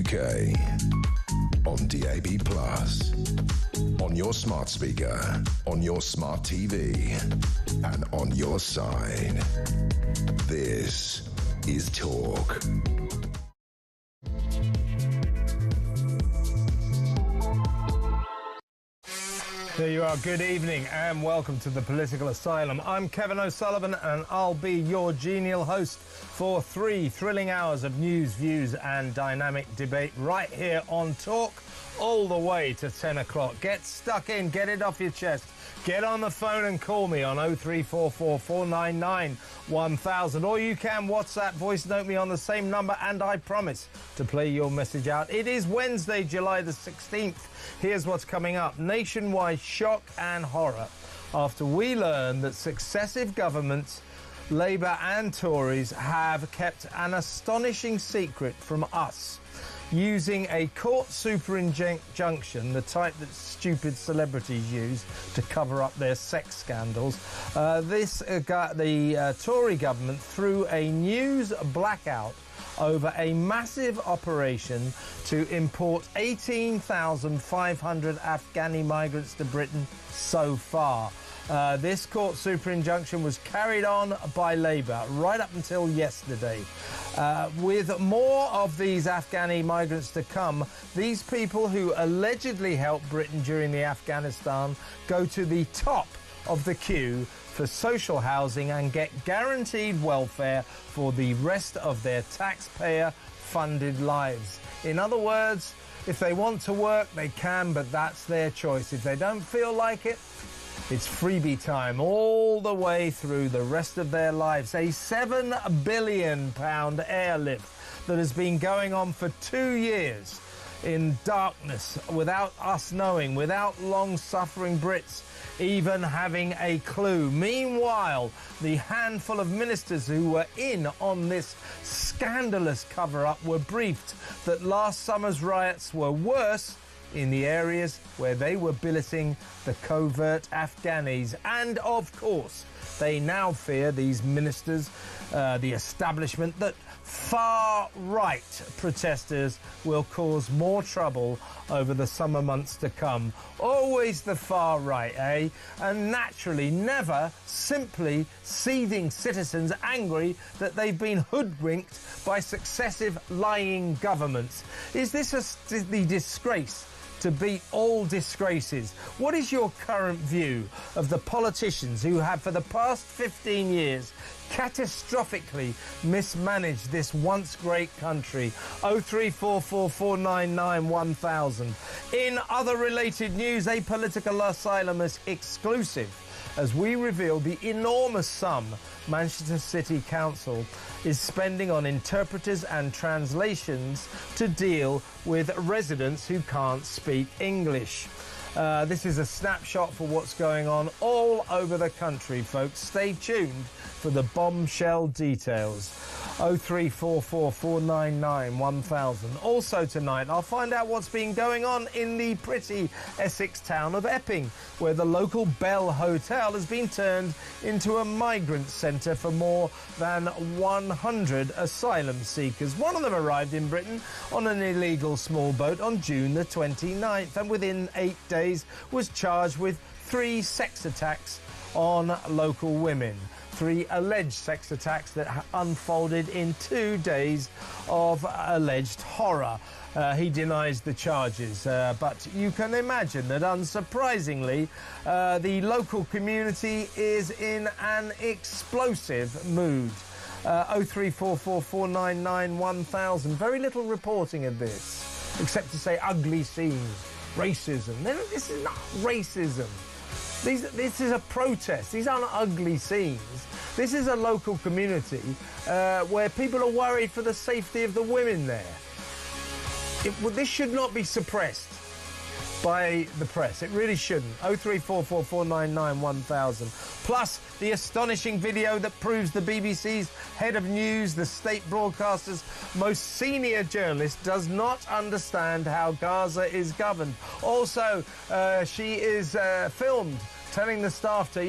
UK. On DAB+, on your smart speaker, on your smart TV, and on your side. This is Talk. There you are. Good evening and welcome to the Political Asylum. I'm Kevin O'Sullivan and I'll be your genial host for 3 thrilling hours of news, views and dynamic debate right here on Talk all the way to 10 o'clock. Get stuck in, get it off your chest. Get on the phone and call me on 0344 499 1000, or you can WhatsApp voice note me on the same number and I promise to play your message out. It is Wednesday, July the 16th. Here's what's coming up. Nationwide shock and horror after we learn that successive governments, Labour and Tories, have kept an astonishing secret from us, using a court super injunction, the type that stupid celebrities use to cover up their sex scandals. The Tory government threw a news blackout over a massive operation to import 18,500 Afghani migrants to Britain so far. This court super injunction was carried on by Labour right up until yesterday. With more of these Afghani migrants to come, these people who allegedly helped Britain during the Afghanistan go to the top of the queue for social housing and get guaranteed welfare for the rest of their taxpayer-funded lives. In other words, if they want to work, they can, but that's their choice. If they don't feel like it, it's freebie time all the way through the rest of their lives. A £7 billion airlift that has been going on for 2 years in darkness, without us knowing, without long-suffering Brits even having a clue. Meanwhile, the handful of ministers who were in on this scandalous cover-up were briefed that last summer's riots were worse in the areas where they were billeting the covert Afghanis. And of course, they now fear, these ministers, the establishment, that far-right protesters will cause more trouble over the summer months to come. Always the far right, eh? And naturally never simply seething citizens angry that they've been hoodwinked by successive lying governments. Is this the disgrace to beat all disgraces? What is your current view of the politicians who have for the past 15 years catastrophically mismanaged this once great country? 0344 499 1000. In other related news, a Political Asylum is exclusive as we reveal the enormous sum Manchester City Council is spending on interpreters and translations to deal with residents who can't speak English. This is a snapshot for what's going on all over the country, folks. Stay tuned for the bombshell details. 0344 499 1000. Also tonight, I'll find out what's been going on in the pretty Essex town of Epping, where the local Bell Hotel has been turned into a migrant centre for more than 100 asylum seekers. One of them arrived in Britain on an illegal small boat on June the 29th and within 8 days was charged with 3 sex attacks on local women. 3 alleged sex attacks that unfolded in 2 days of alleged horror. He denies the charges, but you can imagine that, unsurprisingly, the local community is in an explosive mood. 0344 499 1000. Very little reporting of this, except to say ugly scenes, racism. This is not racism. This is a protest. These aren't ugly scenes. This is a local community where people are worried for the safety of the women there. This should not be suppressed by the press. It really shouldn't. 0344 499 1000. Plus, the astonishing video that proves the BBC's head of news, the state broadcaster's most senior journalist, does not understand how Gaza is governed. Also, she is filmed telling the staff to,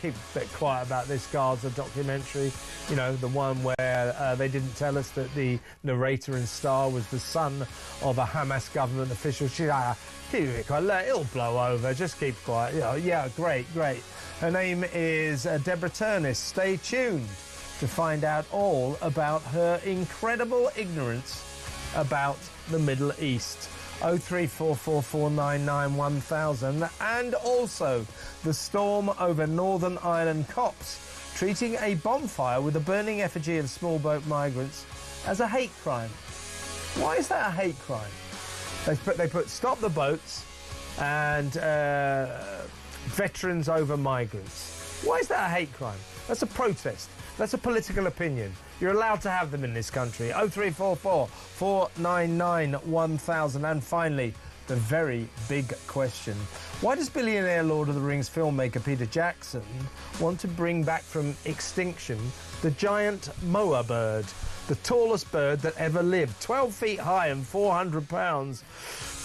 keep a bit quiet about this Gaza documentary. The one where they didn't tell us that the narrator and star was the son of a Hamas government official. She's like, keep it quiet, it'll blow over, just keep quiet. Yeah, great. Her name is Deborah Turnis. Stay tuned to find out all about her incredible ignorance about the Middle East. 03444991000, and also the storm over Northern Ireland cops treating a bonfire with a burning effigy of small boat migrants as a hate crime. Why is that a hate crime? They put stop the boats and veterans over migrants. Why is that a hate crime? That's a protest. That's a political opinion. You're allowed to have them in this country. 0344 499 1000. And finally, the very big question. Why does billionaire Lord of the Rings filmmaker Peter Jackson want to bring back from extinction the giant moa bird, the tallest bird that ever lived, 12 feet high and 400 pounds?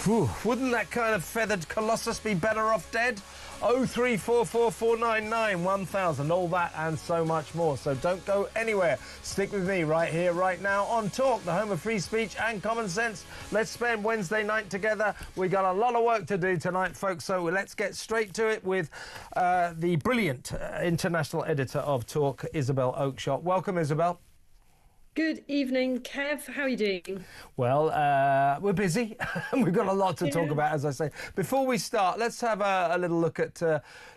Whew, wouldn't that kind of feathered colossus be better off dead? 03444991000. All that and so much more. So don't go anywhere. Stick with me right here, right now on Talk, the home of free speech and common sense. Let's spend Wednesday night together. We got a lot of work to do tonight, folks. So let's get straight to it with the brilliant international editor of Talk, Isabel Oakeshott. Welcome, Isabel. Good evening, Kev. How are you doing? Well, we're busy. We've got a lot to talk about, as I say. Before we start, let's have a little look at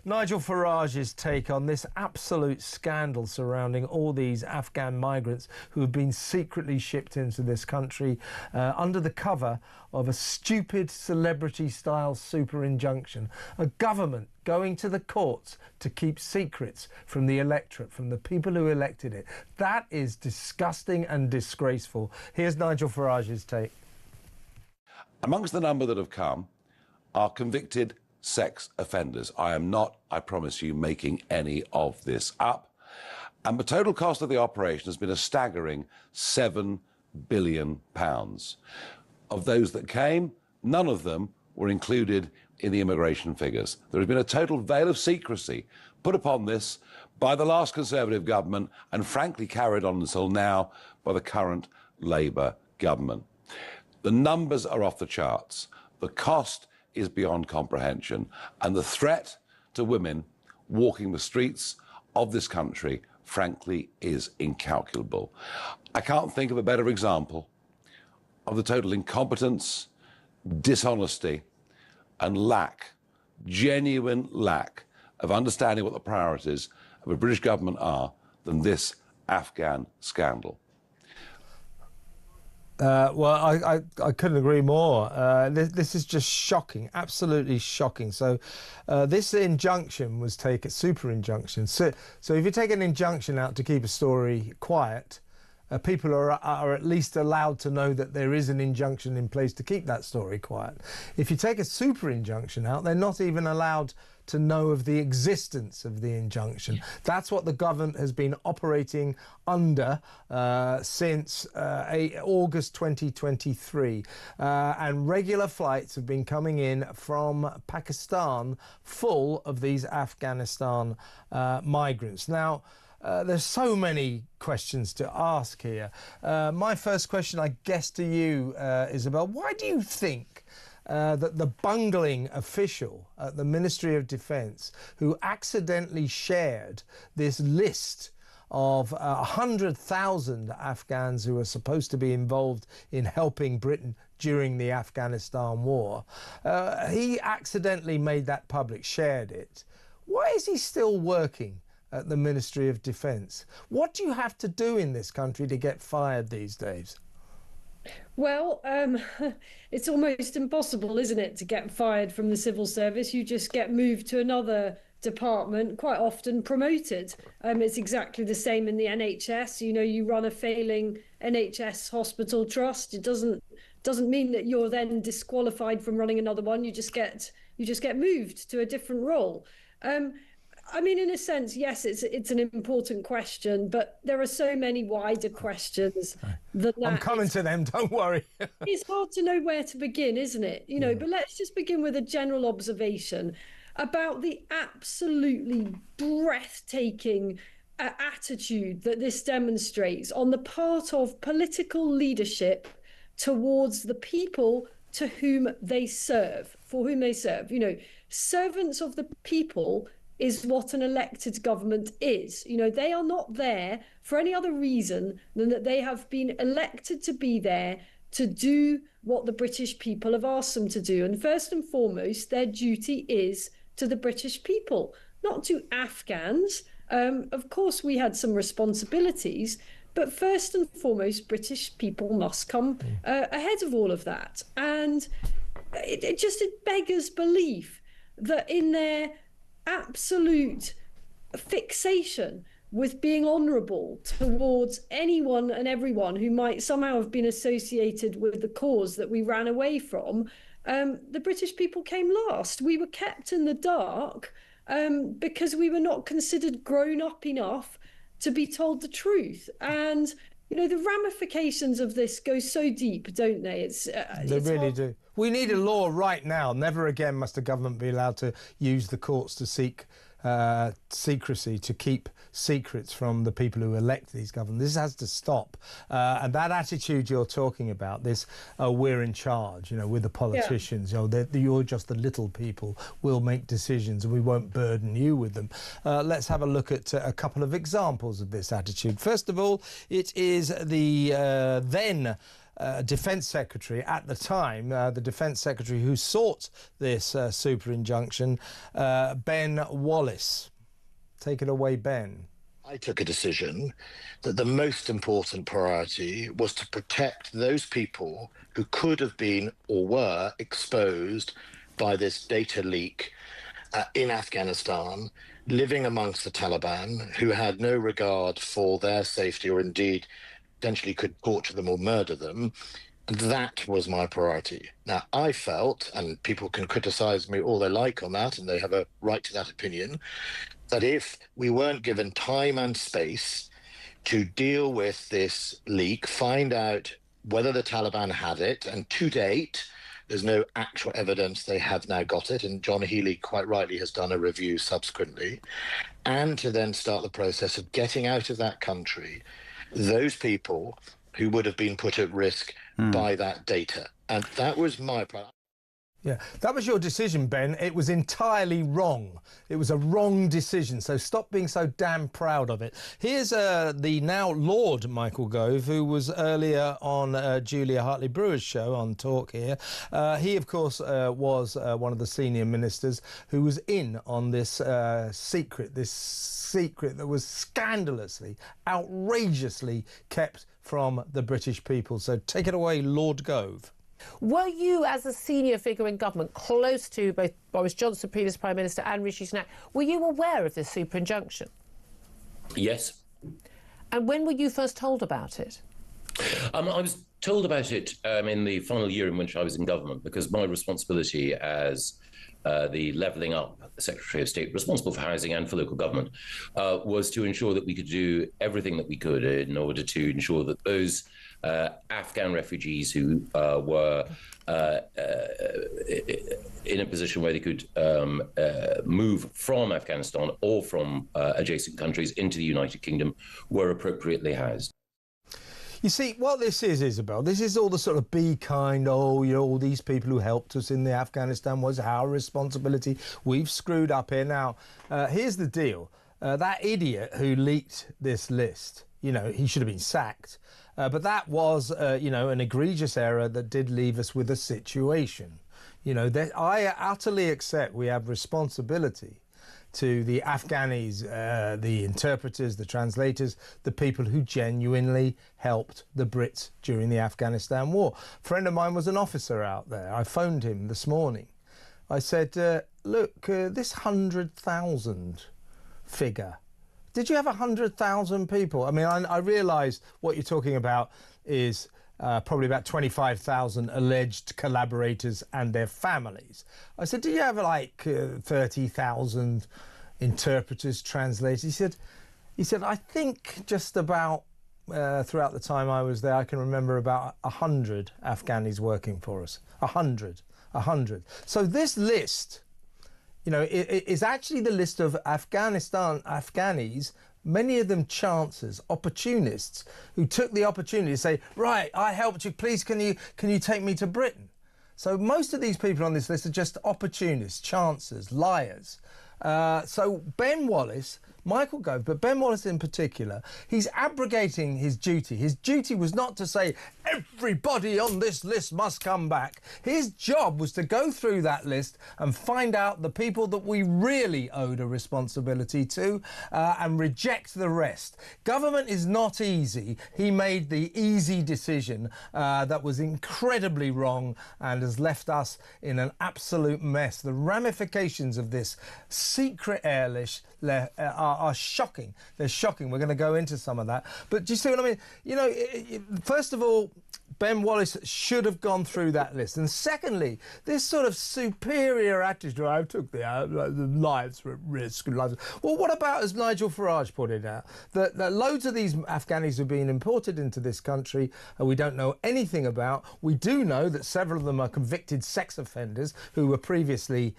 Nigel Farage's take on this absolute scandal surrounding all these Afghan migrants who have been secretly shipped into this country under the cover of a stupid celebrity-style super injunction. A government going to the courts to keep secrets from the electorate, from the people who elected it. That is disgusting and disgraceful. Here's Nigel Farage's take. Amongst the number that have come are convicted sex offenders. I am not, I promise you, making any of this up. And the total cost of the operation has been a staggering £7 billion. Of those that came, none of them were included in the immigration figures. There has been a total veil of secrecy put upon this by the last Conservative government and frankly carried on until now by the current Labour government. The numbers are off the charts. The cost is beyond comprehension. And the threat to women walking the streets of this country, frankly, is incalculable. I can't think of a better example of the total incompetence, dishonesty, and genuine lack of understanding what the priorities of a British government are than this Afghan scandal. Well, I couldn't agree more. This is just shocking, absolutely shocking. So this injunction was taken, super injunction. So if you take an injunction out to keep a story quiet, people are at least allowed to know that there is an injunction in place to keep that story quiet. If you take a super injunction out, they're not even allowed to know of the existence of the injunction. Yeah. That's what the government has been operating under since August 2023. And regular flights have been coming in from Pakistan full of these Afghanistan migrants. Now, there's so many questions to ask here. My first question, I guess, to you, Isabel, why do you think that the bungling official at the Ministry of Defence who accidentally shared this list of 100,000 Afghans who are supposed to be involved in helping Britain during the Afghanistan war, he accidentally made that public, shared it. Why is he still working at the Ministry of Defence? What do you have to do in this country to get fired these days? Well, it's almost impossible, isn't it, to get fired from the civil service? You just get moved to another department, quite often promoted. It's exactly the same in the NHS. You know, you run a failing NHS hospital trust. It doesn't mean that you're then disqualified from running another one. You just get moved to a different role. I mean, in a sense, yes, it's an important question, but there are so many wider questions than that. I'm coming to them, don't worry. It's hard to know where to begin, isn't it? You know, but let's just begin with a general observation. about the absolutely breathtaking attitude that this demonstrates on the part of political leadership towards the people to whom they serve, for whom they serve. You know, servants of the people is what an elected government is. You know, they are not there for any other reason than that they have been elected to be there to do what the British people have asked them to do. And first and foremost, their duty is to the British people, not to Afghans. Of course, we had some responsibilities, but first and foremost, British people must come ahead of all of that. And it beggars belief that in their absolute fixation with being honourable towards anyone and everyone who might somehow have been associated with the cause that we ran away from, the British people came last. We were kept in the dark because we were not considered grown up enough to be told the truth. And, you know, the ramifications of this go so deep, don't they? They really do. We need a law right now. Never again must the government be allowed to use the courts to seek secrecy, to keep secrets from the people who elect these governments. This has to stop. And that attitude you're talking about, this we're in charge, you know, with the politicians, you know, you're just the little people, we'll make decisions and we won't burden you with them. Let's have a look at a couple of examples of this attitude. First of all, it is the then Defence Secretary at the time, the Defence Secretary who sought this super injunction, Ben Wallace. Take it away, Ben. I took a decision that the most important priority was to protect those people who could have been or were exposed by this data leak in Afghanistan, living amongst the Taliban, who had no regard for their safety or indeed potentially could torture them or murder them. That was my priority. Now, I felt, and people can criticize me all they like on that, and they have a right to that opinion, that if we weren't given time and space to deal with this leak, find out whether the Taliban had it, and to date, there's no actual evidence they have now got it, and John Healey quite rightly has done a review subsequently, and to then start the process of getting out of that country those people who would have been put at risk by that data. And that was my priority. Yeah, that was your decision, Ben. It was entirely wrong. It was a wrong decision, so stop being so damn proud of it. Here's the now Lord Michael Gove, who was earlier on Julia Hartley-Brewer's show on Talk here. He, of course, was one of the senior ministers who was in on this secret that was scandalously, outrageously kept from the British people. So take it away, Lord Gove. Were you, as a senior figure in government, close to both Boris Johnson, previous Prime Minister, and Rishi Sunak, were you aware of this super injunction? Yes. And when were you first told about it? I was told about it in the final year in which I was in government, because my responsibility as the Levelling Up Secretary of State, responsible for housing and for local government, was to ensure that we could do everything that we could in order to ensure that those Afghan refugees who were in a position where they could move from Afghanistan or from adjacent countries into the United Kingdom were appropriately housed. You see, what this is, Isabel, this is all the sort of be kind, oh, you know, all these people who helped us in the Afghanistan was our responsibility. We've screwed up here. Now, here's the deal. That idiot who leaked this list, you know, he should have been sacked. But that was, you know, an egregious error that did leave us with a situation. You know, that I utterly accept we have responsibility to the Afghanis, the interpreters, the translators, the people who genuinely helped the Brits during the Afghanistan war. A friend of mine was an officer out there. I phoned him this morning. I said, look, this 100,000 figure, did you have 100,000 people? I mean, I realise what you're talking about is probably about 25,000 alleged collaborators and their families. I said, do you have like 30,000 interpreters, translators? He said, I think just about throughout the time I was there, I can remember about 100 Afghanis working for us. 100. So this list is actually the list of Afghanis, many of them chancers, opportunists, who took the opportunity to say, right, I helped you, please can you take me to Britain? So most of these people on this list are just opportunists, chancers, liars. So Ben Wallace, Michael Gove, but Ben Wallace in particular, he's abrogating his duty. His duty was not to say everybody on this list must come back. His job was to go through that list and find out the people that we really owed a responsibility to and reject the rest. Government is not easy. He made the easy decision that was incredibly wrong and has left us in an absolute mess. The ramifications of this secret air list are shocking. They're shocking. We're going to go into some of that. But do you see what I mean? First of all, Ben Wallace should have gone through that list. And secondly, this sort of superior attitude, I took the lives at risk. Well, what about, as Nigel Farage pointed out, that loads of these Afghanis have been imported into this country and we don't know anything about. We do know that several of them are convicted sex offenders who were previously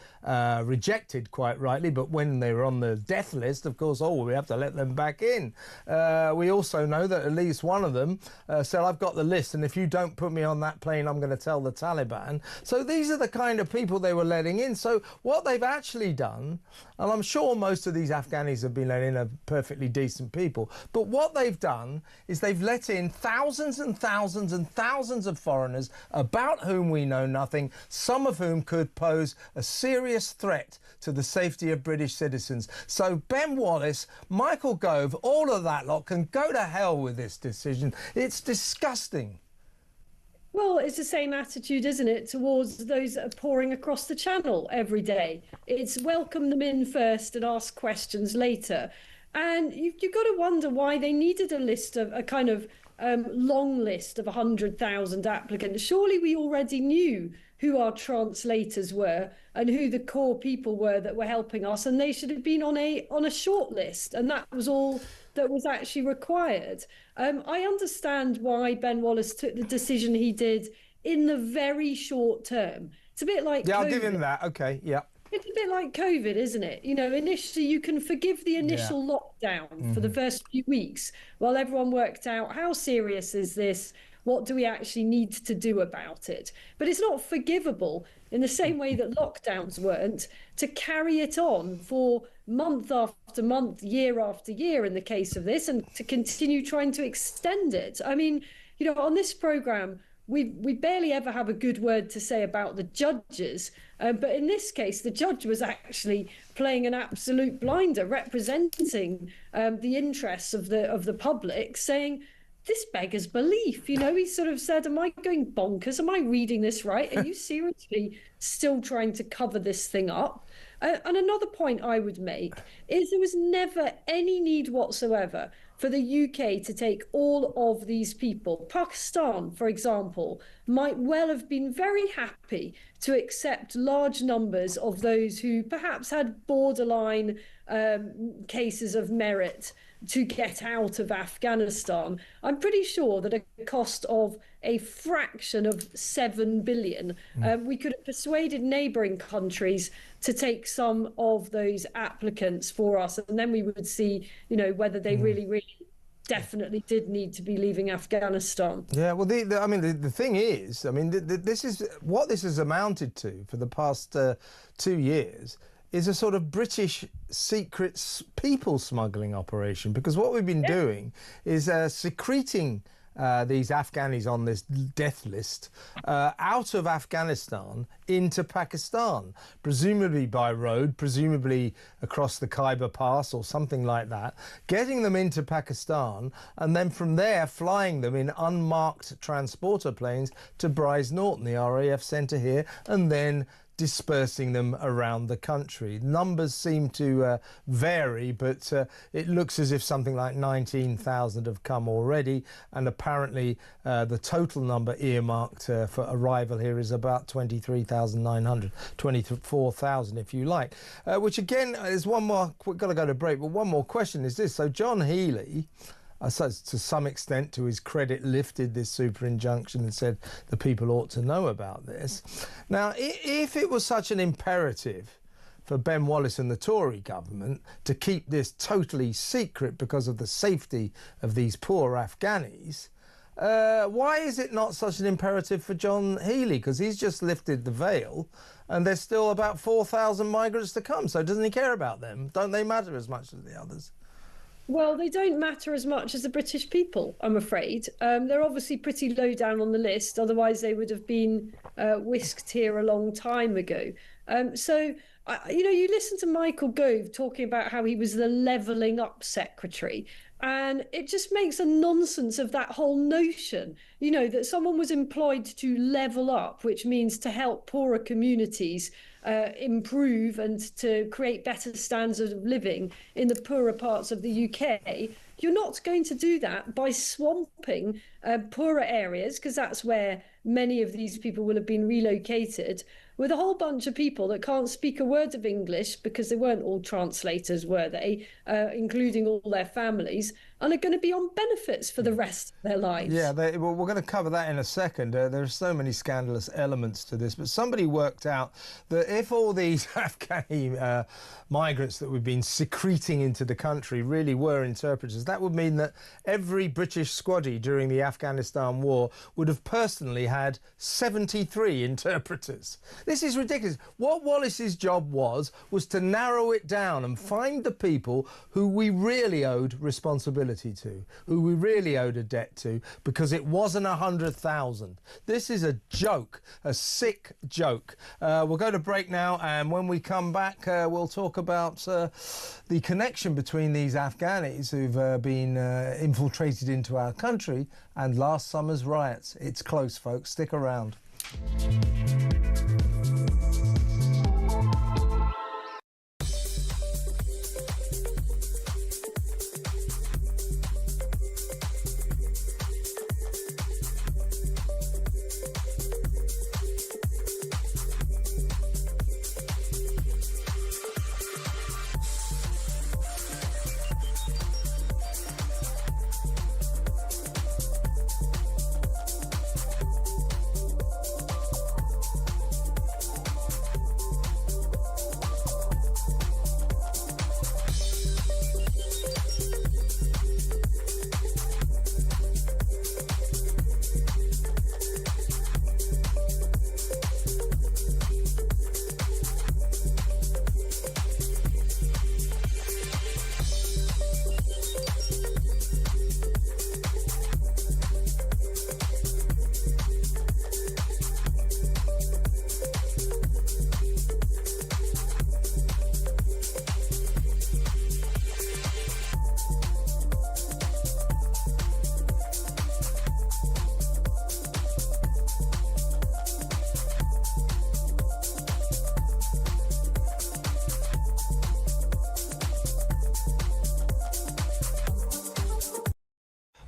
rejected, quite rightly, but when they were on the death list, of course, we have to let them back in. We also know that at least one of them said, I've got the list, and if you don't put me on that plane, I'm going to tell the Taliban. So these are the kind of people they were letting in. So what they've actually done, and I'm sure most of these Afghanis have been let in, are perfectly decent people, but what they've done is they've let in thousands and thousands and thousands of foreigners about whom we know nothing, some of whom could pose a serious threat to the safety of British citizens. So Ben Wallace, Michael Gove, all of that lot can go to hell with this decision. It's disgusting. Well, it's the same attitude, isn't it, towards those that are pouring across the channel every day. It's welcome them in first and ask questions later. And you've got to wonder why they needed a list of a kind of long list of 100,000 applicants. Surely we already knew who our translators were and who the core people were that were helping us, and they should have been on a short list, and that was all that was actually required. I understand why Ben Wallace took the decision he did in the very short term. It's a bit like COVID. I'll give him that. Okay, yeah. It's a bit like COVID, isn't it? Initially you can forgive the initial lockdown for the first few weeks while everyone worked out how serious is this, what do we actually need to do about it? But it's not forgivable in the same way that lockdowns weren't, to carry it on for month after month, year after year in the case of this, and to continue trying to extend it. I mean, on this programme, we barely ever have a good word to say about the judges, but in this case, the judge was actually playing an absolute blinder, representing the interests of the public, saying, this beggars belief. He sort of said, am I going bonkers? Am I reading this right? Are you seriously still trying to cover this thing up? And another point I would make is there was never any need whatsoever for the UK to take all of these people. Pakistan, for example, might well have been very happy to accept large numbers of those who perhaps had borderline cases of merit to get out of Afghanistan. I'm pretty sure that at a cost of a fraction of 7 billion, we could have persuaded neighbouring countries to take some of those applicants for us, and then we would see, whether they really definitely did need to be leaving Afghanistan. Yeah, well, the thing is, this is what this has amounted to for the past 2 years. Is a sort of British secret people smuggling operation, because what we've been doing is secreting these Afghanis on this death list out of Afghanistan into Pakistan, presumably by road, presumably across the Khyber Pass or something like that, getting them into Pakistan, and then from there flying them in unmarked transporter planes to Brize Norton, the RAF centre here, and then dispersing them around the country. Numbers seem to vary, but it looks as if something like 19,000 have come already, and apparently the total number earmarked for arrival here is about 23,900, 24,000 if you like, which again is one more, we've got to go to break, but one more question is this. So John Healey, to some extent, to his credit, lifted this super injunction and said the people ought to know about this. Now, if it was such an imperative for Ben Wallace and the Tory government to keep this totally secret because of the safety of these poor Afghanis, why is it not such an imperative for John Healey? Because he's just lifted the veil and there's still about 4,000 migrants to come. So doesn't he care about them? Don't they matter as much as the others? Well, they don't matter as much as the British people, I'm afraid. They're obviously pretty low down on the list. Otherwise, they would have been whisked here a long time ago. You listen to Michael Gove talking about how he was the levelling up secretary. And it just makes a nonsense of that whole notion, that someone was employed to level up, which means to help poorer communities improve and to create better standards of living in the poorer parts of the UK. You're not going to do that by swamping poorer areas, because that's where many of these people will have been relocated, with a whole bunch of people that can't speak a word of English, because they weren't all translators, were they, including all their families, and are going to be on benefits for the rest of their lives. Yeah, well, we're going to cover that in a second. There are so many scandalous elements to this, but somebody worked out that if all these Afghani migrants that we've been secreting into the country really were interpreters, that would mean that every British squaddy during the Afghanistan war would have personally had 73 interpreters. This is ridiculous. What Wallace's job was to narrow it down and find the people who we really owed responsibility to, who we really owed a debt to, because it wasn't 100,000. This is a joke, a sick joke. We'll go to break now, and when we come back, we'll talk about the connection between these Afghanis who've been infiltrated into our country and last summer's riots. It's close, folks. Stick around.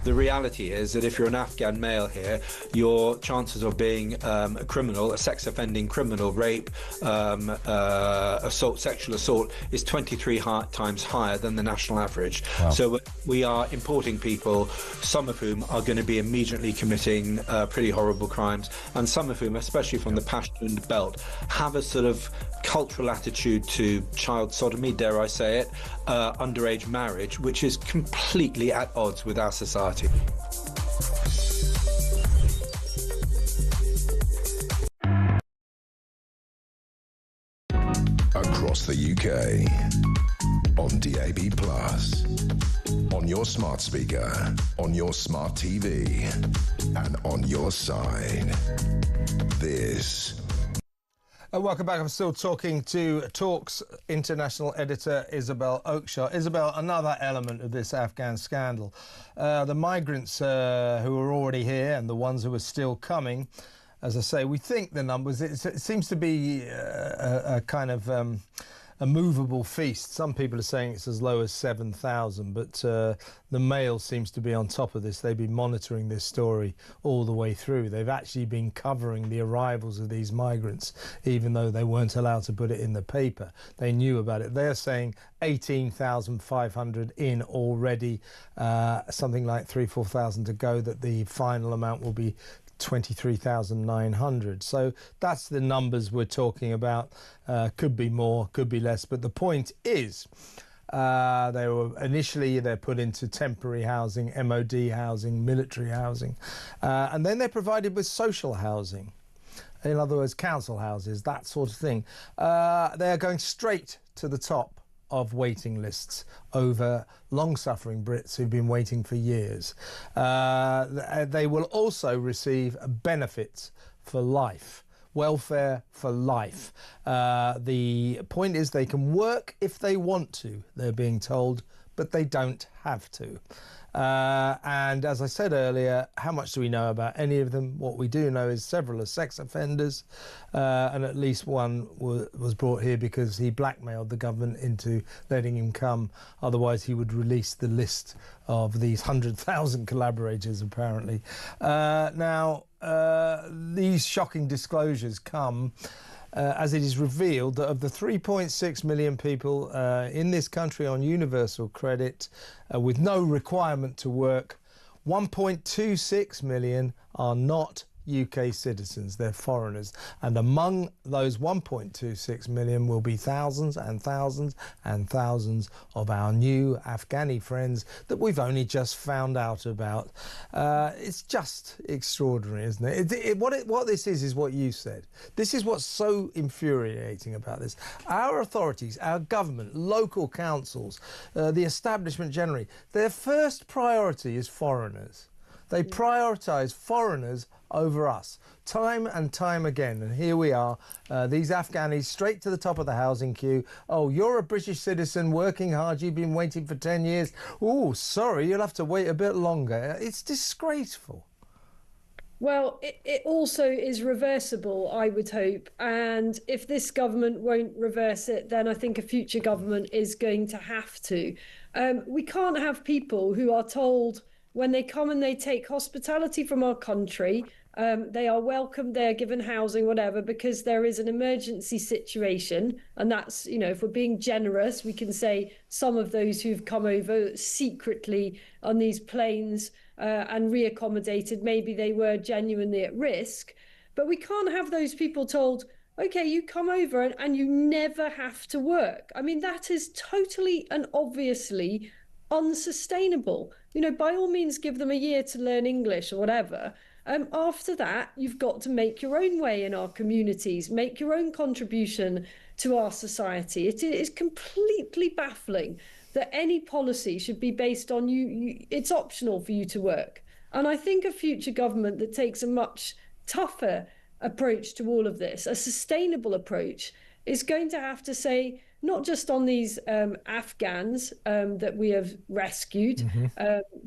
The reality is that if you're an Afghan male here, your chances of being a criminal, a sex offending criminal, rape, assault, sexual assault, is 23 times higher than the national average. Wow. So we are importing people, some of whom are going to be immediately committing pretty horrible crimes, and some of whom, especially from the Pashtun belt, have a sort of cultural attitude to child sodomy, dare I say it, underage marriage, which is completely at odds with our society. Across the UK, on DAB+, on your smart speaker, on your smart TV, and on your side. This. Welcome back. I'm still talking to Talk's international editor, Isabel Oakshott. Isabel, another element of this Afghan scandal. The migrants who are already here and the ones who are still coming, as I say, we think the numbers, it seems to be a kind of a movable feast. Some people are saying it's as low as 7,000, but the Mail seems to be on top of this. They've been monitoring this story all the way through. They've actually been covering the arrivals of these migrants, even though they weren't allowed to put it in the paper. They knew about it. They're saying 18,500 in already, something like 3,000 to 4,000 to go, that the final amount will be 23,900. So that's the numbers we're talking about. Could be more, could be less. But the point is, they're put into temporary housing, MOD housing, military housing, and then they're provided with social housing. In other words, council houses, that sort of thing. They are going straight to the top of waiting lists over long-suffering Brits who've been waiting for years. They will also receive benefits for life, welfare for life. The point is they can work if they want to, they're being told, but they don't have to. And as I said earlier, how much do we know about any of them? What we do know is several are sex offenders, and at least one was brought here because he blackmailed the government into letting him come. Otherwise, he would release the list of these 100,000 collaborators, apparently. Now, these shocking disclosures come as it is revealed that of the 3.6 million people in this country on universal credit with no requirement to work, 1.26 million are not UK citizens, they're foreigners. And among those 1.26 million will be thousands and thousands and thousands of our new Afghani friends that we've only just found out about. It's just extraordinary, isn't it? What this is what you said. This is what's so infuriating about this. Our authorities, our government, local councils, the establishment generally, their first priority is foreigners. They prioritise foreigners over us, time and time again. And here we are, these Afghanis straight to the top of the housing queue. Oh, you're a British citizen working hard, you've been waiting for 10 years. Oh, sorry, you'll have to wait a bit longer. It's disgraceful. Well, it also is reversible, I would hope. And if this government won't reverse it, then I think a future government is going to have to. We can't have people who are told when they come and they take hospitality from our country, they are welcomed, they are given housing, whatever, because there is an emergency situation. And that's, if we're being generous, we can say some of those who've come over secretly on these planes and reaccommodated, maybe they were genuinely at risk. But we can't have those people told, OK, you come over and you never have to work. I mean, that is totally and obviously unsustainable. By all means, give them a year to learn English or whatever. After that, you've got to make your own way in our communities, make your own contribution to our society. It is completely baffling that any policy should be based on it's optional for you to work. And I think a future government that takes a much tougher approach to all of this, a sustainable approach, is going to have to say, not just on these Afghans that we have rescued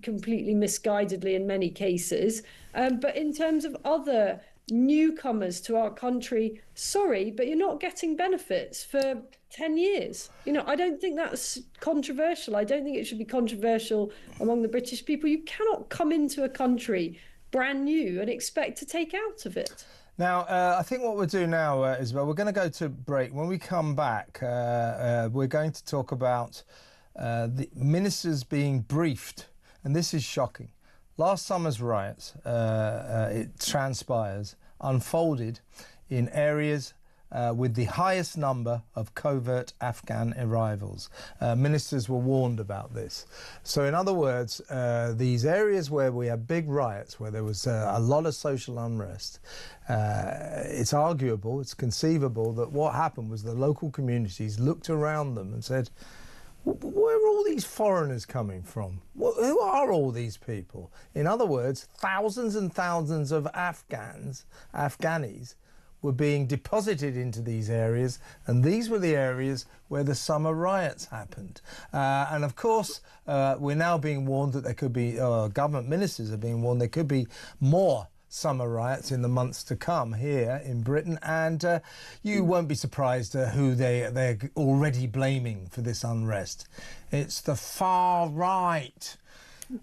completely misguidedly in many cases, but in terms of other newcomers to our country, sorry, but you're not getting benefits for 10 years. I don't think that's controversial. I don't think it should be controversial among the British people. You cannot come into a country brand new and expect to take out of it. Now, I think what we'll do now, Isabel, we're going to go to break. When we come back, we're going to talk about the ministers being briefed, and this is shocking. Last summer's riots, it transpires, unfolded in areas with the highest number of covert Afghan arrivals. Ministers were warned about this. So in other words, these areas where we have big riots, where there was a lot of social unrest, it's arguable, it's conceivable that what happened was the local communities looked around them and said, where are all these foreigners coming from? Who are all these people? In other words, thousands and thousands of Afghanis were being deposited into these areas, and these were the areas where the summer riots happened. And of course, we're now being warned that there could be, government ministers are being warned there could be more summer riots in the months to come here in Britain, and you won't be surprised who they're already blaming for this unrest. It's the far right.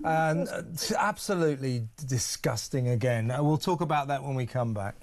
Absolutely disgusting again. We'll talk about that when we come back.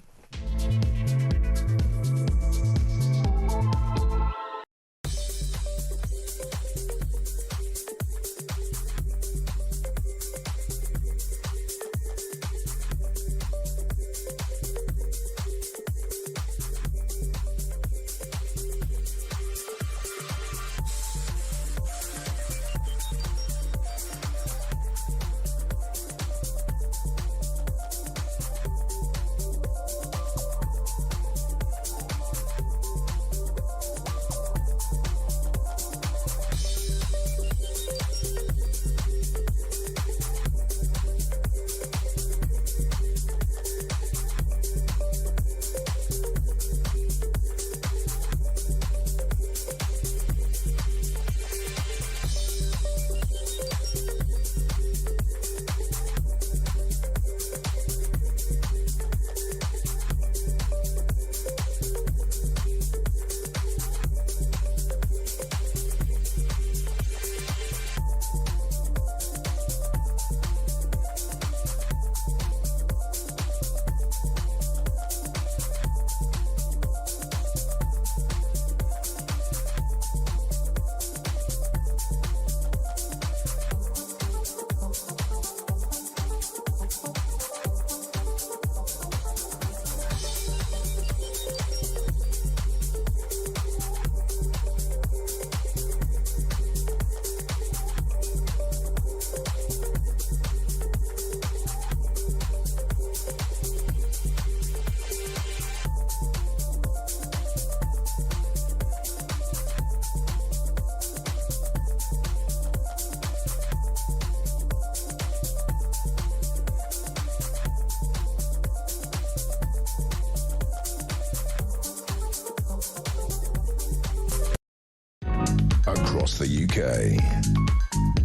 across the UK.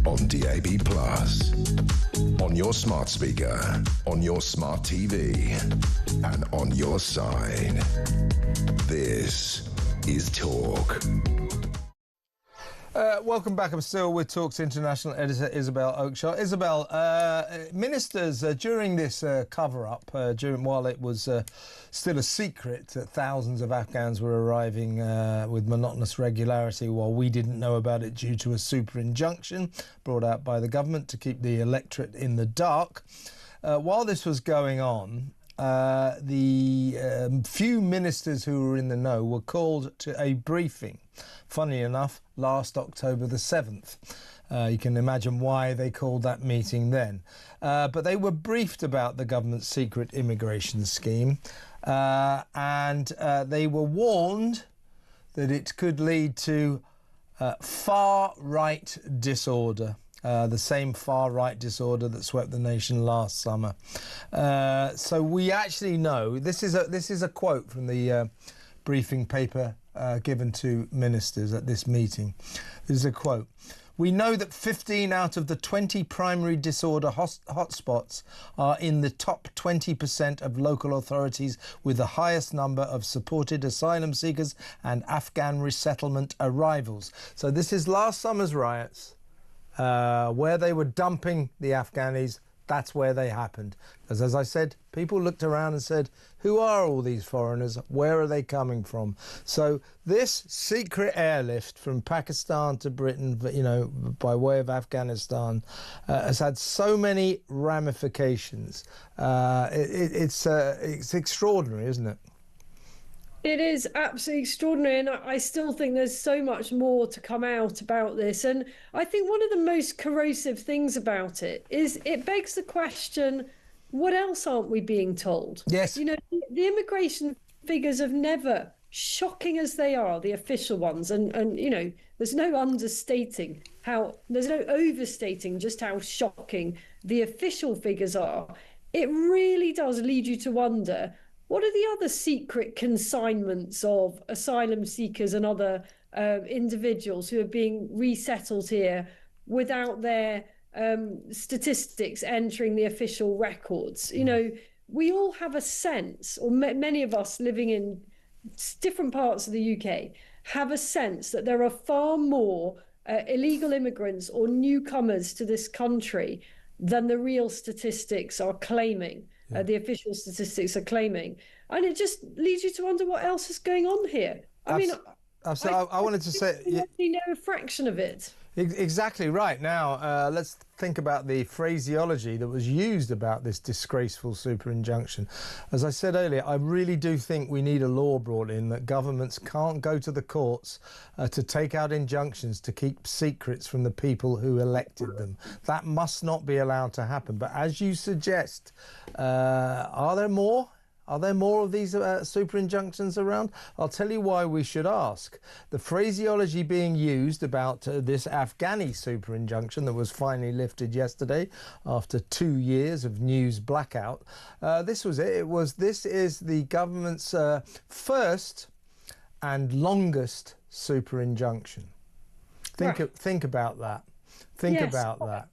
On DAB+, on your smart speaker, on your smart TV, and on your side. This is Talk. Welcome back. I'm still with Talk's international editor, Isabel Oakshott. Isabel, ministers, during this cover-up, while it was still a secret that thousands of Afghans were arriving with monotonous regularity while we didn't know about it due to a super injunction brought out by the government to keep the electorate in the dark. While this was going on, the few ministers who were in the know were called to a briefing, funnily enough, last October the 7th. You can imagine why they called that meeting then. But they were briefed about the government's secret immigration scheme, and they were warned that it could lead to far-right disorder. The same far-right disorder that swept the nation last summer. So we actually know, this is a quote from the briefing paper given to ministers at this meeting. This is a quote. We know that 15 out of the 20 primary disorder hotspots are in the top 20% of local authorities with the highest number of supported asylum seekers and Afghan resettlement arrivals. So this is last summer's riots. Where they were dumping the Afghanis, that's where they happened. Because as I said, people looked around and said, who are all these foreigners? Where are they coming from? So this secret airlift from Pakistan to Britain, you know, by way of Afghanistan, has had so many ramifications. It's extraordinary, isn't it? It is absolutely extraordinary, and I still think there's so much more to come out about this. And I think one of the most corrosive things about it is it begs the question, what else aren't we being told? Yes. You know, the immigration figures have never, shocking as they are, the official ones, and you know, there's no overstating just how shocking the official figures are. It really does lead you to wonder, what are the other secret consignments of asylum seekers and other individuals who are being resettled here without their statistics entering the official records? You know, we all have a sense, or many of us living in different parts of the UK have a sense that there are far more illegal immigrants or newcomers to this country than the real statistics are claiming. The official statistics are claiming, and it just leads you to wonder what else is going on here. I wanted to say, you know, a fraction of it. Exactly right. Now, let's think about the phraseology that was used about this disgraceful super injunction. As I said earlier, I really do think we need a law brought in that governments can't go to the courts to take out injunctions to keep secrets from the people who elected them. That must not be allowed to happen. But as you suggest, are there more? Are there more of these super injunctions around? I'll tell you why we should ask. The phraseology being used about this Afghani super injunction that was finally lifted yesterday after 2 years of news blackout, this was it. This is the government's first and longest super injunction. Think about that. Think about that.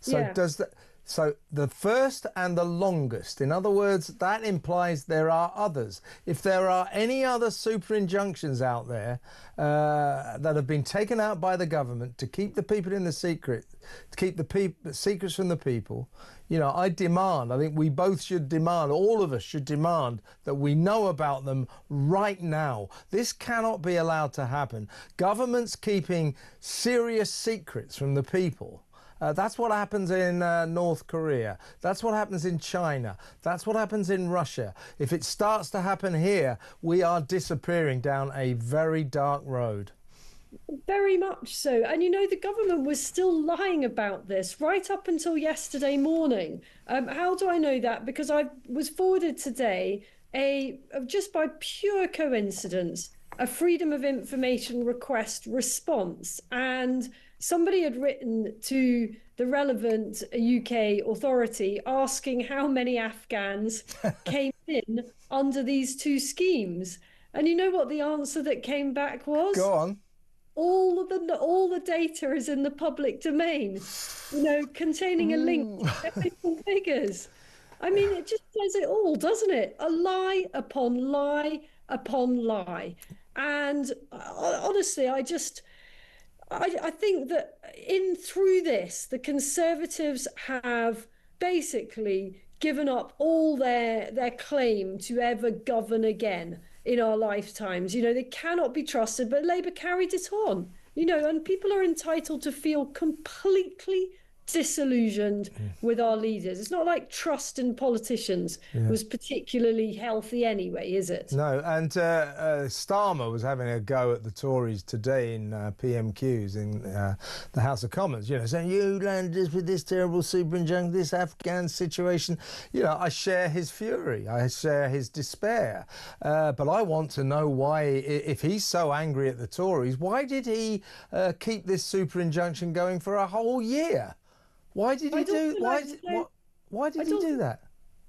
So So the first and the longest, in other words, that implies there are others. If there are any other super injunctions out there that have been taken out by the government to keep the people in the secret, to keep the secrets from the people, you know, I think we both should demand, all of us should demand that we know about them right now. This cannot be allowed to happen. Governments keeping serious secrets from the people. That's what happens in North Korea. That's what happens in China. That's what happens in Russia. If it starts to happen here, we are disappearing down a very dark road. Very much so. And, you know, the government was still lying about this right up until yesterday morning. How do I know that? Because I was forwarded today, just by pure coincidence, a Freedom of Information request response. And somebody had written to the relevant UK authority asking how many Afghans came in under these two schemes. And you know what the answer that came back was? Go on. all the data is in the public domain, containing a link to technical figures. I mean, it just says it all, doesn't it? A lie upon lie upon lie. And honestly, I think that through this, the Conservatives have basically given up all their claim to ever govern again in our lifetimes. They cannot be trusted, but Labour carried it on, and people are entitled to feel completely disillusioned with our leaders. It's not like trust in politicians was particularly healthy anyway, is it? No, and Starmer was having a go at the Tories today in PMQs in the House of Commons, saying, you landed us with this terrible super injunction, this Afghan situation. I share his fury, I share his despair, but I want to know why, if he's so angry at the Tories, why did he keep this super injunction going for a whole year? Why did he do? Why did he do that?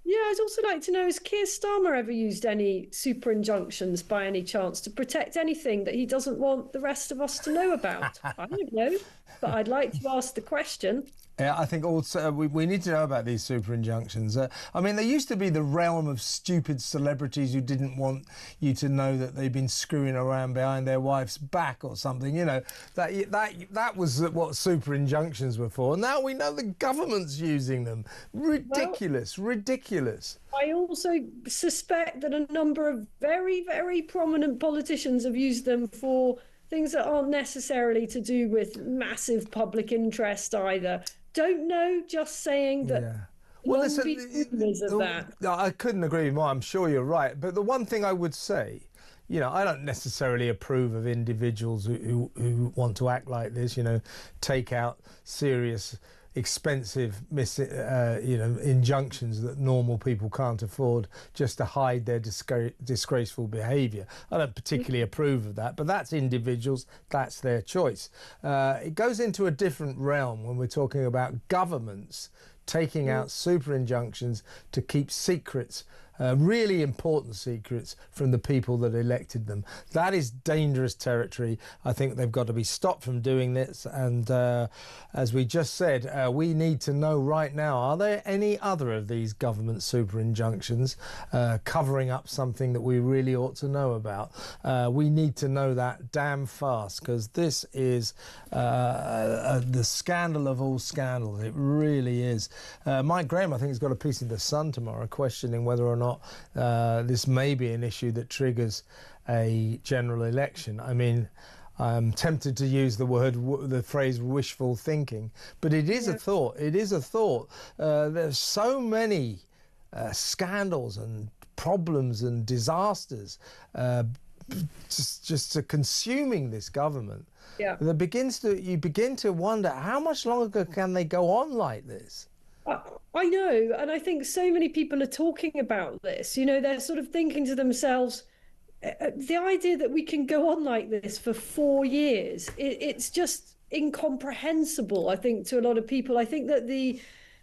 Yeah, I'd also like to know, has Keir Starmer ever used any super injunctions by any chance to protect anything that he doesn't want the rest of us to know about? I don't know, but I'd like to ask the question. Yeah, I think also we need to know about these super injunctions. I mean, they used to be the realm of stupid celebrities who didn't want you to know that they've been screwing around behind their wife's back or something. That was what super injunctions were for. Now we know the government's using them. Ridiculous. I also suspect that a number of very, very prominent politicians have used them for things that aren't necessarily to do with massive public interest either. Don't know, just saying that. Yeah. Well, I couldn't agree more. I'm sure you're right. But the one thing I would say, I don't necessarily approve of individuals who want to act like this, take out serious, expensive injunctions that normal people can't afford just to hide their disgraceful behaviour. I don't particularly approve of that, but that's individuals, that's their choice. It goes into a different realm when we're talking about governments taking out super injunctions to keep secrets, really important secrets, from the people that elected them. That is dangerous territory. I think they've got to be stopped from doing this. And as we just said, we need to know right now, are there any other of these government super injunctions covering up something that we really ought to know about? We need to know that damn fast, because this is the scandal of all scandals. It really is. Mike Graham, I think, has got a piece in The Sun tomorrow questioning whether or not this may be an issue that triggers a general election. I mean, I'm tempted to use the phrase wishful thinking, but it is a thought. It is a thought. There's so many scandals and problems and disasters just consuming this government. Yeah. You begin to wonder, how much longer can they go on like this? I know, and I think so many people are talking about this. They're sort of thinking to themselves, the idea that we can go on like this for 4 years, it's just incomprehensible, I think, to a lot of people. I think that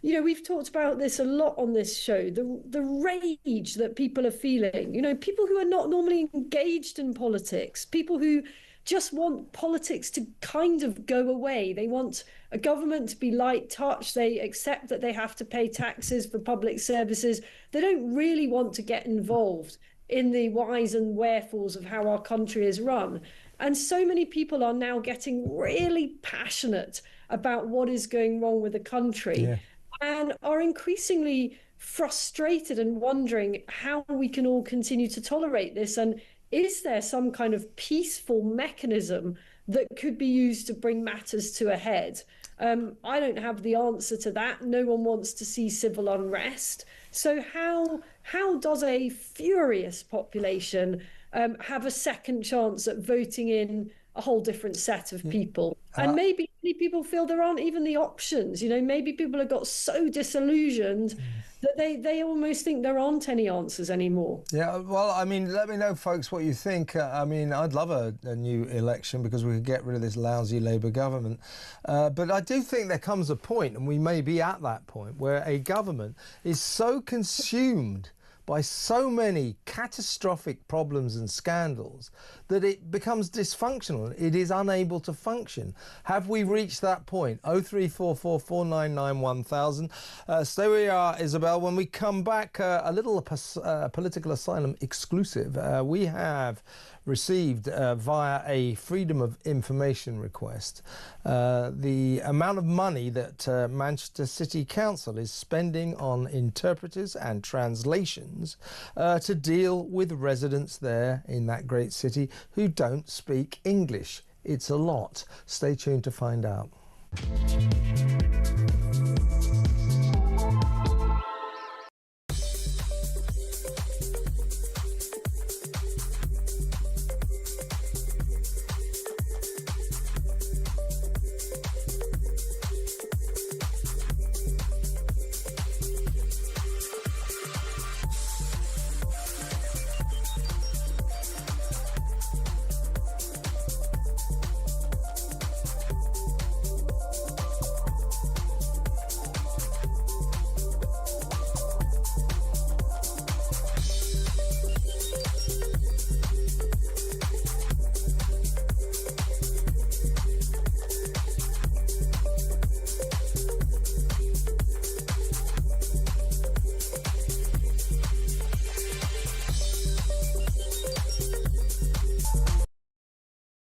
we've talked about this a lot on this show, the rage that people are feeling, people who are not normally engaged in politics, people who just want politics to kind of go away. They want a government to be light touch. They accept that they have to pay taxes for public services. They don't really want to get involved in the whys and wherefores of how our country is run. And so many people are now getting really passionate about what is going wrong with the country, and are increasingly frustrated and wondering how we can all continue to tolerate this. And is there some kind of peaceful mechanism that could be used to bring matters to a head? I don't have the answer to that. No one wants to see civil unrest. So how does a furious population have a second chance at voting in a whole different set of people? And maybe many people feel there aren't even the options. Maybe people have got so disillusioned that they almost think there aren't any answers anymore. Yeah, well, I mean, let me know, folks, what you think. I mean, I'd love a new election because we could get rid of this lousy Labour government. But I do think there comes a point, and we may be at that point, where a government is so consumed by so many catastrophic problems and scandals that it becomes dysfunctional. It is unable to function. Have we reached that point? 0344 499 1000. Stay where you are, Isabel. When we come back, a little political asylum exclusive. We have received via a Freedom of Information request the amount of money that Manchester City Council is spending on interpreters and translations to deal with residents there in that great city who don't speak English. It's a lot. Stay tuned to find out.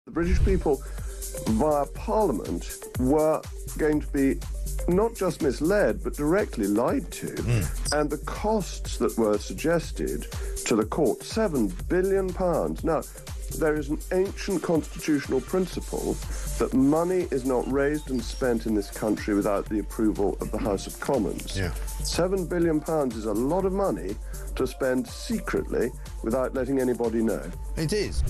The British people, via Parliament, were going to be not just misled, but directly lied to. And the costs that were suggested to the court, £7 billion. Now, there is an ancient constitutional principle that money is not raised and spent in this country without the approval of the House of Commons. Yeah. £7 billion is a lot of money to spend secretly without letting anybody know. It is.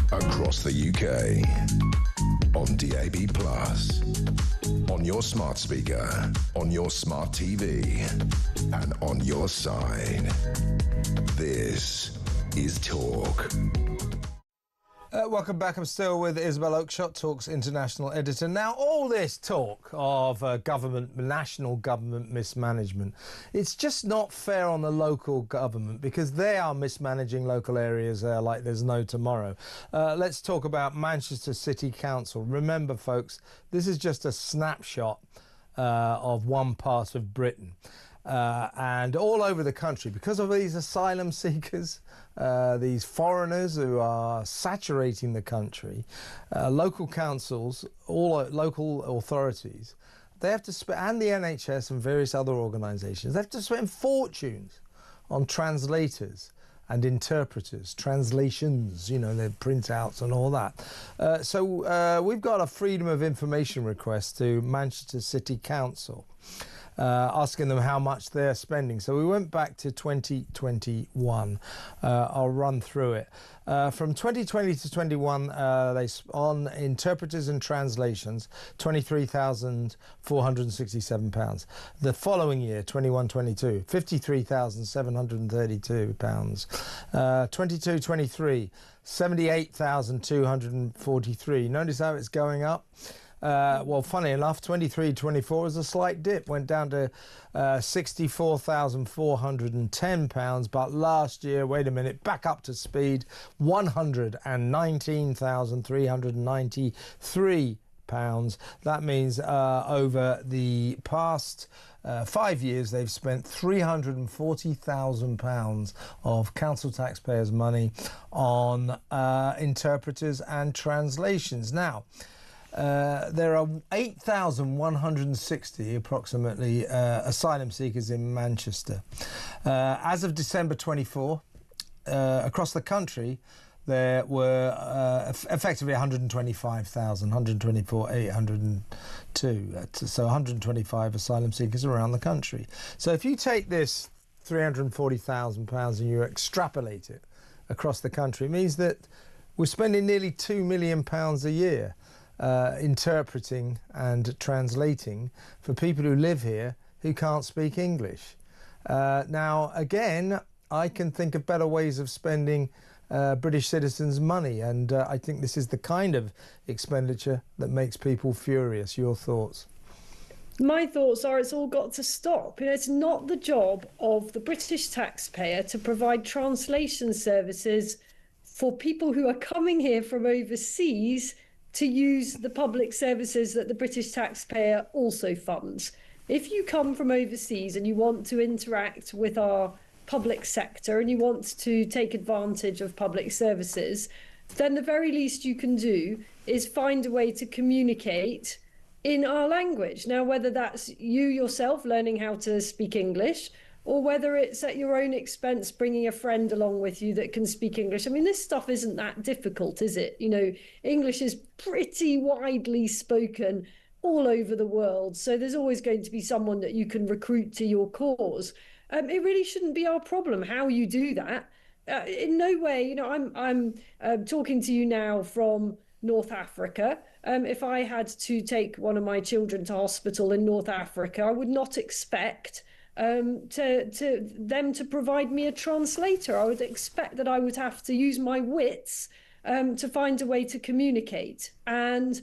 Across the UK, on DAB+, on your smart speaker, on your smart TV, and on your side. This is Talk. Welcome back. I'm still with Isabel Oakeshott, Talk's international editor. Now, all this talk of national government mismanagement, it's just not fair on the local government because they are mismanaging local areas like there's no tomorrow. Let's talk about Manchester City Council. Remember, folks, this is just a snapshot of one part of Britain. And all over the country, because of these asylum seekers, these foreigners who are saturating the country, local councils, all local authorities, they have to spend, and the NHS and various other organisations, they have to spend fortunes on translators and interpreters, translations, you know, their printouts and all that. So we've got a Freedom of Information request to Manchester City Council. Asking them how much they're spending. So we went back to 2021. I'll run through it. From 2020 to 21, they on interpreters and translations, £23,467. The following year, 21-22, £53,732. 22-23, £78,243. Notice how it's going up. Well, funny enough, 23-24 was a slight dip, went down to £64,410, but last year, wait a minute, back up to speed, £119,393. That means over the past 5 years, they've spent £340,000 of council taxpayers' money on interpreters and translations. Now, there are 8,160 approximately asylum seekers in Manchester. As of December 24, across the country, there were effectively 125,000, 124,802. So 125 asylum seekers around the country. So if you take this £340,000 and you extrapolate it across the country, it means that we're spending nearly £2 million a year interpreting and translating for people who live here who can't speak English. Now, again, I can think of better ways of spending British citizens' money. And I think this is the kind of expenditure that makes people furious. Your thoughts? My thoughts are it's all got to stop. It's not the job of the British taxpayer to provide translation services for people who are coming here from overseas to use the public services that the British taxpayer also funds. If you come from overseas and you want to interact with our public sector and you want to take advantage of public services, then the very least you can do is find a way to communicate in our language. Now, whether that's you yourself learning how to speak English, or whether it's at your own expense bringing a friend along with you that can speak English. I mean, this stuff isn't that difficult, is it? English is pretty widely spoken all over the world. So there's always going to be someone that you can recruit to your cause. It really shouldn't be our problem how you do that. In no way, I'm talking to you now from North Africa. If I had to take one of my children to hospital in North Africa, I would not expect to them to provide me a translator. I would expect that I would have to use my wits to find a way to communicate. And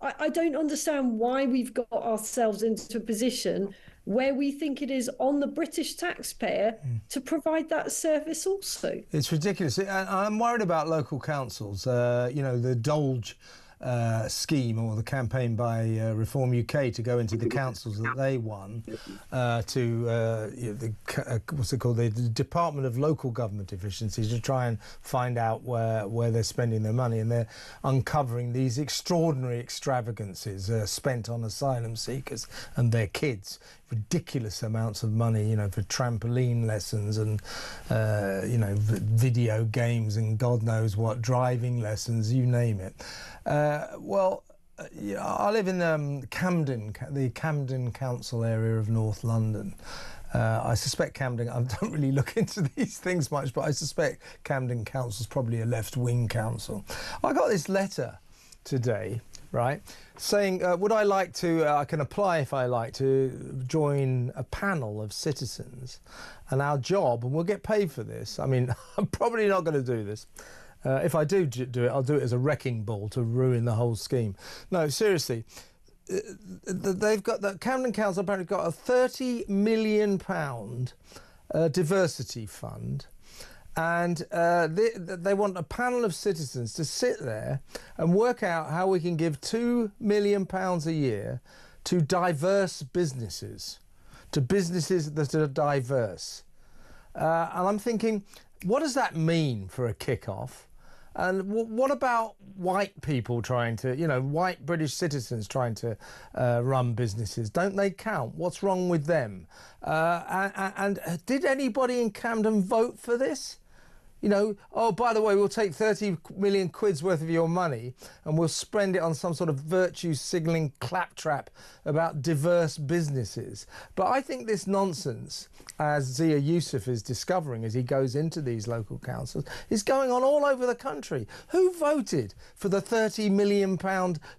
I don't understand why we've got ourselves into a position where we think it is on the British taxpayer to provide that service also. It's ridiculous. I'm worried about local councils. The Dolge scheme, or the campaign by Reform UK to go into the councils that they won the Department of Local Government Efficiency, to try and find out where they're spending their money, and they're uncovering these extraordinary extravagances spent on asylum seekers and their kids. Ridiculous amounts of money, for trampoline lessons and video games and God knows what, driving lessons, you name it. I live in Camden, the Camden Council area of North London. I suspect Camden, I don't really look into these things much, but I suspect Camden Council's probably a left-wing council. I got this letter today, right, saying, would I like to, I can apply if I like to join a panel of citizens, and our job, and we'll get paid for this. I mean, I'm probably not going to do this. If I do it, I'll do it as a wrecking ball to ruin the whole scheme. No, seriously, they've got, the Camden Council apparently got a £30 million diversity fund. And they want a panel of citizens to sit there and work out how we can give £2 million a year to diverse businesses, to businesses that are diverse. And I'm thinking, what does that mean for a kick-off? And what about white people trying to, white British citizens trying to run businesses? Don't they count? What's wrong with them? And did anybody in Camden vote for this? Oh, by the way, we'll take 30 million quid's worth of your money and we'll spend it on some sort of virtue signalling claptrap about diverse businesses. But I think this nonsense, as Zia Youssef is discovering as he goes into these local councils, is going on all over the country. Who voted for the £30 million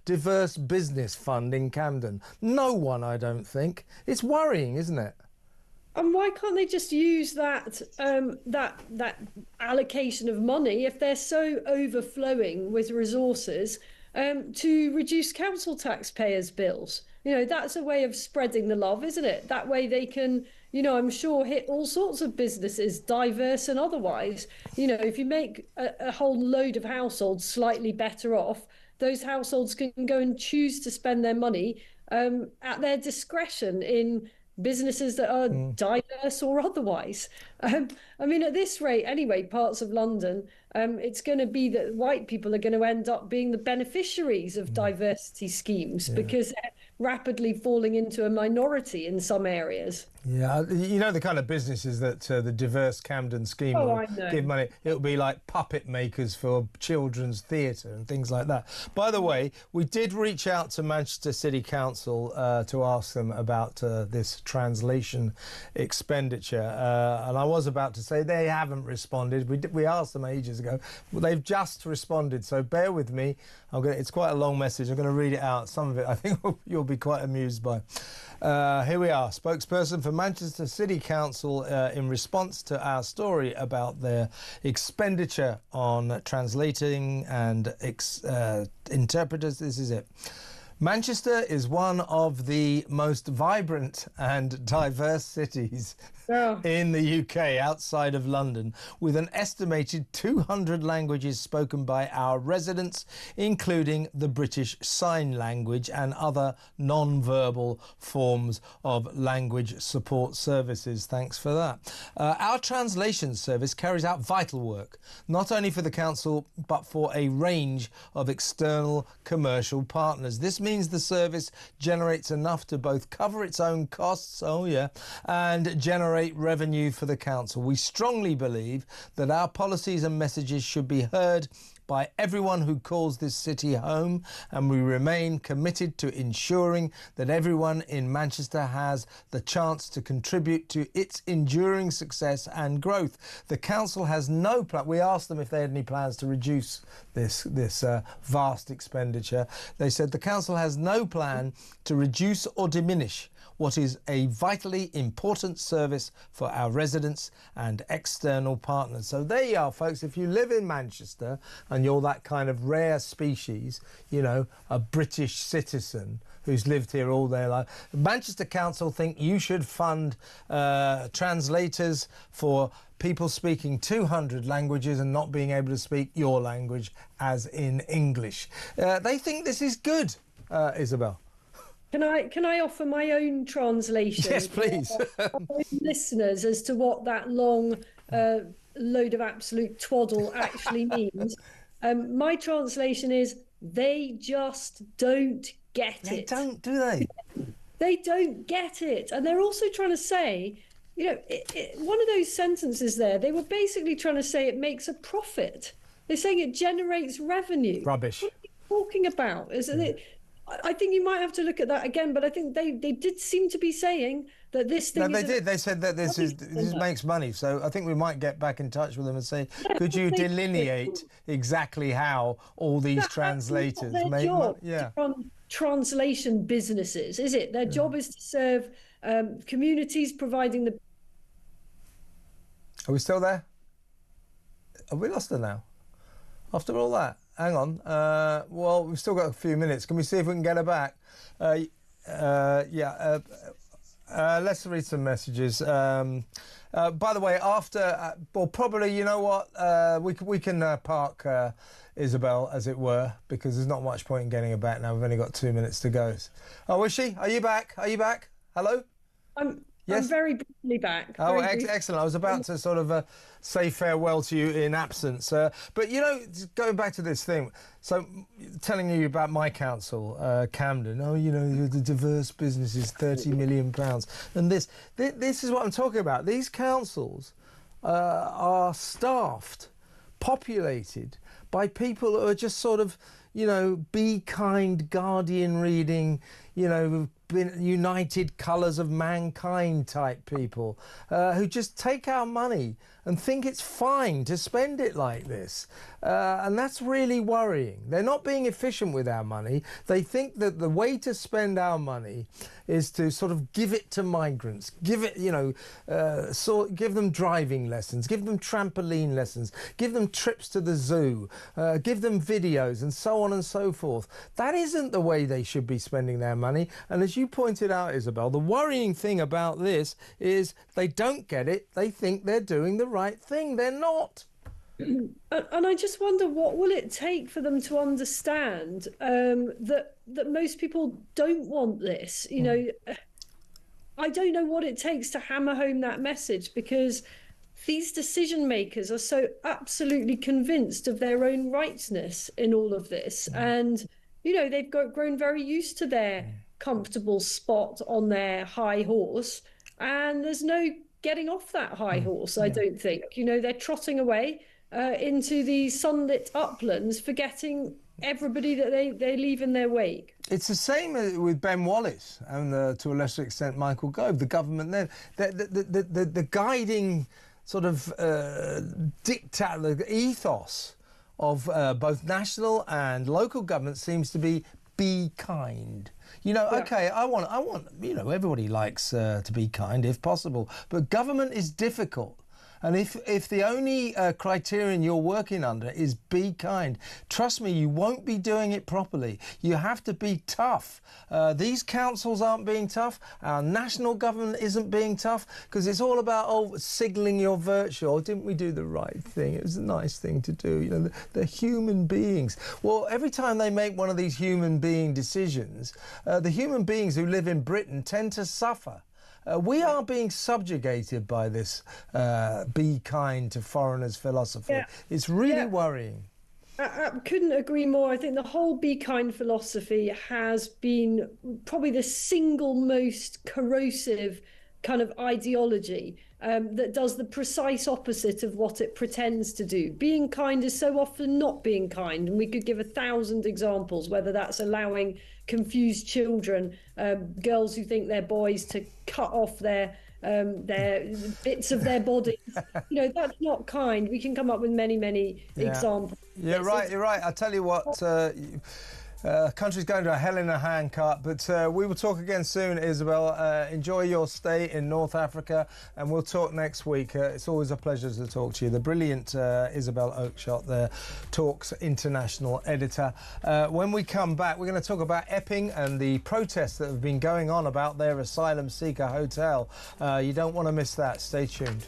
diverse business fund in Camden? No one, I don't think. It's worrying, isn't it? And why can't they just use that allocation of money, if they're so overflowing with resources, to reduce council taxpayers' bills? That's a way of spreading the love, isn't it? That way they can, I'm sure, hit all sorts of businesses, diverse and otherwise. If you make a whole load of households slightly better off, those households can go and choose to spend their money at their discretion in businesses that are diverse or otherwise. At this rate, anyway, parts of London, it's going to be that white people are going to end up being the beneficiaries of diversity schemes because they're rapidly falling into a minority in some areas. Yeah, the kind of businesses that the diverse Camden scheme will give money. It'll be like puppet makers for children's theatre and things like that. By the way, we did reach out to Manchester City Council to ask them about this translation expenditure. And I was about to say they haven't responded. We asked them ages ago. ago. Well, they've just responded, so bear with me. It's quite a long message. I'm going to read it out. Some of it I think you'll be quite amused by. Here we are. Spokesperson for Manchester City Council in response to our story about their expenditure on translating and interpreters. This is it. Manchester is one of the most vibrant and diverse cities in the UK outside of London, with an estimated 200 languages spoken by our residents, including the British Sign Language and other non-verbal forms of language support services. Thanks for that. Our translation service carries out vital work, not only for the council, but for a range of external commercial partners. This means the service generates enough to both cover its own costs, and generate revenue for the council. We strongly believe that our policies and messages should be heard by everyone who calls this city home, and we remain committed to ensuring that everyone in Manchester has the chance to contribute to its enduring success and growth. The council has no plan. We asked them if they had any plans to reduce this vast expenditure. They said the council has no plan to reduce or diminish what is a vitally important service for our residents and external partners. So there you are, folks. If you live in Manchester and you're that kind of rare species, you know, a British citizen who's lived here all their life, Manchester Council think you should fund translators for people speaking 200 languages and not being able to speak your language, as in English. They think this is good, Isabel. Can I offer my own translation? Yes, please. For listeners, as to what that long load of absolute twaddle actually means. My translation is, they just don't get it. They don't, do they? They don't get it. And they're also trying to say, you know, one of those sentences there, they were basically trying to say it makes a profit. They're saying it generates revenue. Rubbish. What are you talking about? Isn't it? I think you might have to look at that again, but I think they did seem to be saying that this thing. No, they did. They said that this makes money. So I think we might get back in touch with them and say, could you delineate exactly how all these translators make money? Yeah. From translation businesses, is it? Their job is to serve communities, providing the. Are we still there? Have we lost her now? After all that? Hang on. Well, we've still got a few minutes. Can we see if we can get her back? Let's read some messages. By the way, after, well, probably, you know what? We can park Isabel, as it were, because there's not much point in getting her back now. We've only got 2 minutes to go. Oh, is she? Are you back? Are you back? Hello? Yes? I'm very briefly back. Oh, excellent. I was about to sort of say farewell to you in absence. But, you know, going back to this thing, so telling you about my council, Camden, you know, the diverse businesses, £30 million. And this is what I'm talking about. These councils are staffed, populated by people who are just sort of, you know, Be Kind, Guardian reading, you know, United Colours of Mankind type people who just take our money and think it's fine to spend it like this. And that's really worrying. They're not being efficient with our money. They think that the way to spend our money is to sort of give it to migrants, give it, you know, give them driving lessons, give them trampoline lessons, give them trips to the zoo, give them videos and so on and so forth. That isn't the way they should be spending their money. And as you pointed out, Isabel, the worrying thing about this is they don't get it. They think they're doing the right thing. They're not. And I just wonder, what will it take for them to understand that most people don't want this? You know, I don't know what it takes to hammer home that message, because these decision makers are so absolutely convinced of their own rightness in all of this. And, you know, they've grown very used to their comfortable spot on their high horse, and there's no getting off that high horse, I don't think. You know, they're trotting away into the sunlit uplands, forgetting everybody that they leave in their wake. It's the same with Ben Wallace and to a lesser extent Michael Gove, the government there. The guiding sort of diktat, the ethos of both national and local government seems to be kind. You know, okay, I want, you know, everybody likes to be kind if possible, but government is difficult. And if the only criterion you're working under is be kind, trust me, you won't be doing it properly. You have to be tough. These councils aren't being tough. Our national government isn't being tough, because it's all about signalling your virtue. Oh, didn't we do the right thing? It was a nice thing to do. You know, they're human beings. Well, every time they make one of these human being decisions, the human beings who live in Britain tend to suffer. We are being subjugated by this be kind to foreigners philosophy. Yeah. It's really worrying. I couldn't agree more. I think the whole be kind philosophy has been probably the single most corrosive kind of ideology that does the precise opposite of what it pretends to do. Being kind is so often not being kind, and we could give 1,000 examples, whether that's allowing confused children, girls who think they're boys, to cut off their bits of their bodies. You know, that's not kind. We can come up with many examples. You're right. I'll tell you what, country's going to a hell in a handcart, but we will talk again soon, Isabel. Enjoy your stay in North Africa, and we'll talk next week. It's always a pleasure to talk to you. The brilliant Isabel Oakeshott there, Talks International editor. When we come back, we're going to talk about Epping and the protests that have been going on about their asylum seeker hotel. You don't want to miss that. Stay tuned.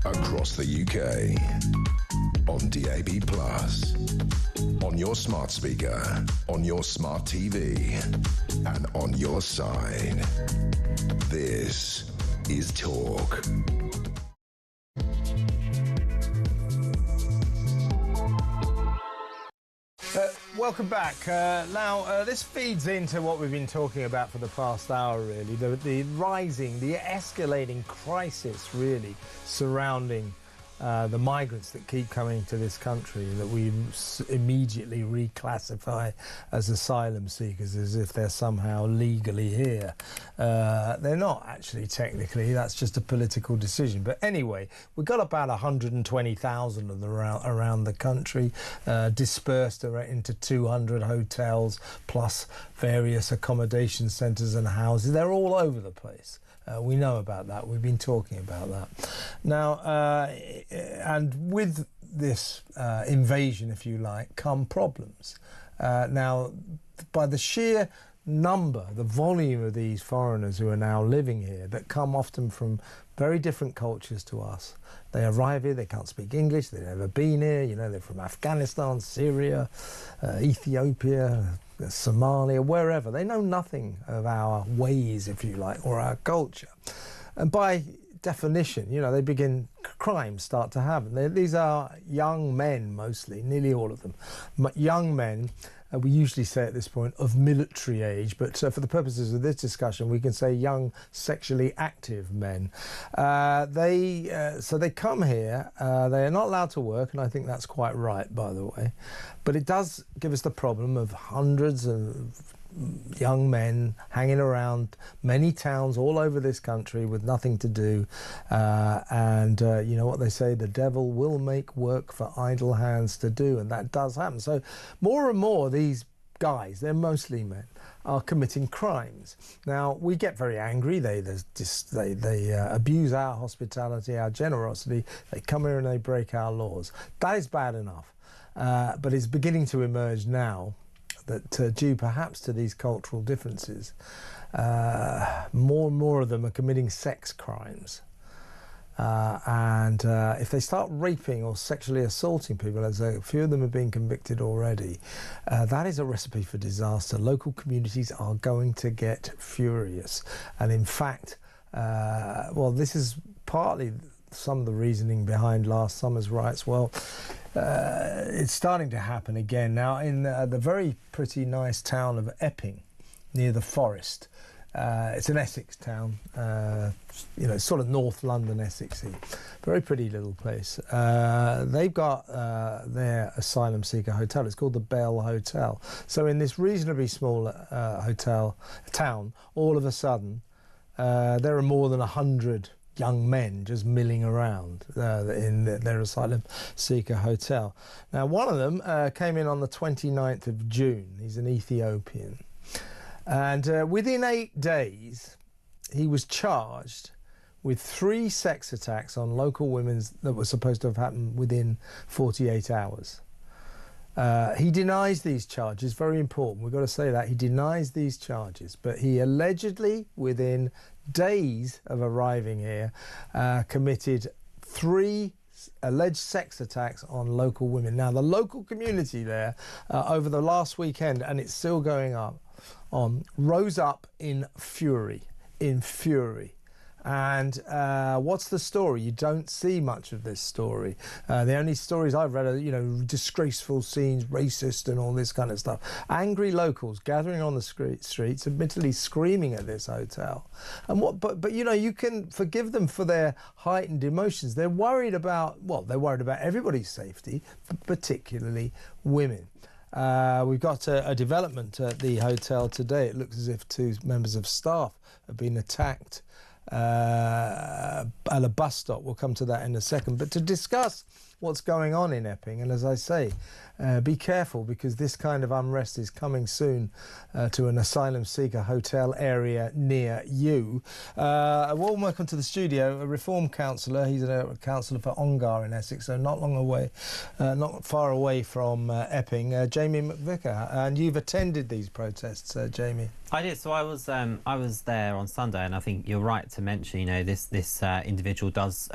Across the UK, on DAB+, on your smart speaker, on your smart TV, and on your side. This is Talk. Welcome back. Now, this feeds into what we've been talking about for the past hour, really. The rising, the escalating crisis, really, surrounding the migrants that keep coming to this country, that we immediately reclassify as asylum seekers as if they're somehow legally here. They're not actually technically, that's just a political decision. But anyway, we've got about 120,000 of them around the country, dispersed into 200 hotels, plus various accommodation centres and houses. They're all over the place. We know about that. We've been talking about that. Now, and with this invasion, if you like, come problems. Now, by the sheer number, the volume of these foreigners who are now living here, that come often from very different cultures to us. They arrive here, they can't speak English, they've never been here, you know, they're from Afghanistan, Syria, Ethiopia, Somalia, wherever. They know nothing of our ways, if you like, or our culture. And by definition, you know, crimes start to happen. These are young men, mostly, nearly all of them. Young men, we usually say at this point, of military age, but for the purposes of this discussion, we can say young sexually active men. So they come here, they are not allowed to work, and I think that's quite right, by the way. But it does give us the problem of hundreds of young men hanging around many towns all over this country with nothing to do, and you know what they say, the devil will make work for idle hands to do, and that does happen. So more and more these guys, they're mostly men, are committing crimes. Now, we get very angry. They abuse our hospitality, our generosity. They come here and they break our laws. That is bad enough, but it's beginning to emerge now that due perhaps to these cultural differences, more and more of them are committing sex crimes. And if they start raping or sexually assaulting people, as a few of them have been convicted already, that is a recipe for disaster. Local communities are going to get furious. And in fact, well, this is partly some of the reasoning behind last summer's riots. Well, it's starting to happen again now in the very pretty nice town of Epping, near the forest. It's an Essex town, you know, sort of North London, Essexy. Very pretty little place. They've got their asylum seeker hotel. It's called the Bell Hotel. So in this reasonably small town, all of a sudden, there are more than 100 young men just milling around in their asylum seeker hotel. Now, one of them came in on the 29th of June. He's an Ethiopian. And within 8 days, he was charged with 3 sex attacks on local women that were supposed to have happened within 48 hours. He denies these charges, very important, we've got to say that. He denies these charges, but he allegedly, within days of arriving here, committed 3 alleged sex attacks on local women. Now, the local community there, over the last weekend, and it's still going on, rose up in fury. And what's the story? You don't see much of this story. The only stories I've read are, you know, disgraceful scenes, racist and all this kind of stuff. Angry locals gathering on the streets, admittedly screaming at this hotel. And but you know, you can forgive them for their heightened emotions. They're worried about, well, they're worried about everybody's safety, but particularly women. We've got a development at the hotel today. It looks as if 2 members of staff have been attacked at a bus stop. We'll come to that in a second. But to discuss what's going on in Epping, and as I say, be careful, because this kind of unrest is coming soon to an asylum seeker hotel area near you. A warm welcome to the studio, a Reform councillor. He's a councillor for Ongar in Essex, so not far away from Epping, Jamie McVicker. And you've attended these protests, Jamie. I did. So I was there on Sunday, and I think you're right to mention, you know, this individual does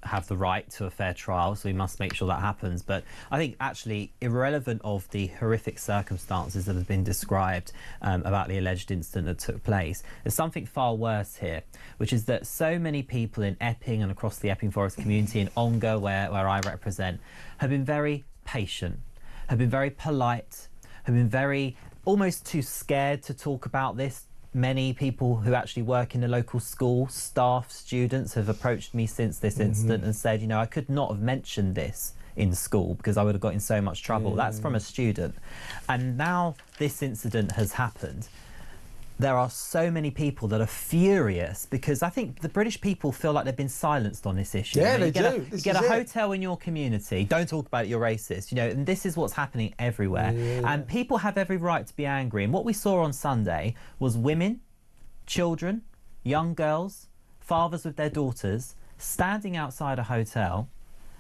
have the right to a fair trial, so we must make sure that happens. But I think actually, irrelevant of the horrific circumstances that have been described about the alleged incident that took place, there's something far worse here, which is that so many people in Epping and across the Epping Forest community, in Ongar, where I represent, have been very patient, have been very polite, have been very almost too scared to talk about this. Many people who actually work in the local school, staff, students, have approached me since this incident and said, you know, I could not have mentioned this in school because I would have got in so much trouble. That's from a student. And now this incident has happened. There are so many people that are furious because I think the British people feel like they've been silenced on this issue. Yeah, you know, they do. You get a hotel in your community, don't talk about it, you're racist, you know, and this is what's happening everywhere. Yeah. And people have every right to be angry. And what we saw on Sunday was women, children, young girls, fathers with their daughters, standing outside a hotel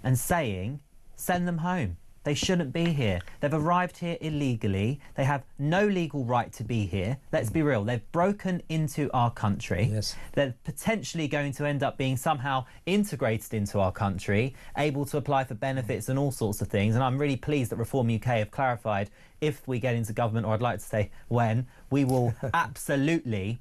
and saying, send them home. They shouldn't be here. They've arrived here illegally. They have no legal right to be here. Let's be real. They've broken into our country. Yes. They're potentially going to end up being somehow integrated into our country, able to apply for benefits and all sorts of things. And I'm really pleased that Reform UK have clarified, if we get into government, or I'd like to say when, we will absolutely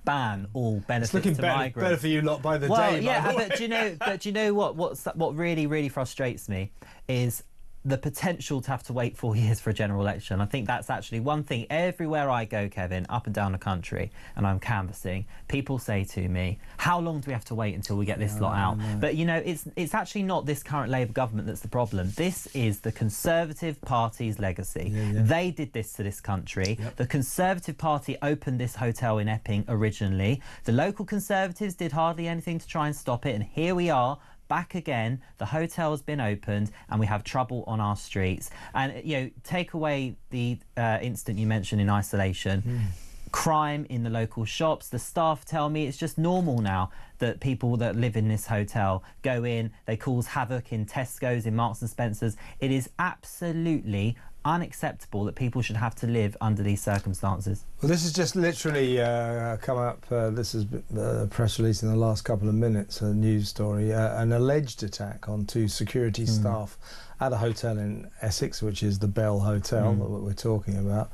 ban all benefits It's looking to better, migrants. better for you lot by the Well, day. yeah, by the way. but do you know what? What really frustrates me is the potential to have to wait 4 years for a general election. I think that's actually one thing. Everywhere I go, Kevin, up and down the country, and I'm canvassing, people say to me, how long do we have to wait until we get this lot out? But, you know, it's actually not this current Labour government that's the problem. This is the Conservative Party's legacy. They did this to this country. The Conservative Party opened this hotel in Epping originally. The local Conservatives did hardly anything to try and stop it, and here we are, back again. The hotel has been opened and we have trouble on our streets. And, you know, take away the incident you mentioned in Isolation, crime in the local shops. The staff tell me it's just normal now that people that live in this hotel go in, they cause havoc in Tesco's, in Marks and Spencer's. It is absolutely unacceptable that people should have to live under these circumstances. Well, this has just literally come up. This has been a press release in the last couple of minutes, a news story. An alleged attack on 2 security staff at a hotel in Essex, which is the Bell Hotel that we're talking about,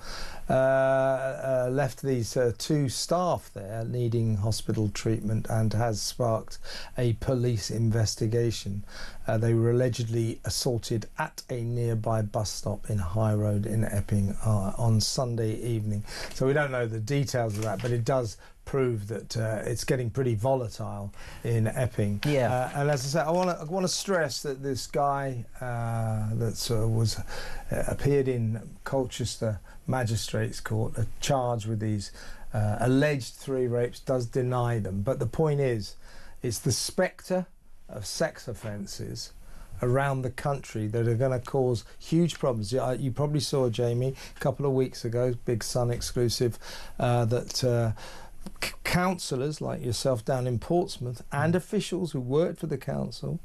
left these 2 staff there needing hospital treatment and has sparked a police investigation. They were allegedly assaulted at a nearby bus stop in High Road in Epping on Sunday evening. So we don't know the details of that, but it does prove that it's getting pretty volatile in Epping. Yeah. And as I said, I want to stress that this guy that appeared in Colchester Magistrates Court, charged with these alleged 3 rapes, does deny them. But the point is, it's the spectre of sex offences around the country that are going to cause huge problems. You probably saw, Jamie, a couple of weeks ago, Big Sun exclusive, that councillors like yourself down in Portsmouth and officials who worked for the council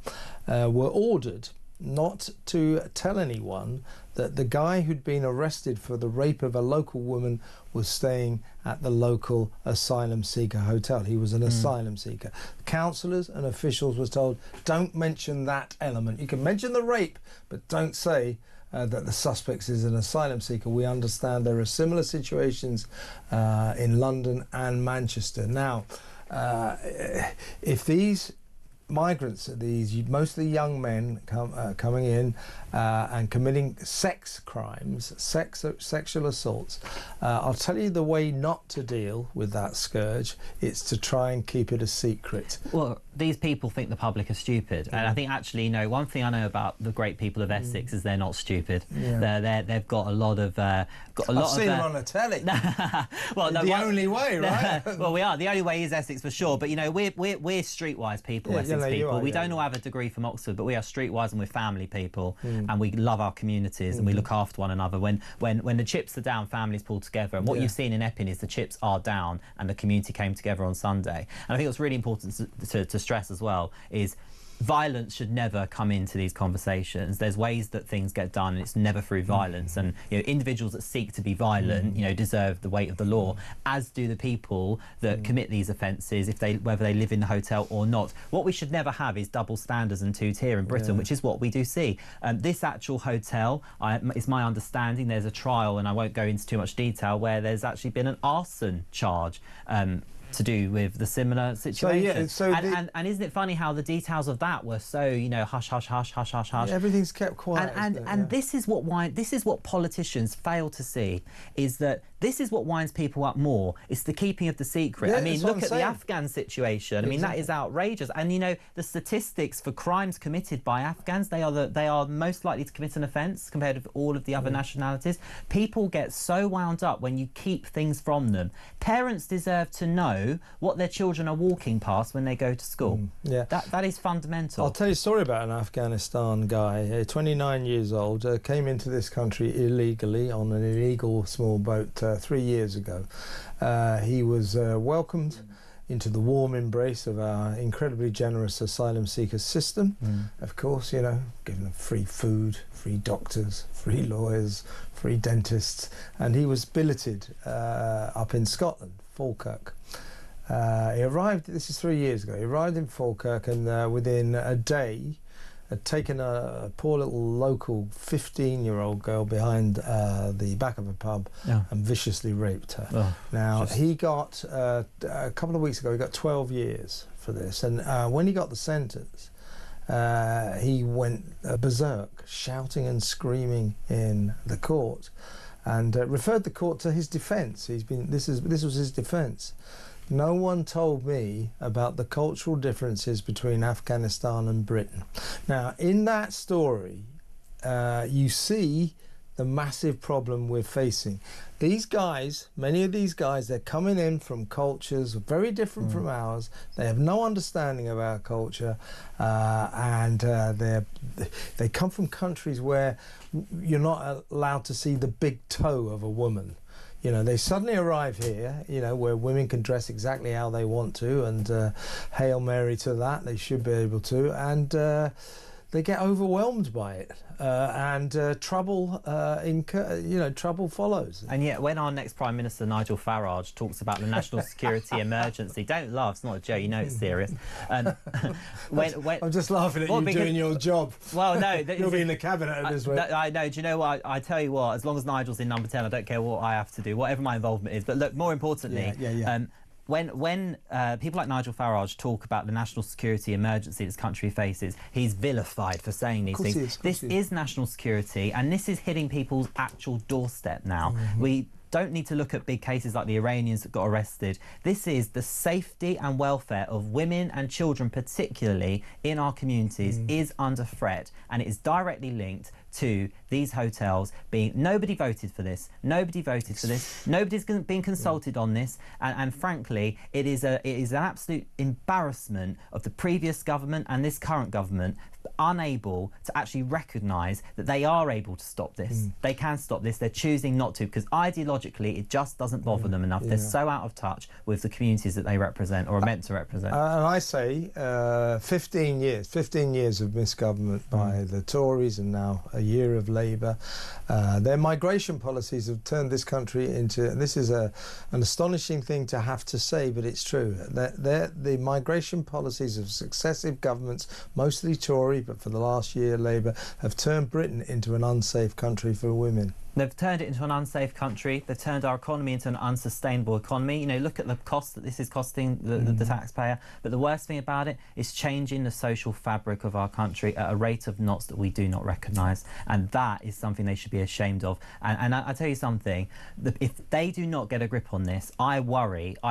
were ordered not to tell anyone that the guy who'd been arrested for the rape of a local woman was staying at the local asylum seeker hotel. He was an asylum seeker. Councillors and officials were told, don't mention that element. You can mention the rape, but don't say that the suspect is an asylum seeker. We understand there are similar situations in London and Manchester. Now, if these migrants, mostly young men coming in and committing sex crimes, sexual assaults, I'll tell you the way not to deal with that scourge. It's to try and keep it a secret. Well, these people think the public are stupid, and I think actually, you know, one thing I know about the great people of Essex is they're not stupid. They've got a lot of I've seen them on the telly. Well, no, the only way, right? Well, we are. The only way is Essex for sure. But you know, we're streetwise people, Essex people. We don't all have a degree from Oxford, but we are streetwise and we're family people, and we love our communities and we look after one another. When the chips are down, families pull together. And what you've seen in Epping is the chips are down and the community came together on Sunday. And I think what's really important to stress as well is violence should never come into these conversations. There's ways that things get done, and it's never through violence. And you know, individuals that seek to be violent, you know, deserve the weight of the law, as do the people that commit these offences, whether they live in the hotel or not. What we should never have is double standards and two-tier in Britain, which is what we do see. This actual hotel, it's my understanding, there's a trial, and I won't go into too much detail, where there's actually been an arson charge to do with the similar situation. And isn't it funny how the details of that were so, you know, hush, hush, hush, hush, hush, hush. Everything's kept quiet. And this is what politicians fail to see, is that this is what winds people up more. It's the keeping of the secret. I mean, look at the Afghan situation. I mean, that is outrageous. And you know, the statistics for crimes committed by Afghans, they are most likely to commit an offence compared with all of the other nationalities. People get so wound up when you keep things from them. Parents deserve to know what their children are walking past when they go to school. That is fundamental. I'll tell you a story about an Afghanistan guy, 29 years old, came into this country illegally on an illegal small boat 3 years ago. He was welcomed into the warm embrace of our incredibly generous asylum seeker system. Of course, you know, giving them free food, free doctors, free lawyers, free dentists, and he was billeted up in Scotland, Falkirk. He arrived, this is 3 years ago, he arrived in Falkirk, and within a day had taken a poor little local 15-year-old girl behind the back of a pub and viciously raped her. Now, he got, a couple of weeks ago, he got 12 years for this, and when he got the sentence, he went berserk, shouting and screaming in the court, and referred the court to his defence. This was his defence. No one told me about the cultural differences between Afghanistan and Britain. Now, in that story, you see the massive problem we're facing. These guys, many of these guys, they're coming in from cultures very different from ours. They have no understanding of our culture, and they come from countries where you're not allowed to see the big toe of a woman. You know, they suddenly arrive here, you know, where women can dress exactly how they want to, and Hail Mary to that, they should be able to, and they get overwhelmed by it, and trouble trouble follows. And yet, when our next Prime Minister, Nigel Farage, talks about the national security emergency, don't laugh, it's not a joke, you know it's serious. When I'm just laughing at you doing your job. Well, no. You'll be in the cabinet at this rate. I know, do you know what, I tell you what, as long as Nigel's in number 10, I don't care what I have to do, whatever my involvement is. But look, more importantly, when people like Nigel Farage talk about the national security emergency this country faces, he's vilified for saying these things. This is national security, and this is hitting people's actual doorstep now. We don't need to look at big cases like the Iranians that got arrested. This is the safety and welfare of women and children, particularly in our communities, is under threat, and it is directly linked to these hotels being... Nobody voted for this. Nobody's been consulted on this, and frankly, it is an absolute embarrassment of the previous government and this current government, unable to actually recognise that they are able to stop this. They can stop this. They're choosing not to, because ideologically it just doesn't bother them enough. They're so out of touch with the communities that they represent or are meant to represent. And I say 15 years of misgovernment by the Tories, and now a year of Labour. Their migration policies have turned this country into, and this is an astonishing thing to have to say, but it's true, the migration policies of successive governments, mostly Tory, but for the last year Labour, have turned Britain into an unsafe country for women. They've turned it into an unsafe country. They've turned our economy into an unsustainable economy. You know, look at the cost that this is costing the taxpayer. But the worst thing about it is changing the social fabric of our country at a rate of knots that we do not recognise. And that is something they should be ashamed of. And I tell you something, if they do not get a grip on this, I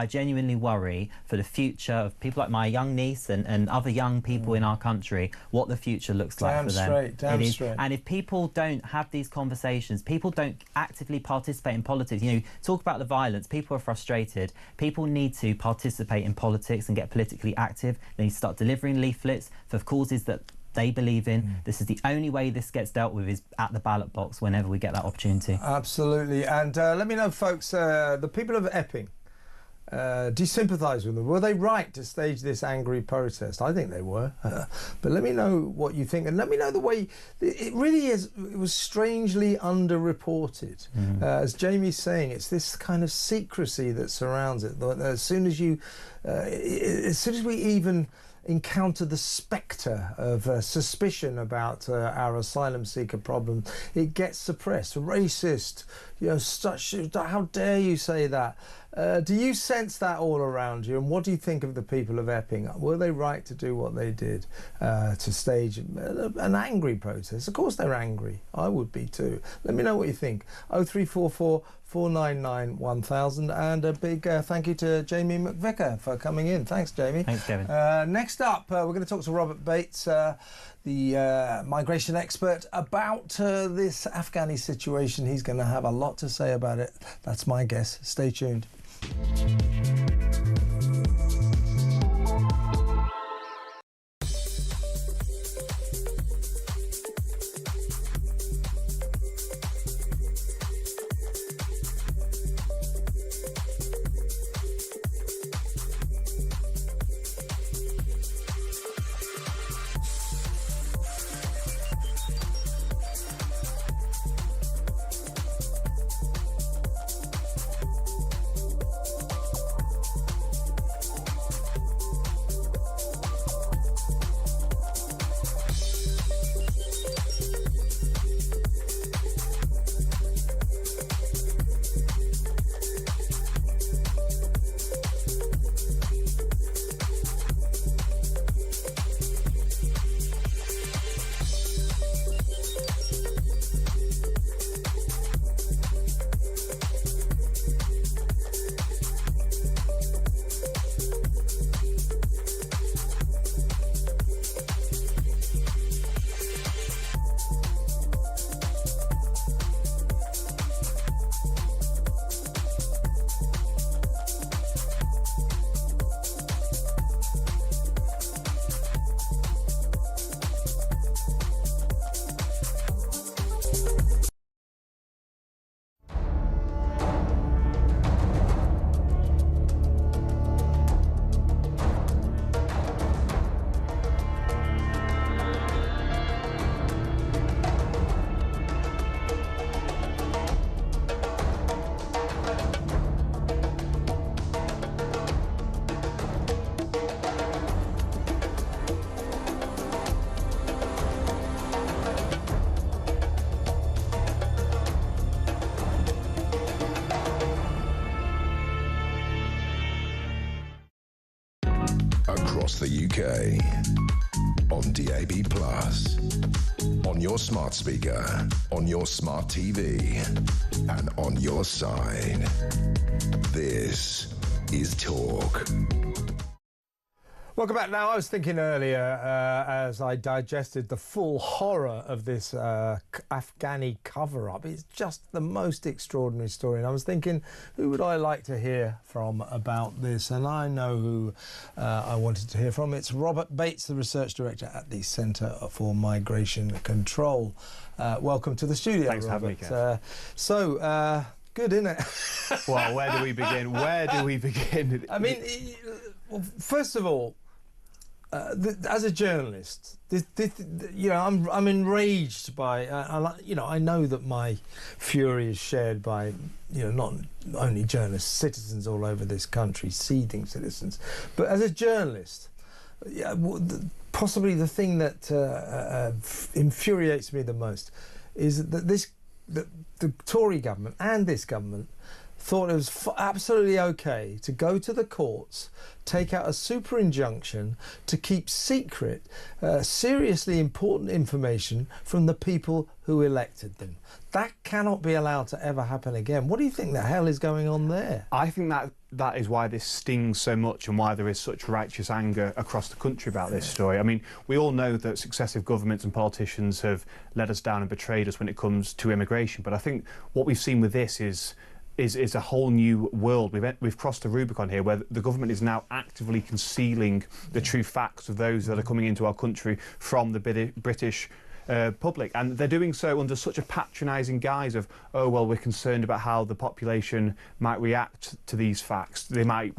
genuinely worry for the future of people like my young niece and other young people in our country, what the future looks like for them. Damn straight. And if people don't have these conversations, people don't actively participate in politics. You know, talk about the violence, people are frustrated. People need to participate in politics and get politically active. They need to start delivering leaflets for causes that they believe in. This is the only way this gets dealt with, is at the ballot box whenever we get that opportunity. Absolutely. And let me know, folks, the people of Epping, do you sympathise with them? Were they right to stage this angry protest? I think they were. But let me know what you think, and let me know the way it really is. It was strangely underreported. As Jamie's saying, it's this kind of secrecy that surrounds it. As soon as we even encounter the spectre of suspicion about our asylum seeker problem, it gets suppressed. Racist, you know, how dare you say that? Do you sense that all around you? And what do you think of the people of Epping? Were they right to do what they did, to stage an angry protest? Of course they're angry. I would be too. Let me know what you think. 0344 499 1000, and a big thank you to Jamie McVicker for coming in. Thanks, Jamie. Thanks, Kevin. Next up, we're going to talk to Robert Bates, the migration expert, about this Afghani situation. He's going to have a lot to say about it. That's my guess. Stay tuned. across the UK. On DAB+, on your smart speaker, on your smart TV, and on your side. This is Talk. Welcome back. Now, I was thinking earlier, as I digested the full horror of this Afghani cover-up, it's just the most extraordinary story. And I was thinking, who would I like to hear from about this? And I know who I wanted to hear from. It's Robert Bates, the Research Director at the Centre for Migration Control. Welcome to the studio, Thanks Robert. for having me, Good, isn't it? Well, where do we begin? I mean, well, first of all, as a journalist, I'm enraged by. I know that my fury is shared by, not only journalists, citizens all over this country, seething citizens. But as a journalist, possibly the thing that infuriates me the most is that the Tory government and this government thought it was absolutely okay to go to the courts, take out a super injunction to keep secret seriously important information from the people who elected them. That cannot be allowed to ever happen again. What do you think the hell is going on there? I think that is why this stings so much and why there is such righteous anger across the country about this story. I mean, we all know that successive governments and politicians have let us down and betrayed us when it comes to immigration, but I think what we've seen with this is a whole new world. We've crossed the Rubicon here, where the government is now actively concealing the true facts of those that are coming into our country from the British public, and they're doing so under such a patronising guise of, oh well, we're concerned about how the population might react to these facts. They might,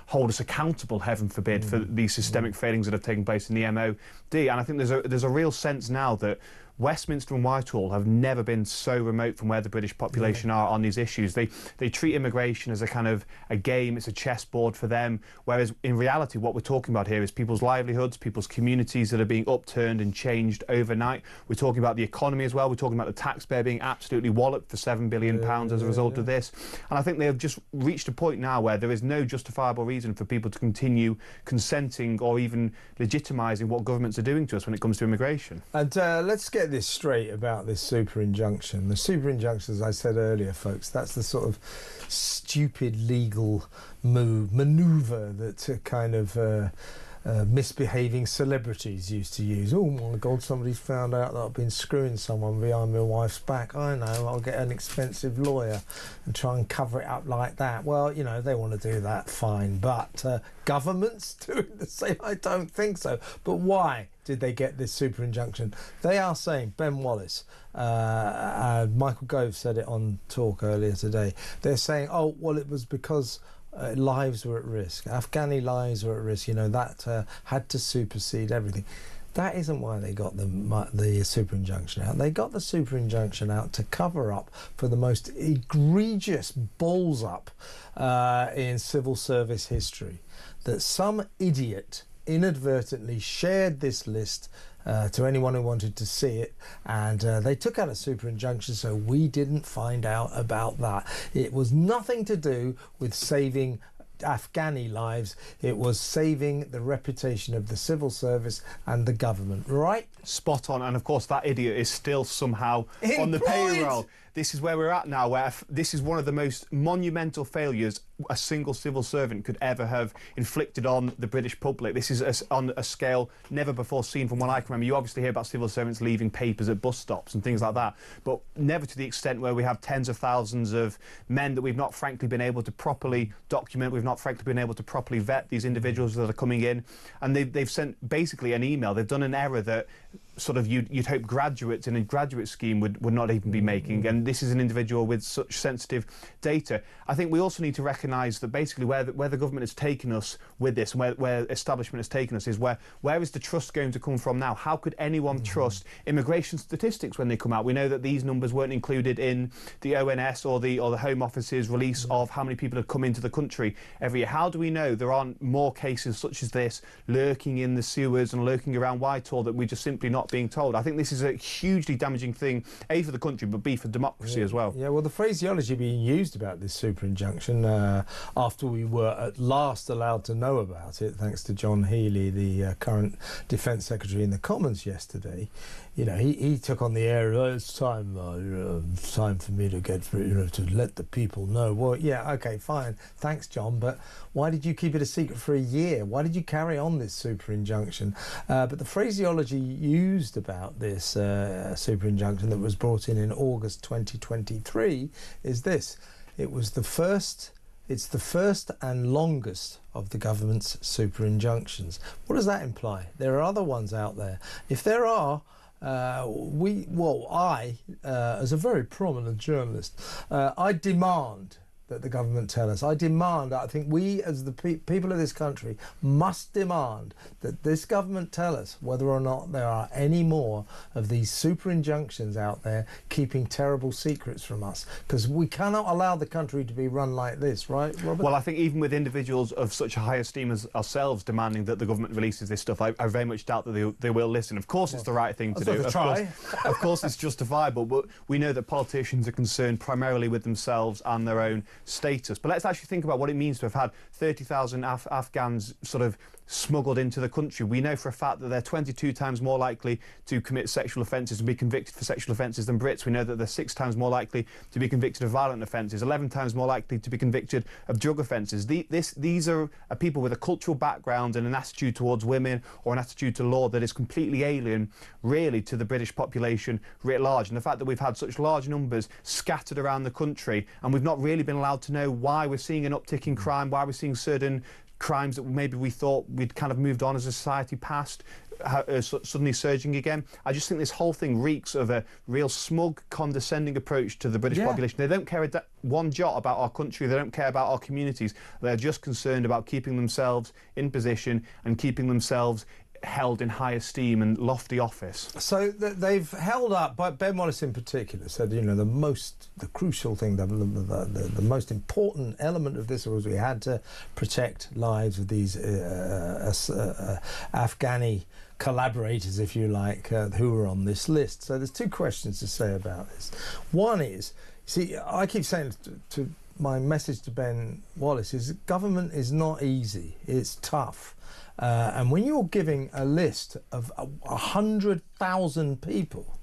hold us accountable, heaven forbid, for these systemic failings that have taken place in the MOD. And I think there's a real sense now that Westminster and Whitehall have never been so remote from where the British population are on these issues. They treat immigration as a kind of a game, it's a chessboard for them, whereas in reality what we're talking about here is people's livelihoods, people's communities that are being upturned and changed overnight. We're talking about the economy as well. We're talking about the taxpayer being absolutely walloped for £7 billion as a result of this. And I think they have just reached a point now where there is no justifiable reason for people to continue consenting or even legitimising what governments are doing to us when it comes to immigration. And let's get this straight about this super injunction. The super injunction, as I said earlier, folks, that's the sort of stupid legal manoeuvre that kind of misbehaving celebrities used to use. Oh my God, somebody's found out that I've been screwing someone behind my wife's back. I know, I'll get an expensive lawyer and try and cover it up like that. Well, they want to do that, fine. But governments doing the same? I don't think so. But why did they get this super injunction? They are saying, Ben Wallace, Michael Gove said it on Talk earlier today, they're saying, oh, well, it was because lives were at risk. Afghani lives were at risk. That had to supersede everything. That isn't why they got the super injunction out. They got the super injunction out to cover up for the most egregious balls up in civil service history. That some idiot inadvertently shared this list to anyone who wanted to see it, and they took out a super injunction so we didn't find out about that. It was nothing to do with saving Afghani lives, it was saving the reputation of the civil service and the government, right? Spot on. And of course that idiot is still somehow on the payroll. This is where we're at now, where this is one of the most monumental failures a single civil servant could ever have inflicted on the British public. This is on a scale never before seen from what I can remember. You obviously hear about civil servants leaving papers at bus stops and things like that, but never to the extent where we have tens of thousands of men that we've not frankly been able to properly document. We've not frankly been able to properly vet these individuals that are coming in, and they've sent basically an email. They've done an error that sort of you'd hope graduates in a graduate scheme would not even be making, and this is an individual with such sensitive data. I think we also need to recognise that basically where the government has taken us with this, and where establishment has taken us, is where is the trust going to come from now? How could anyone trust immigration statistics when they come out? We know that these numbers weren't included in the ONS or the Home Office's release of how many people have come into the country every year. How do we know there aren't more cases such as this lurking in the sewers and lurking around Whitehall that we're just simply not not being told. I think this is a hugely damaging thing, A, for the country, but B, for democracy as well. Yeah, well, the phraseology being used about this super injunction, after we were at last allowed to know about it, thanks to John Healey, the current Defence Secretary in the Commons yesterday, you know, he took on the air, it's time for me to get, to let the people know. Well, yeah, okay, fine, thanks, John, but why did you keep it a secret for a year? Why did you carry on this super injunction? But the phraseology used about this super injunction that was brought in August 2023 is this: it's the first and longest of the government's super injunctions. What does that imply? There are other ones out there. If there are, I, as a very prominent journalist, I demand that the government tell us. I think we as the people of this country must demand that this government tell us whether or not there are any more of these super injunctions out there keeping terrible secrets from us, because we cannot allow the country to be run like this, right, Robert? Well, I think even with individuals of such a high esteem as ourselves demanding that the government releases this stuff, I very much doubt that they will listen. Of course, it's the right thing to do. Of course, it's justifiable, but we know that politicians are concerned primarily with themselves and their own status. But let's actually think about what it means to have had 30,000 Afghans sort of smuggled into the country. We know for a fact that they're 22 times more likely to commit sexual offences and be convicted for sexual offences than Brits. We know that they're 6 times more likely to be convicted of violent offences, 11 times more likely to be convicted of drug offences. These are people with a cultural background and an attitude towards women or an attitude to law that is completely alien, really, to the British population writ large. And the fact that we've had such large numbers scattered around the country and we've not really been allowed to know why we're seeing an uptick in crime, why we're seeing certain crimes that maybe we thought we'd kind of moved on as a society past suddenly surging again. I just think this whole thing reeks of a real smug, condescending approach to the British population. They don't care one jot about our country, they don't care about our communities. They're just concerned about keeping themselves in position and keeping themselves held in high esteem and lofty office. So they've held up, but Ben Wallace in particular said, you know, the crucial thing, the most important element of this was we had to protect lives of these Afghani collaborators, if you like, who were on this list. So there's 2 questions to say about this. One is, see, I keep saying to my message to Ben Wallace is government is not easy, it's tough. And when you're giving a list of 100,000 people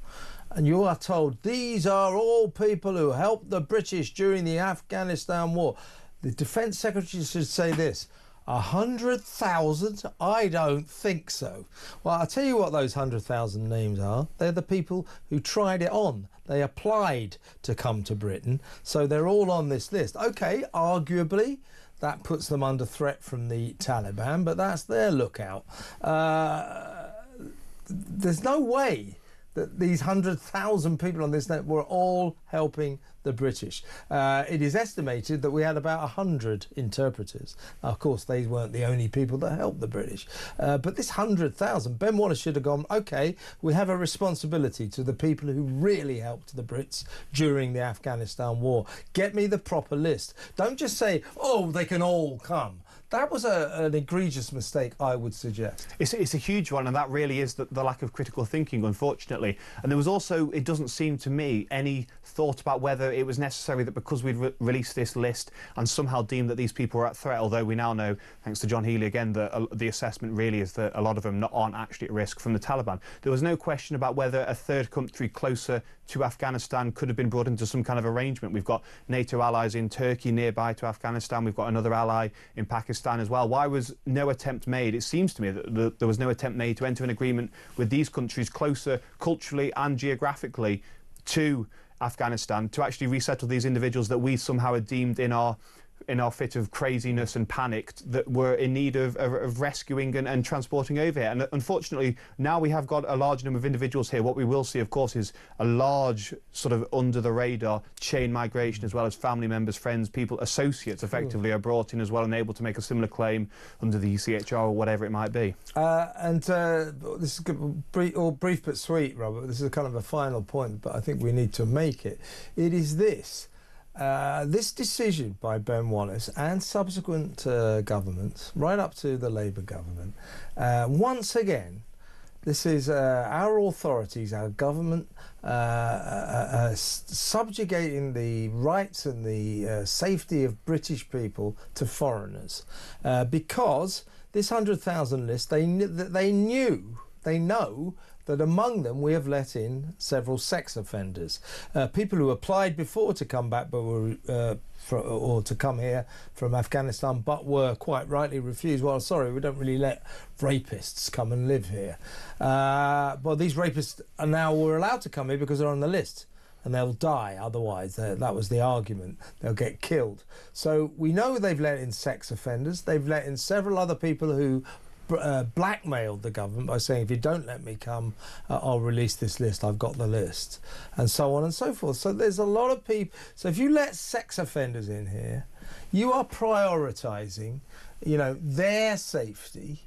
and you are told these are all people who helped the British during the Afghanistan war, the Defence Secretary should say this: 100,000? I don't think so. Well, I'll tell you what those 100,000 names are. They're the people who tried it on. They applied to come to Britain, so they're all on this list. OK, arguably, that puts them under threat from the Taliban, but that's their lookout. There's no way that these 100,000 people on this net were all helping the British. It is estimated that we had about 100 interpreters. Now, of course, they weren't the only people that helped the British. But this 100,000, Ben Wallace should have gone, OK, we have a responsibility to the people who really helped the Brits during the Afghanistan war. Get me the proper list. Don't just say, oh, they can all come. That was an egregious mistake, I would suggest. It's a huge one, and that really is the lack of critical thinking, unfortunately. And there was also, it doesn't seem to me, any thought about whether it was necessary that because we'd released this list and somehow deemed that these people were at threat, although we now know, thanks to John Healey again, that the assessment really is that a lot of them aren't actually at risk from the Taliban. There was no question about whether a third country closer to Afghanistan could have been brought into some kind of arrangement. We've got NATO allies in Turkey nearby to Afghanistan. We've got another ally in Pakistan as well. Why was no attempt made? It seems to me that there was no attempt made to enter an agreement with these countries closer culturally and geographically to Afghanistan to actually resettle these individuals that we somehow had deemed in our fit of craziness and panic that were in need of rescuing and transporting over here. And unfortunately, now we have got a large number of individuals here. What we will see, of course, is a large sort of under-the-radar chain migration, as well as family members, friends, people, associates effectively are brought in as well and able to make a similar claim under the ECHR or whatever it might be. This is brief but sweet, Robert. This is kind of a final point, but I think we need to make it. It is this. This decision by Ben Wallace and subsequent governments, right up to the Labour government, once again This is our authorities, our government, subjugating the rights and the safety of British people to foreigners, because this 100,000 list, they know that among them we have let in several sex offenders, people who applied before to come back but were or to come here from Afghanistan but were quite rightly refused. Well, sorry, we don't really let rapists come and live here. Well, these rapists were allowed to come here because they're on the list, and they'll die otherwise. That was the argument. They'll get killed. So we know they've let in sex offenders. They've let in several other people who blackmailed the government by saying, if you don't let me come, I'll release this list, I've got the list, and so on and so forth. So there's a lot of people. So if you let sex offenders in here, you are prioritising, their safety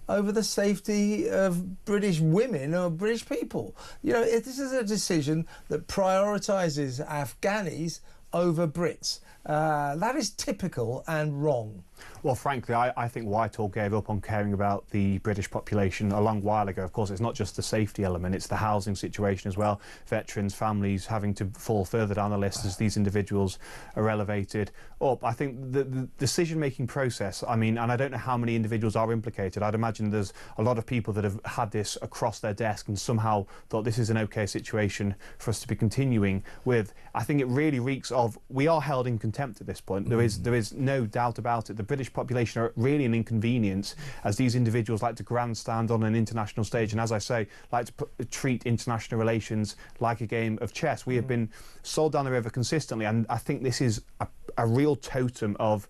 over the safety of British women or British people. This is a decision that prioritises Afghanis over Brits. That is typical and wrong. Well, frankly, I think Whitehall gave up on caring about the British population a long while ago. Of course, it's not just the safety element, it's the housing situation as well. Veterans, families having to fall further down the list as these individuals are elevated up. I think the decision-making process, and I don't know how many individuals are implicated. I'd imagine there's a lot of people that have had this across their desk and somehow thought this is an okay situation for us to be continuing with. I think it really reeks of, we are held in contempt at this point. There is no doubt about it. The British population are really an inconvenience, as these individuals like to grandstand on an international stage, and as I say, like to treat international relations like a game of chess. We have been sold down the river consistently, and I think this is a real totem of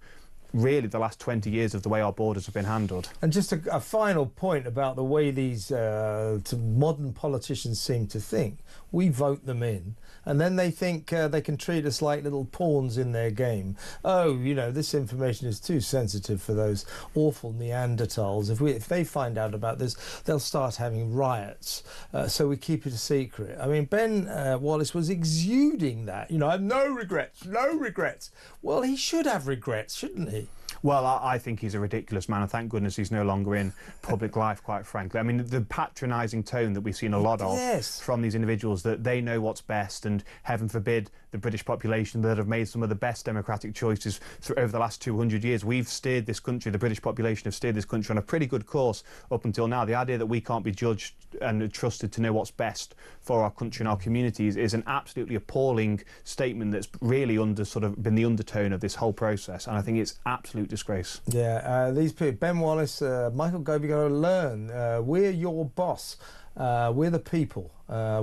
really the last 20 years of the way our borders have been handled. And just a final point about the way these modern politicians seem to think. We vote them in, and then they think they can treat us like little pawns in their game. Oh, this information is too sensitive for those awful Neanderthals. If they find out about this, they'll start having riots. So we keep it a secret. Ben Wallace was exuding that. I have no regrets, no regrets. Well, he should have regrets, shouldn't he? Well, I think he's a ridiculous man, and thank goodness he's no longer in public life, quite frankly. The patronising tone that we've seen a lot of from these individuals, that they know what's best, and heaven forbid the British population that have made some of the best democratic choices over the last 200 years. We've steered this country, the British population have steered this country on a pretty good course up until now. The idea that we can't be judged and trusted to know what's best for our country and our communities is an absolutely appalling statement that's really been the undertone of this whole process, and I think it's absolute disgrace. Yeah, these people, Ben Wallace, Michael Gove, got to learn. We're your boss. We're the people.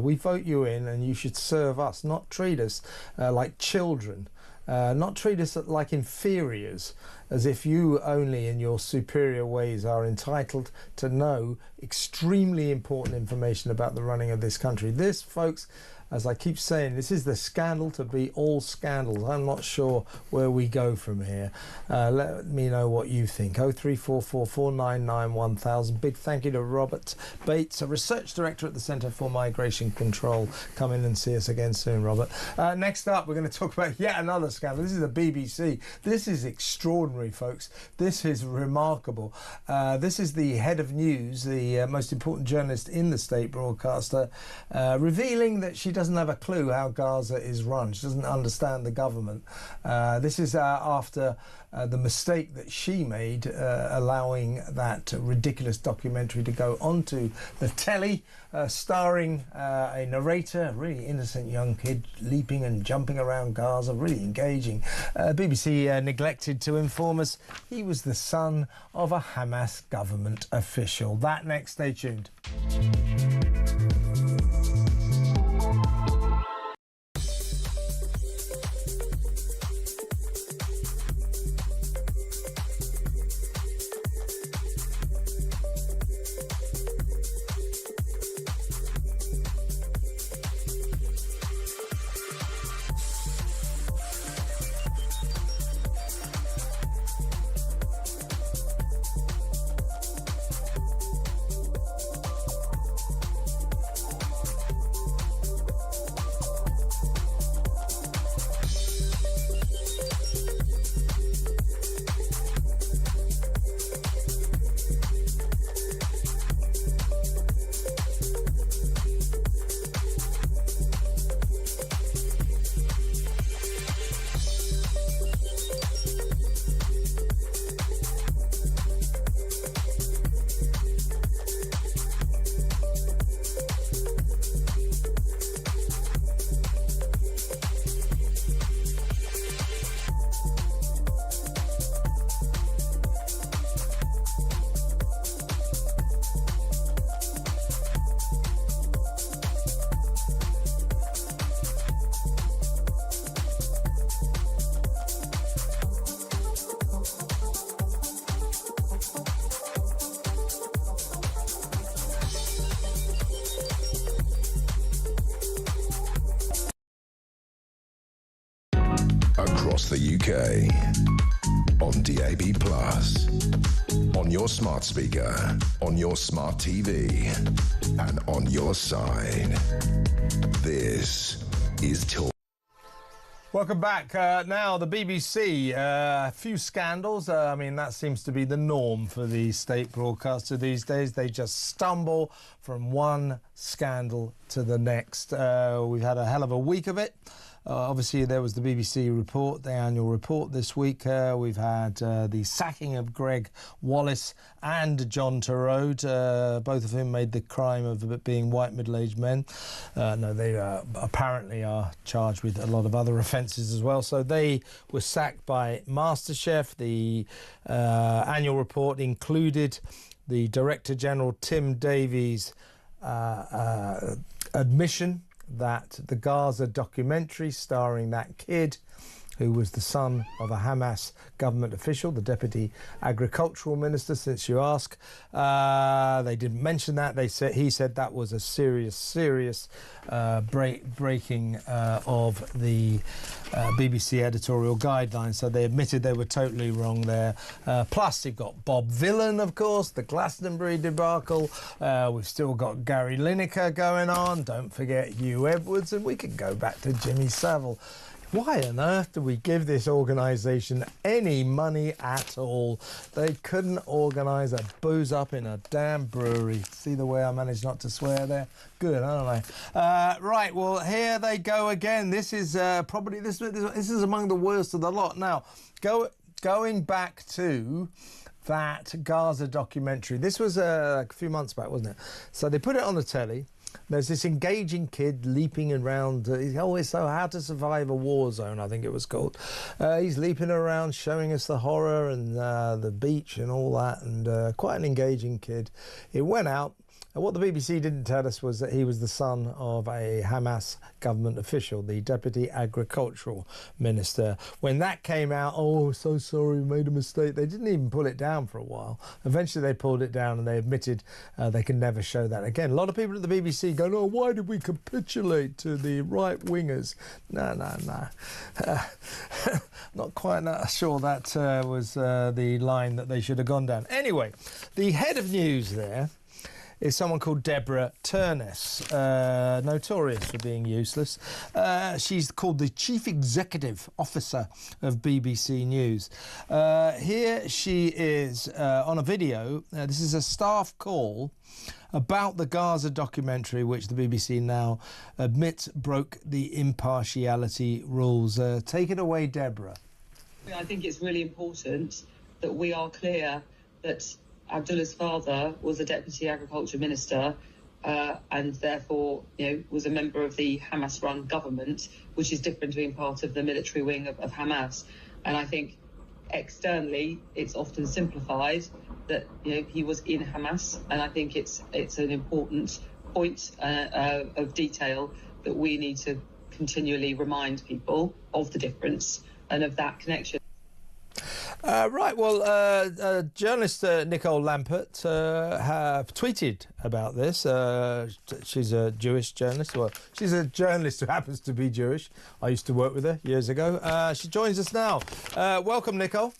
We vote you in, and you should serve us, not treat us like children. Not treat us like inferiors, as if you only in your superior ways are entitled to know extremely important information about the running of this country. This, folks, as I keep saying, this is the scandal to be all scandals. I'm not sure where we go from here. Let me know what you think. 0344 499 1000. Big thank you to Robert Bates, a research director at the Centre for Migration Control. Come in and see us again soon, Robert. Next up, we're going to talk about yet another scandal. This is the BBC. This is extraordinary, folks. This is remarkable. This is the head of news, the most important journalist in the state broadcaster, revealing that she doesn't have a clue how Gaza is run. She doesn't understand the government. This is after the mistake that she made allowing that ridiculous documentary to go onto the telly, starring a narrator, a really innocent young kid leaping and jumping around Gaza, really engaging. BBC neglected to inform us he was the son of a Hamas government official. That next, stay tuned. across the UK. On DAB+, on your smart speaker, on your smart TV, and on your side. This is Talk. Welcome back. Now, the BBC, a few scandals. I mean, that seems to be the norm for the state broadcaster these days. They just stumble from one scandal to the next. We've had a hell of a week of it. Obviously, there was the BBC report, the annual report this week. We've had the sacking of Greg Wallace and John Turode, both of whom made the crime of being white middle-aged men. No, they apparently are charged with a lot of other offences as well. So they were sacked by MasterChef. The annual report included the Director General Tim Davies' admission that the Gaza documentary starring that kid who was the son of a Hamas government official, the Deputy Agricultural Minister, since you ask. They didn't mention that. He said that was a serious breaking of the BBC editorial guidelines. So they admitted they were totally wrong there. Plus, you've got Bob Villan, of course, the Glastonbury debacle. We've still got Gary Lineker going on. Don't forget Hugh Edwards, and we could go back to Jimmy Savile. Why on earth do we give this organisation any money at all? They couldn't organise a booze up in a damn brewery. See the way I managed not to swear there? Good, aren't I? Right, well, here they go again. This is probably this is among the worst of the lot. Now, going back to that Gaza documentary. This was a few months back, wasn't it? So they put it on the telly. There's this engaging kid leaping around. He's always so How to Survive a War Zone, I think it was called. He's leaping around, showing us the horror and the beach and all that, and quite an engaging kid. It went out. And what the BBC didn't tell us was that he was the son of a Hamas government official, the Deputy Agricultural Minister. When that came out, oh, so sorry, we made a mistake. They didn't even pull it down for a while. Eventually they pulled it down and they admitted they can never show that again. A lot of people at the BBC go, oh, why did we capitulate to the right-wingers? No. Not quite sure that was the line that they should have gone down. Anyway, the head of news there is someone called Deborah Turness, notorious for being useless. She's called the Chief Executive Officer of BBC News. Here she is on a video. This is a staff call about the Gaza documentary, which the BBC now admits broke the impartiality rules. Take it away, Deborah. I think it's really important that we are clear that Abdullah's father was a Deputy Agriculture Minister and therefore, was a member of the Hamas-run government, which is different to being part of the military wing of Hamas. And I think externally, it's often simplified that he was in Hamas, and I think it's an important point of detail that we need to continually remind people of the difference and of that connection. Right, well, journalist Nicole Lampert tweeted about this. She's a Jewish journalist. Well, she's a journalist who happens to be Jewish. I used to work with her years ago. She joins us now. Welcome, Nicole.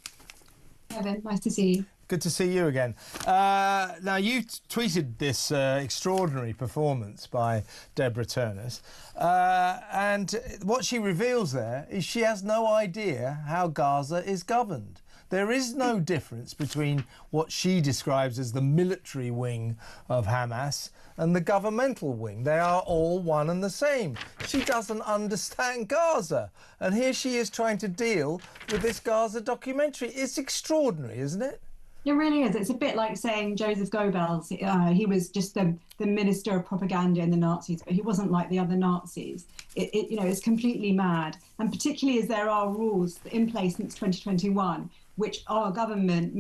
Evan, nice to see you. Good to see you again. Now, you tweeted this extraordinary performance by Deborah Turness, and what she reveals there is she has no idea how Gaza is governed. There is no difference between what she describes as the military wing of Hamas and the governmental wing. They are all one and the same. She doesn't understand Gaza. And here she is trying to deal with this Gaza documentary. It's extraordinary, isn't it? It really is. It's a bit like saying Joseph Goebbels. He was just the minister of propaganda in the Nazis, but he wasn't like the other Nazis. It's completely mad. And particularly as there are rules in place since 2021, which our government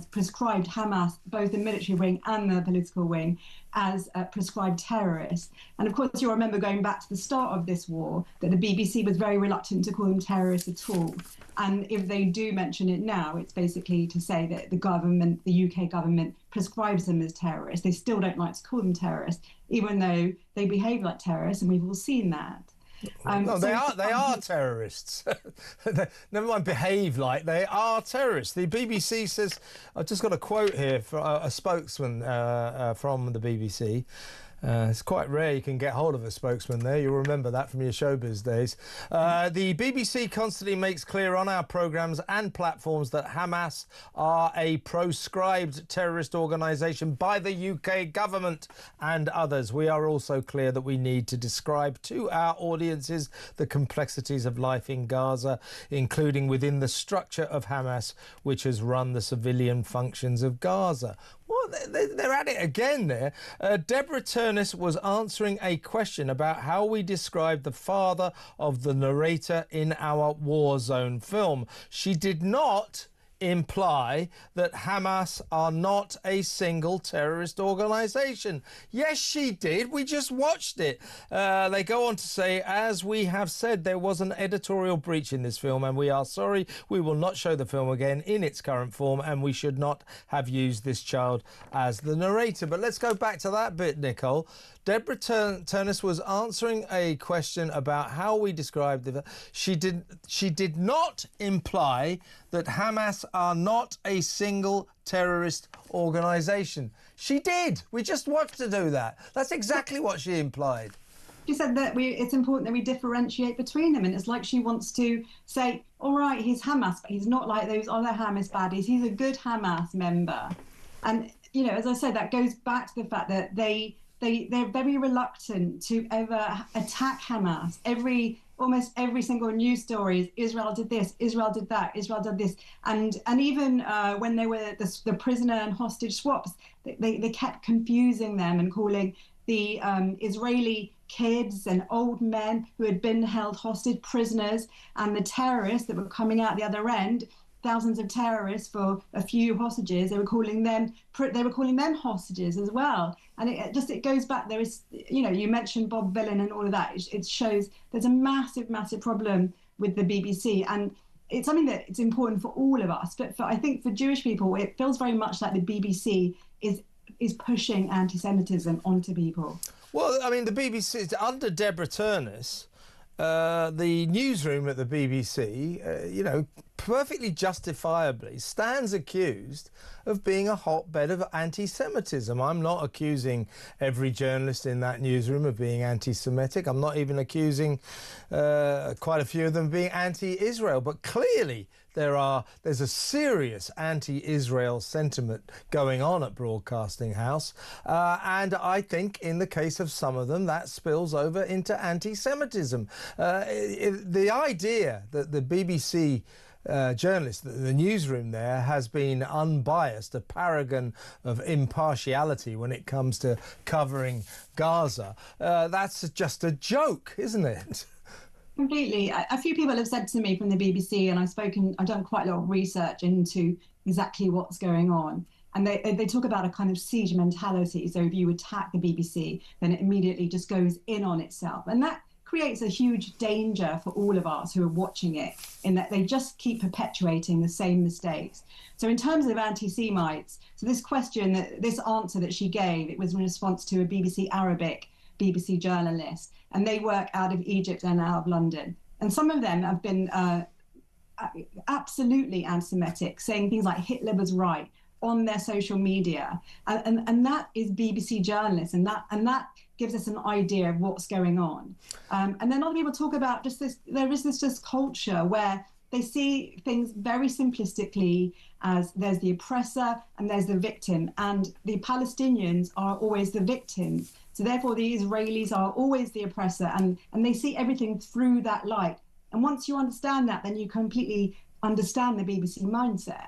prescribed Hamas, both the military wing and the political wing, as prescribed terrorists. And of course, you'll remember going back to the start of this war, that the BBC was very reluctant to call them terrorists at all. And if they do mention it now, it's basically to say that the government, the UK government, prescribes them as terrorists. They still don't like to call them terrorists, even though they behave like terrorists, and we've all seen that. No, they are terrorists. Never mind behave like, they are terrorists. The BBC says, I've just got a quote here from a spokesman from the BBC. It's quite rare you can get hold of a spokesman there. You'll remember that from your showbiz days. The BBC constantly makes clear on our programmes and platforms that Hamas are a proscribed terrorist organisation by the UK government and others. We are also clear that we need to describe to our audiences the complexities of life in Gaza, including within the structure of Hamas, which has run the civilian functions of Gaza. Well, they're at it again there. Deborah Turnus was answering a question about how we describe the father of the narrator in our war zone film. She did not imply that Hamas are not a single terrorist organisation. Yes, she did. We just watched it. They go on to say, as we have said, there was an editorial breach in this film and we are sorry. We will not show the film again in its current form and we should not have used this child as the narrator. But let's go back to that bit, Nicole. Deborah Turnus was answering a question about how we describe the... She did not imply that Hamas are not a single terrorist organisation. She did. We just watched her do that. That's exactly what she implied. She said that it's important that we differentiate between them, and it's like she wants to say, all right, he's Hamas, but he's not like those other Hamas baddies. He's a good Hamas member. And, you know, as I said, that goes back to the fact that they're very reluctant to ever attack Hamas. Almost every single news story is Israel did this, Israel did that, Israel did this. And even when they were the prisoner and hostage swaps, they kept confusing them and calling the Israeli kids and old men who had been held hostage prisoners, and the terrorists that were coming out the other end, thousands of terrorists for a few hostages. They were calling them hostages as well. And it goes back. There is, you know, you mentioned Bob Villan and all of that. It shows there's a massive problem with the BBC, and it's something that it's important for all of us. But I think for Jewish people, it feels very much like the BBC is pushing anti-Semitism onto people. Well, I mean, the BBC under Deborah Turnus, the newsroom at the BBC, you know, perfectly justifiably stands accused of being a hotbed of anti-Semitism. I'm not accusing every journalist in that newsroom of being anti-Semitic. I'm not even accusing quite a few of them of being anti-Israel. But clearly there's a serious anti-Israel sentiment going on at Broadcasting House. And I think in the case of some of them, that spills over into anti-Semitism. The idea that the BBC journalist, the newsroom there, has been unbiased, a paragon of impartiality when it comes to covering Gaza, that's just a joke, isn't it? Completely. A few people have said to me from the BBC, and I've done quite a lot of research into exactly what's going on. And they talk about a kind of siege mentality. So if you attack the BBC, then it immediately just goes in on itself. And that creates a huge danger for all of us who are watching it, in that they just keep perpetuating the same mistakes. So in terms of anti-Semites, so this answer that she gave, it was in response to a BBC journalist, and they work out of Egypt and out of London. And some of them have been absolutely anti-Semitic, saying things like Hitler was right on their social media. And that is BBC journalists, and that gives us an idea of what's going on. And then other people talk about there is this culture where they see things very simplistically as there's the oppressor and there's the victim, and the Palestinians are always the victims. So therefore the Israelis are always the oppressor, and they see everything through that light. And once you understand that, then you completely understand the BBC mindset.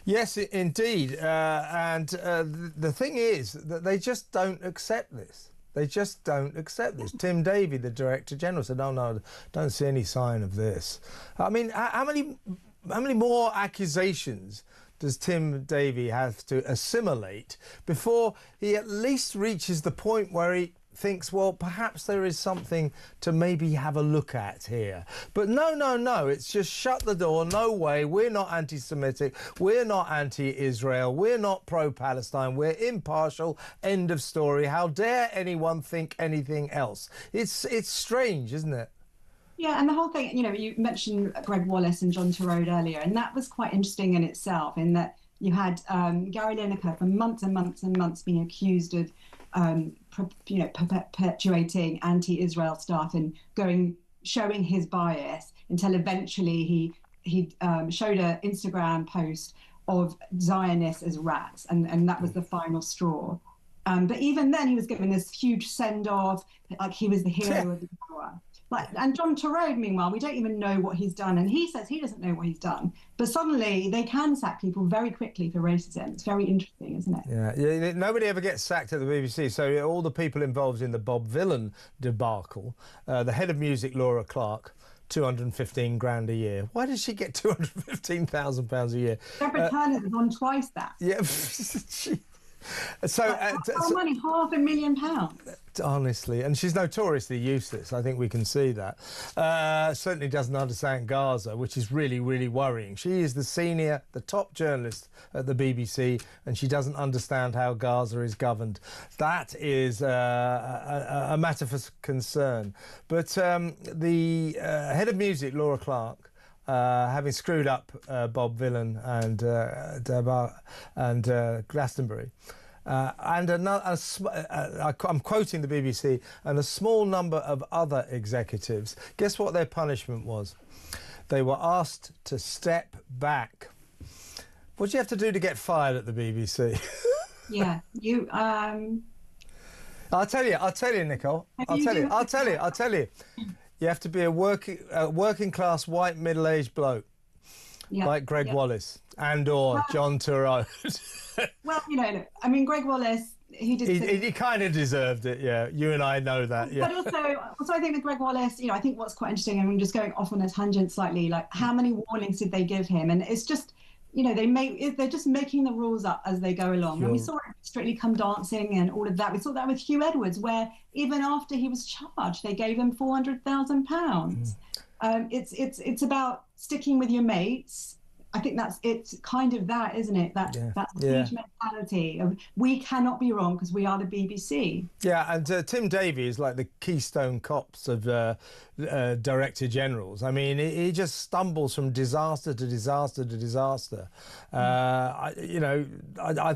Yes, indeed. The thing is that they just don't accept this. They just don't accept this. Tim Davie, the Director General, said, no, don't see any sign of this. I mean, how many more accusations does Tim Davie have to assimilate before he at least reaches the point where he thinks, well, perhaps there is something to maybe have a look at here? But no, it's just shut the door. No way, we're not anti-Semitic, we're not anti-Israel, we're not pro-Palestine, we're impartial, end of story. How dare anyone think anything else? It's strange, isn't it? Yeah, and the whole thing, you mentioned Greg Wallace and John Turode earlier, and that was quite interesting in itself, in that you had Gary Lineker for months and months and months being accused of, perpetuating anti-Israel stuff and showing his bias, until eventually he showed an Instagram post of Zionists as rats, and that was the final straw. But even then, he was given this huge send-off, like he was the hero of the hour. And John Turode, meanwhile, we don't even know what he's done, and he says he doesn't know what he's done. But suddenly, they can sack people very quickly for racism. It's very interesting, isn't it? Yeah. Nobody ever gets sacked at the BBC. So all the people involved in the Bob Vylan debacle, the head of music, Laura Clark, 215 grand a year. Why did she get 215,000 pounds a year? Deborah Turner was on twice that. Yeah. So how money? £500,000. Honestly, and she's notoriously useless. I think we can see that. Certainly doesn't understand Gaza, which is really, really worrying. She is the top journalist at the BBC, and she doesn't understand how Gaza is governed. That is a matter for concern. But the head of music, Laura Clark, having screwed up Bob Vylan and Glastonbury, and I'm quoting the BBC, and a small number of other executives. Guess what their punishment was? They were asked to step back. What do you have to do to get fired at the BBC? Yeah, you. I'll tell you, Nicole. I'll tell you. You have to be a working class white middle-aged bloke, like Greg Wallace or John Turode. Well, I mean, Greg Wallace, he kind of deserved it. Yeah, you and I know that. Yeah. But also, I think with Greg Wallace, I think what's quite interesting, and I'm just going off on a tangent slightly, like how many warnings did they give him? And it's just, they're just making the rules up as they go along. Sure. And we saw it with Strictly Come Dancing and all of that. We saw that with Hugh Edwards, where even after he was charged, they gave him £400,000. It's about sticking with your mates. I think it's kind of that, isn't it? That huge mentality of we cannot be wrong because we are the BBC. Yeah, and Tim Davie is like the Keystone Cops of Director Generals. I mean, he just stumbles from disaster to disaster to disaster. I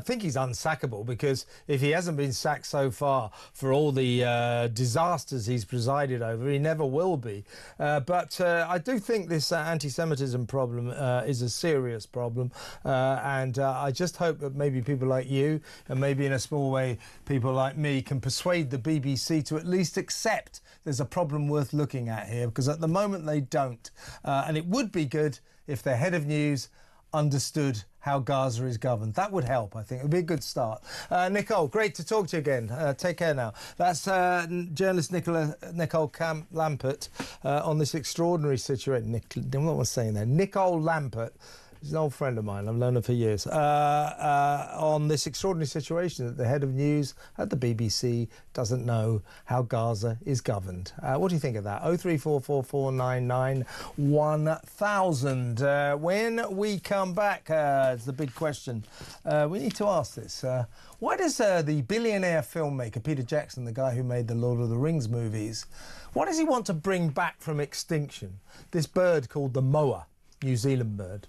think he's unsackable, because if he hasn't been sacked so far for all the disasters he's presided over, he never will be. But I do think this anti-Semitism problem is a serious problem, and I just hope that maybe people like you, and maybe in a small way people like me, can persuade the BBC to at least accept there's a problem worth looking at here, because at the moment they don't. And it would be good if their head of news understood how Gaza is governed. That would help, I think. It would be a good start. Nicole, great to talk to you again. Take care now. That's journalist Nicole Lampert on this extraordinary situation. I'm not saying that. Nicole Lampert. She's an old friend of mine. I've known her for years. On this extraordinary situation that the head of news at the BBC doesn't know how Gaza is governed. What do you think of that? 03444991000. When we come back, it's the big question. We need to ask this. Why does the billionaire filmmaker Peter Jackson, the guy who made the Lord of the Rings movies, why does he want to bring back from extinction this bird called the moa? New Zealand bird.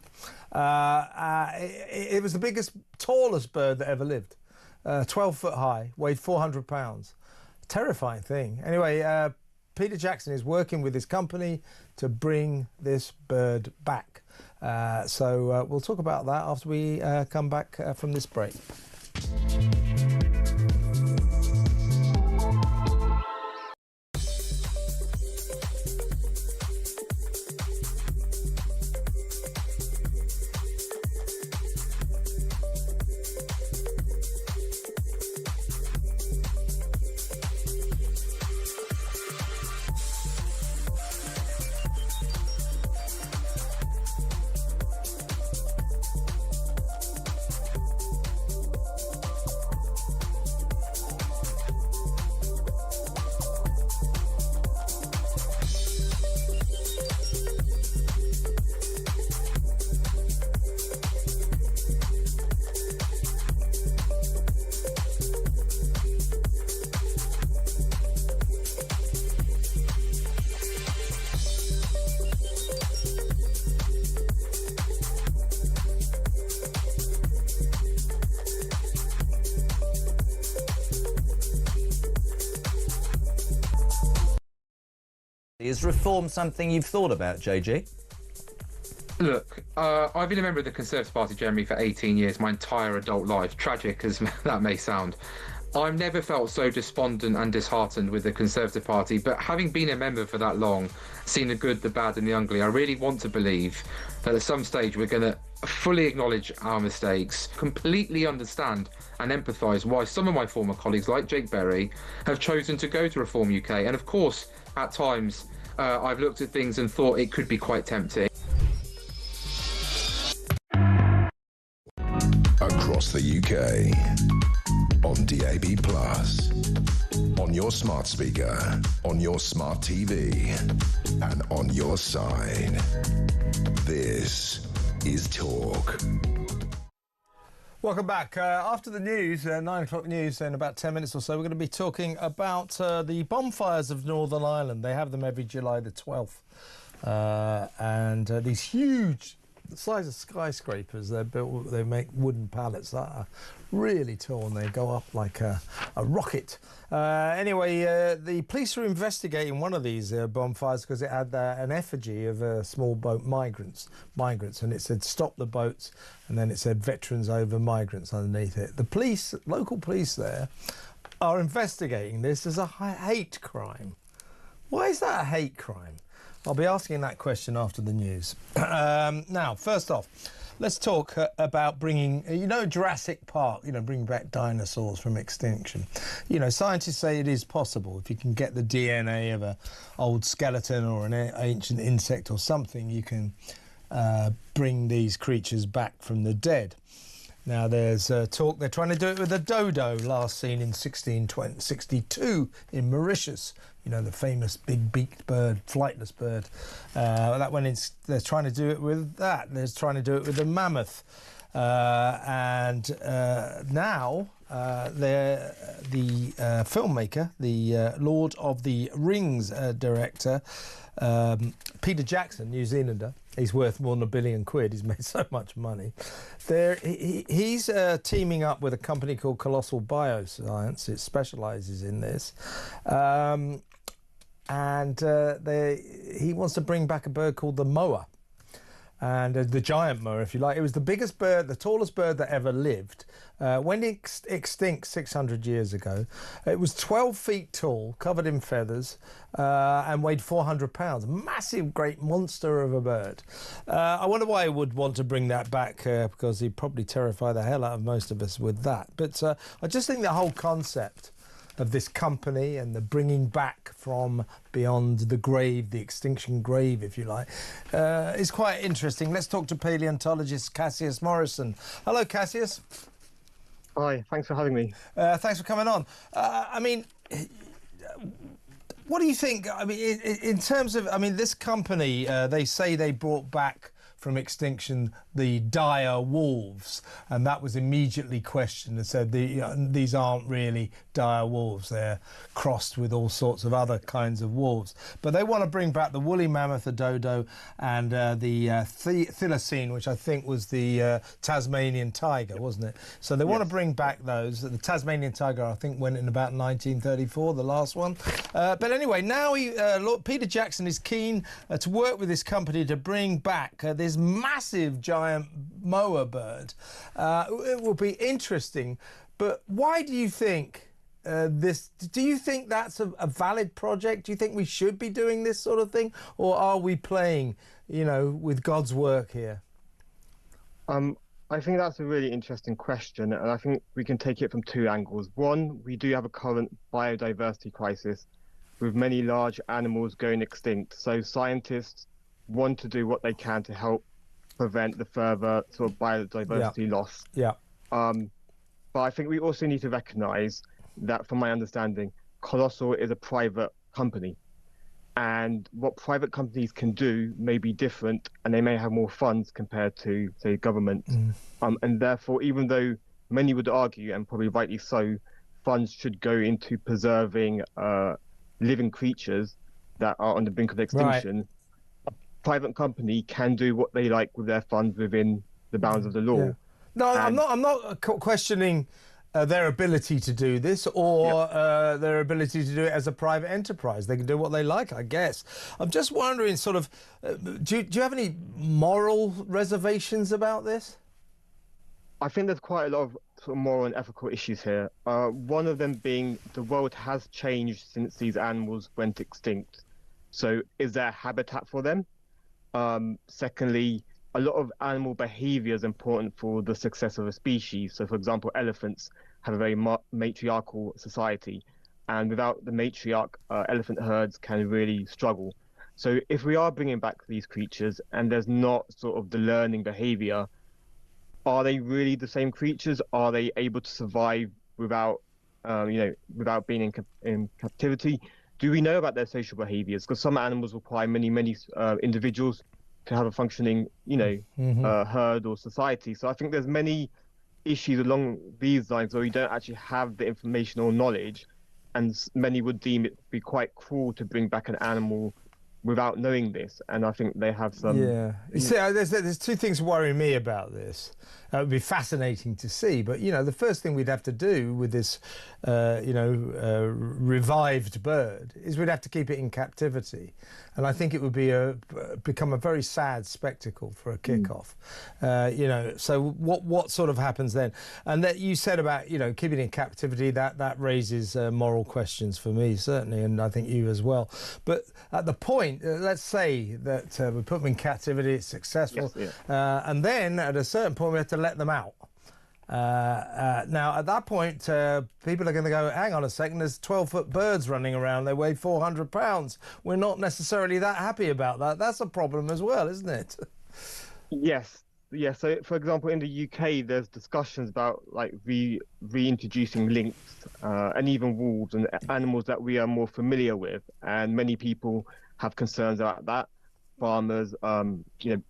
It was the biggest, tallest bird that ever lived. 12 foot high, weighed 400 pounds. Terrifying thing. Anyway, Peter Jackson is working with his company to bring this bird back. So we'll talk about that after we come back from this break. Is reform something you've thought about, JG? Look, I've been a member of the Conservative Party generally for 18 years, my entire adult life, tragic as that may sound. I've never felt so despondent and disheartened with the Conservative Party, but having been a member for that long, seen the good, the bad and the ugly, I really want to believe that at some stage we're going to fully acknowledge our mistakes, completely understand and empathise why some of my former colleagues, like Jake Berry, have chosen to go to Reform UK. And of course, at times, I've looked at things and thought it could be quite tempting. Across the UK, on DAB+, on your smart speaker, on your smart TV, and on your side. This is Talk. Welcome back. After the news, 9 o'clock news, in about 10 minutes or so, we're going to be talking about the bonfires of Northern Ireland. They have them every July the 12th. And these huge, the size of skyscrapers, they're built, they make wooden pallets that are really tall and they go up like a rocket. Anyway, the police are investigating one of these bonfires because it had an effigy of a small boat migrants, and it said stop the boats, and then it said veterans over migrants underneath it. The police, local police there, are investigating this as a hate crime. Why is that a hate crime? I'll be asking that question after the news. Now, first off, let's talk about bringing, Jurassic Park, bringing back dinosaurs from extinction. Scientists say it is possible. If you can get the DNA of an old skeleton or an ancient insect or something, you can bring these creatures back from the dead. Now, there's talk they're trying to do it with a dodo, last seen in 1662 in Mauritius. The famous big-beaked bird, flightless bird. They're trying to do it with that. They're trying to do it with a mammoth. Now, the filmmaker, the Lord of the Rings director, Peter Jackson, New Zealander, he's worth more than £1 billion. He's made so much money. He's teaming up with a company called Colossal Bioscience. It specialises in this. He wants to bring back a bird called the moa. And the giant moa, if you like. It was the biggest bird, the tallest bird that ever lived. Went extinct 600 years ago. It was 12 feet tall, covered in feathers, and weighed 400 pounds. Massive, great monster of a bird. I wonder why he would want to bring that back, because he'd probably terrify the hell out of most of us with that. But I just think the whole concept of this company and the bringing back from beyond the grave, the extinction grave, if you like, is quite interesting. Let's talk to paleontologist Cassius Morrison. Hello, Cassius. Hi, thanks for having me. Thanks for coming on. What do you think? In terms of, this company, they say they brought back from extinction the dire wolves, and that was immediately questioned and said these aren't really dire wolves, they're crossed with all sorts of other kinds of wolves. But they want to bring back the woolly mammoth, the dodo, and the thylacine, which I think was the Tasmanian tiger, wasn't it? So they want to bring back those. The Tasmanian tiger, I think, went in about 1934, the last one. But anyway, now Peter Jackson is keen to work with this company to bring back this massive giant moa bird. It will be interesting, but why do you think do you think that's a valid project? Do you think we should be doing this sort of thing, or are we playing, with God's work here? I think that's a really interesting question, and I think we can take it from two angles. One, we do have a current biodiversity crisis with many large animals going extinct, so scientists want to do what they can to help prevent the further sort of biodiversity loss. Yeah. But I think we also need to recognise that, from my understanding, Colossal is a private company, and what private companies can do may be different, and they may have more funds compared to, say, government. And therefore, even though many would argue, and probably rightly so, funds should go into preserving living creatures that are on the brink of extinction. Right. A private company can do what they like with their funds within the bounds of the law. Yeah. No, I'm not questioning their ability to do this, or their ability to do it as a private enterprise. They can do what they like, I guess. I'm just wondering, sort of, do you have any moral reservations about this? I think there's quite a lot of sort of moral and ethical issues here. One of them being the world has changed since these animals went extinct. So is there a habitat for them? Secondly, a lot of animal behavior is important for the success of a species. So, for example, elephants have a very matriarchal society, and without the matriarch, elephant herds can really struggle. So if we are bringing back these creatures and there's not sort of the learning behavior, are they really the same creatures? Are they able to survive without, without being in captivity? Do we know about their social behaviors? Because some animals require many individuals to have a functioning, herd or society. So I think there's many issues along these lines where we don't actually have the information or knowledge, and many would deem it to be quite cruel to bring back an animal without knowing this. And I think they have some... Yeah. You see, there's two things worrying me about this. It would be fascinating to see, but, the first thing we'd have to do with this, revived bird is we'd have to keep it in captivity. And I think it would be become a very sad spectacle for a kickoff. So what sort of happens then? And that you said about, keeping it in captivity, that raises moral questions for me, certainly, and I think you as well. But at the point, let's say that we put them in captivity, it's successful, and then at a certain point we have to let them out. Now, at that point, people are going to go, hang on a second, there's 12-foot birds running around, they weigh 400 pounds. We're not necessarily that happy about that. That's a problem as well, isn't it? Yes. Yeah, so for example, in the UK, there's discussions about like reintroducing lynx and even wolves and animals that we are more familiar with, and many people have concerns about that. Farmers,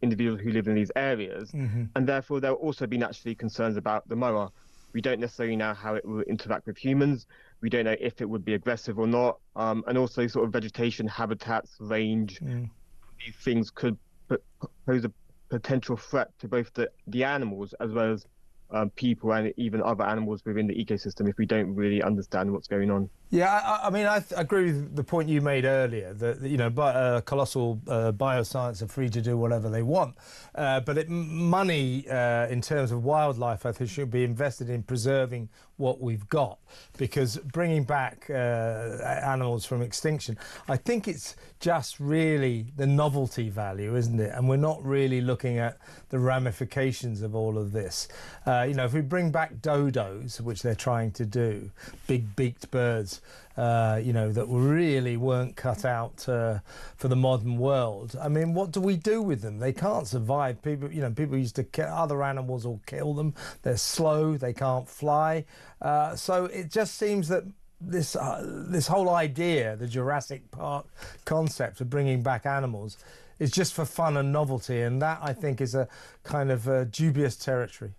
individuals who live in these areas, and therefore there will also be naturally concerns about the moa. We don't necessarily know how it will interact with humans. We don't know if it would be aggressive or not, and also sort of vegetation, habitats, range. These things could pose a potential threat to both the animals as well as people and even other animals within the ecosystem if we don't really understand what's going on. Yeah, I mean, I agree with the point you made earlier that, colossal bioscience are free to do whatever they want. But money in terms of wildlife, I think, should be invested in preserving what we've got, because bringing back animals from extinction, I think it's just really the novelty value, isn't it? And we're not really looking at the ramifications of all of this. If we bring back dodos, which they're trying to do, big beaked birds, that really weren't cut out for the modern world. I mean, what do we do with them? They can't survive. People used to kill other animals or kill them. They're slow. They can't fly. So it just seems that this whole idea, the Jurassic Park concept of bringing back animals, is just for fun and novelty, and that I think is a kind of dubious territory.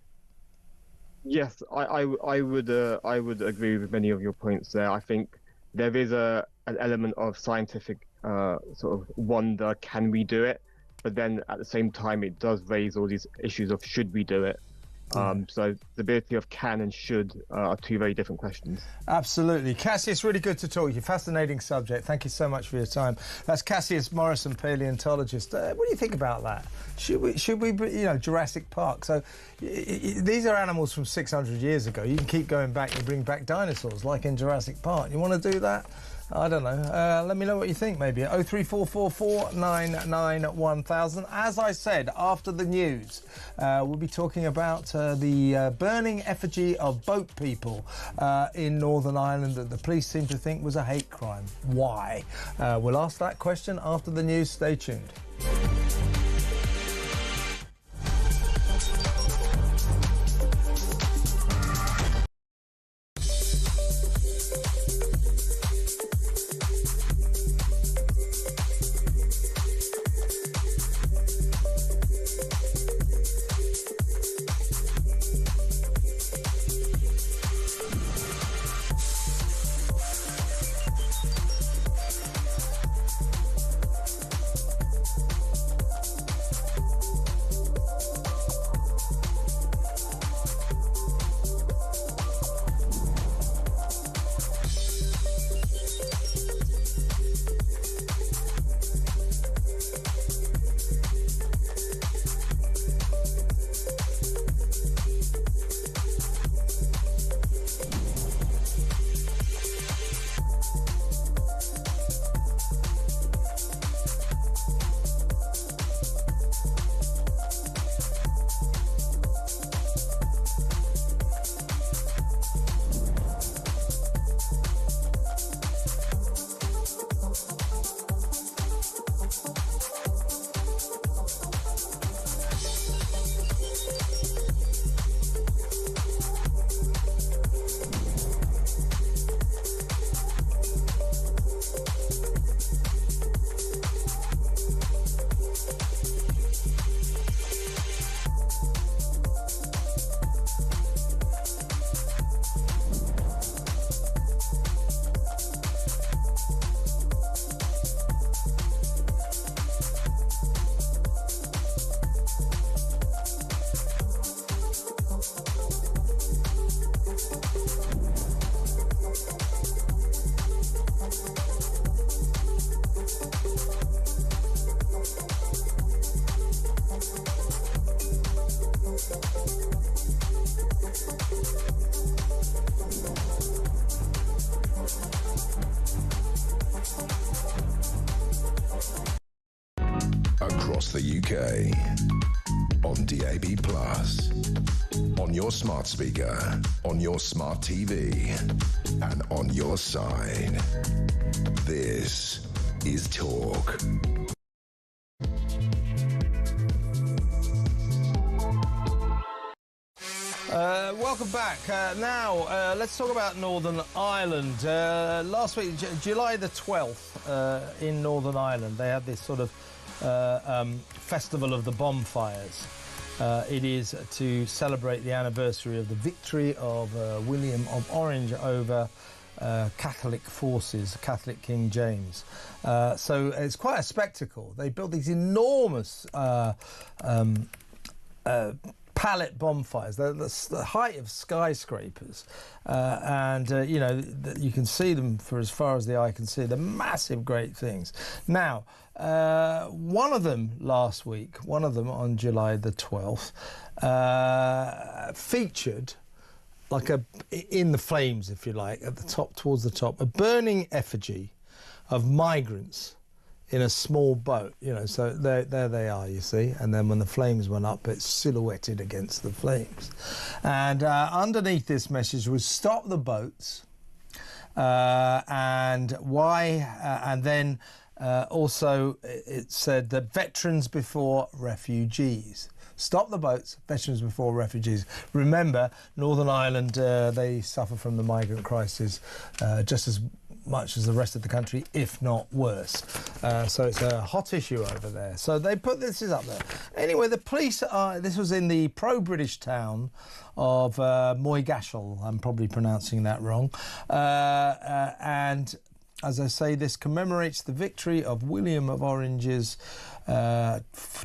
Yes, I would agree with many of your points there. I think there is an element of scientific sort of wonder, can we do it? But then at the same time, it does raise all these issues of should we do it? So the ability of can and should are two very different questions. Absolutely. Cassius, really good to talk to you. Fascinating subject. Thank you so much for your time. That's Cassius Morrison, paleontologist. What do you think about that? Should we Jurassic Park? So these are animals from 600 years ago. You can keep going back and bring back dinosaurs like in Jurassic Park. You want to do that? I don't know. Let me know what you think, maybe. 03444991000. As I said, after the news, we'll be talking about the burning effigy of boat people in Northern Ireland that the police seem to think was a hate crime. Why? We'll ask that question after the news. Stay tuned. UK. On DAB+, on your smart speaker, on your smart TV, and on your side. This is Talk. Welcome back. Now, let's talk about Northern Ireland. Last week, July the 12th, in Northern Ireland, they had this sort of Festival of the Bonfires. It is to celebrate the anniversary of the victory of William of Orange over Catholic forces, Catholic King James. So it's quite a spectacle. They built these enormous pallet bonfires. They're the height of skyscrapers, and you know, you can see them for as far as the eye can see. They're massive, great things. Now, one of them last week, one of them on July the 12th, featured like in the flames, if you like, at the top, towards the top, a burning effigy of migrants in a small boat, you know, so there they are, you see, and then when the flames went up, it's silhouetted against the flames. And underneath this message was stop the boats, and why, and then also it said that veterans before refugees. Stop the boats, veterans before refugees. Remember, Northern Ireland, they suffer from the migrant crisis just as much as the rest of the country, if not worse. So it's a hot issue over there. So they put this up there. Anyway, the police are, this was in the pro-British town of Moygashel. I'm probably pronouncing that wrong. And as I say, this commemorates the victory of William of Orange's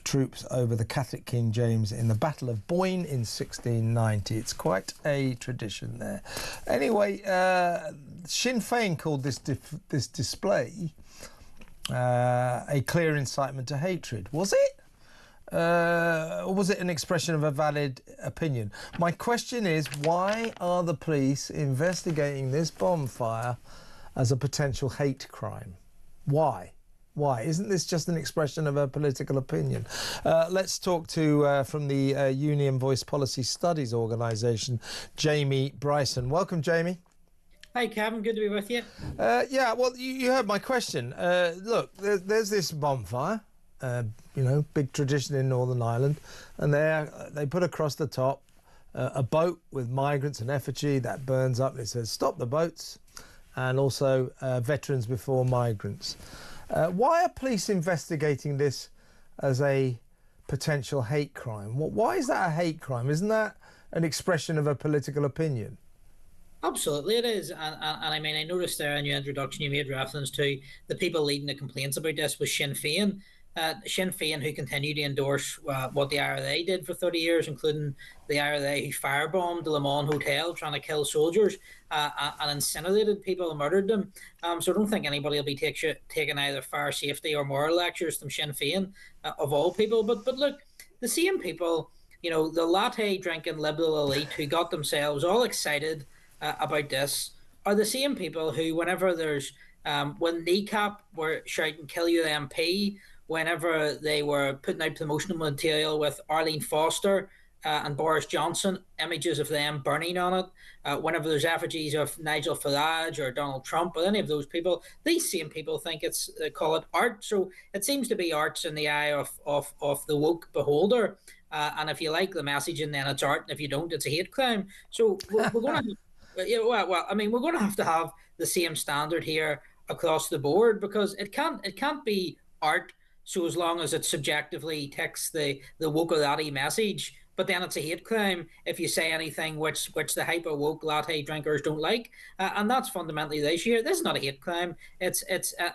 troops over the Catholic King James in the Battle of Boyne in 1690. It's quite a tradition there. Anyway, Sinn Féin called this display a clear incitement to hatred. Was it? Or was it an expression of a valid opinion? My question is, why are the police investigating this bonfire as a potential hate crime? Why? Why? Isn't this just an expression of a political opinion? Let's talk to, from the Union Voice Policy Studies organisation, Jamie Bryson. Welcome, Jamie. Hi, Kevin. Good to be with you. Yeah, well, you heard my question. Look, there's this bonfire, you know, big tradition in Northern Ireland, and they put across the top a boat with migrants and effigy that burns up. It says, stop the boats, and also veterans before migrants. Why are police investigating this as a potential hate crime? Why is that a hate crime? Isn't that an expression of a political opinion? Absolutely, it is. And I mean, I noticed there in your introduction you made reference to the people leading the complaints about this was Sinn Féin. Sinn Féin, who continue to endorse what the IRA did for 30 years, including the IRA who firebombed the Le Mans Hotel trying to kill soldiers and incinerated people and murdered them. So I don't think anybody will be taking either fire safety or moral lectures from Sinn Féin, of all people. But look, the same people, you know, the latte drinking liberal elite who got themselves all excited about this are the same people who, whenever there's when Kneecap were shouting "kill you MP," whenever they were putting out promotional material with Arlene Foster and Boris Johnson, images of them burning on it, whenever there's effigies of Nigel Farage or Donald Trump or any of those people, these same people think they call it art. So it seems to be arts in the eye of the woke beholder. And if you like the messaging, then it's art, and if you don't, it's a hate crime. So we're going to well, I mean, we're going to have the same standard here across the board, because it can't be art so as long as it subjectively ticks the woke-o-lati message, but then it's a hate crime if you say anything which the hyper woke latte drinkers don't like, and that's fundamentally the issue here. This is not a hate crime. It's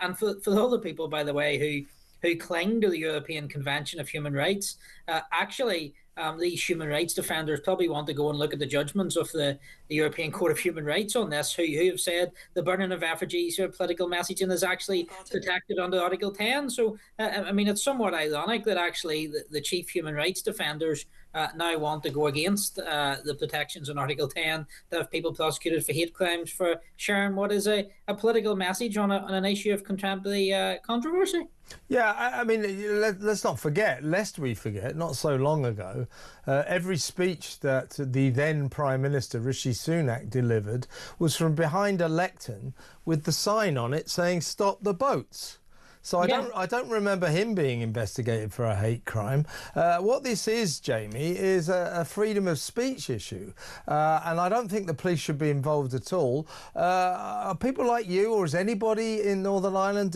and for all the people, by the way, who cling to the European Convention of Human Rights, actually, these human rights defenders probably want to go and look at the judgments of the European Court of Human Rights on this, who have said the burning of effigies or political messaging is actually protected under Article 10. So, I mean, it's somewhat ironic that actually the chief human rights defenders now want to go against the protections in Article 10 to have people prosecuted for hate crimes for sharing what is a political message on an issue of contemporary controversy. Yeah, I mean, let's not forget, lest we forget, not so long ago, every speech that the then Prime Minister Rishi Sunak delivered was from behind a lectern with the sign on it saying "Stop the boats." So I don't remember him being investigated for a hate crime. What this is, Jamie, is a freedom of speech issue, and I don't think the police should be involved at all. Are people like you, or is anybody in Northern Ireland,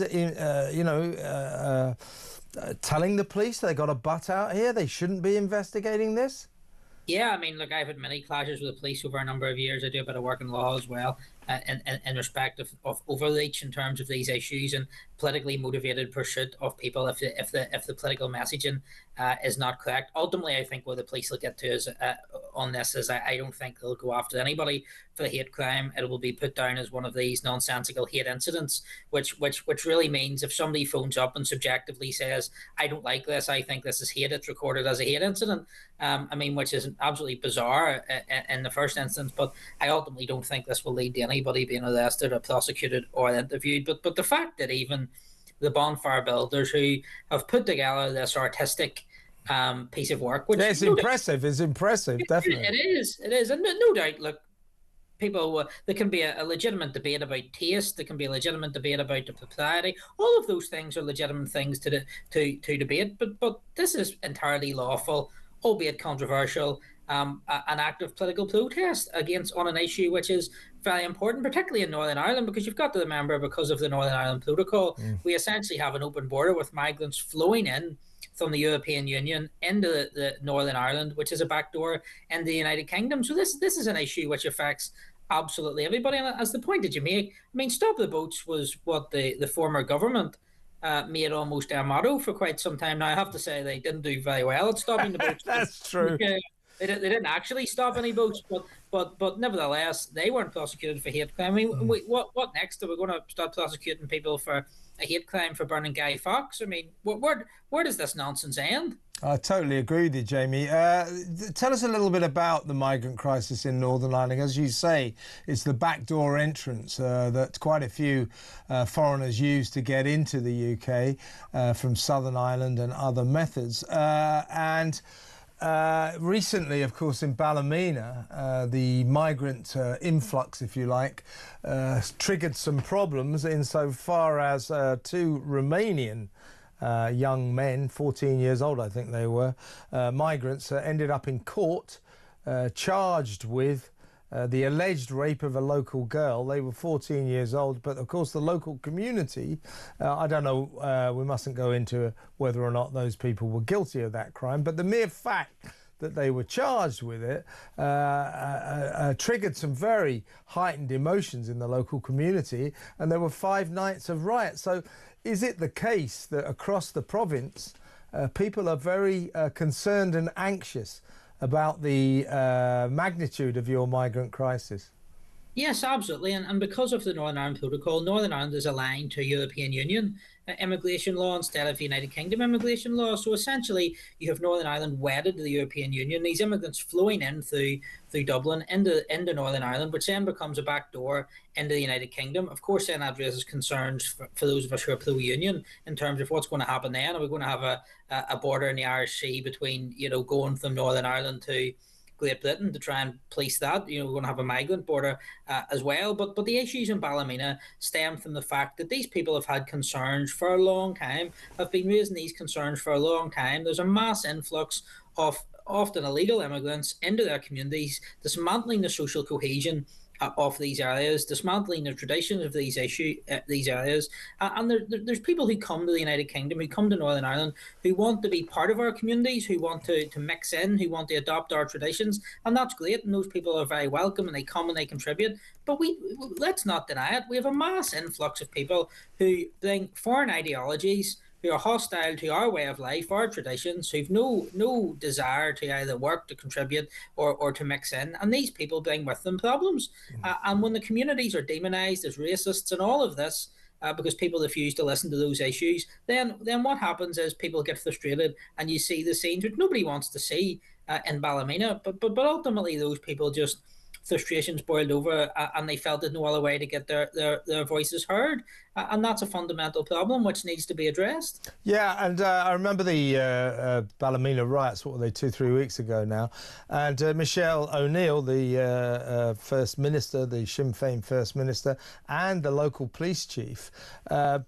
telling the police they got a butt out here? They shouldn't be investigating this? Yeah, I mean, look, I've had many clashes with the police over a number of years. I do a bit of work in law as well, in respect of overreach in terms of these issues and politically motivated pursuit of people if the political messaging is not correct. Ultimately, I think where the police will get to is on this is I don't think they'll go after anybody for a hate crime. It will be put down as one of these nonsensical hate incidents, which really means if somebody phones up and subjectively says, "I don't like this, I think this is hate," it's recorded as a hate incident. I mean, which is absolutely bizarre in the first instance, but I ultimately don't think this will lead to anybody being arrested or prosecuted or interviewed. But the fact that even the bonfire builders who have put together this artistic piece of work, which it's impressive, definitely. It is, and no doubt, look, people, there can be a legitimate debate about taste, there can be a legitimate debate about the propriety. All of those things are legitimate things to debate, but this is entirely lawful, albeit controversial, an act of political protest on an issue which is very important, particularly in Northern Ireland, because you've got to remember, because of the Northern Ireland Protocol, we essentially have an open border with migrants flowing in from the European Union into the Northern Ireland, which is a backdoor into the United Kingdom. So this is an issue which affects absolutely everybody. And as the point that you make, I mean, Stop the Boats was what the former government made almost their motto for quite some time now. I have to say they didn't do very well at stopping the boats. That's true. They didn't actually stop any boats, but nevertheless, they weren't prosecuted for hate crime. I mean, what next? Are we going to start prosecuting people for a hate crime for burning Guy Fawkes? I mean, where does this nonsense end? I totally agree with you, Jamie. Tell us a little bit about the migrant crisis in Northern Ireland. As you say, it's the backdoor entrance that quite a few foreigners use to get into the UK from Southern Ireland and other methods. Recently, of course, in Ballymena, the migrant influx, if you like, triggered some problems insofar as two Romanian young men, 14 years old, I think they were, migrants, ended up in court charged with the alleged rape of a local girl. They were 14 years old, but of course the local community, I don't know, we mustn't go into whether or not those people were guilty of that crime, but the mere fact that they were charged with it triggered some very heightened emotions in the local community, and there were 5 nights of riots. So is it the case that across the province people are very concerned and anxious about the magnitude of your migrant crisis? Yes, absolutely. And because of the Northern Ireland Protocol, Northern Ireland is aligned to European Union immigration law instead of United Kingdom immigration law. So essentially, you have Northern Ireland wedded to the European Union, these immigrants flowing in through Dublin into Northern Ireland, which then becomes a backdoor into the United Kingdom. Of course, then that raises concerns for those of us who are pro-union in terms of what's going to happen then. Are we going to have a border in the Irish Sea between, going from Northern Ireland to Great Britain to try and police that? We're going to have a migrant border as well. But the issues in Ballymena stem from the fact that these people have had concerns for a long time, have been raising these concerns for a long time. There's a mass influx of often illegal immigrants into their communities, dismantling the social cohesion of these areas, dismantling the traditions of these areas. And there's people who come to the United Kingdom, who come to Northern Ireland, who want to be part of our communities, who want to mix in, who want to adopt our traditions. And that's great. And those people are very welcome, and they come and they contribute. But let's not deny it. We have a mass influx of people who bring foreign ideologies, who are hostile to our way of life, our traditions, who've no desire to either work, to contribute, or to mix in. And these people bring with them problems. And when the communities are demonised as racists and all of this, because people refuse to listen to those issues, then what happens is people get frustrated, and you see the scenes which nobody wants to see in Ballymena. But ultimately, those people just frustrations boiled over, and they felt there's no other way to get their voices heard, and that's a fundamental problem which needs to be addressed. Yeah, and I remember the Ballymena riots, what were they, 2-3 weeks ago now, and Michelle O'Neill, the First Minister, the Sinn Féin First Minister, and the local police chief,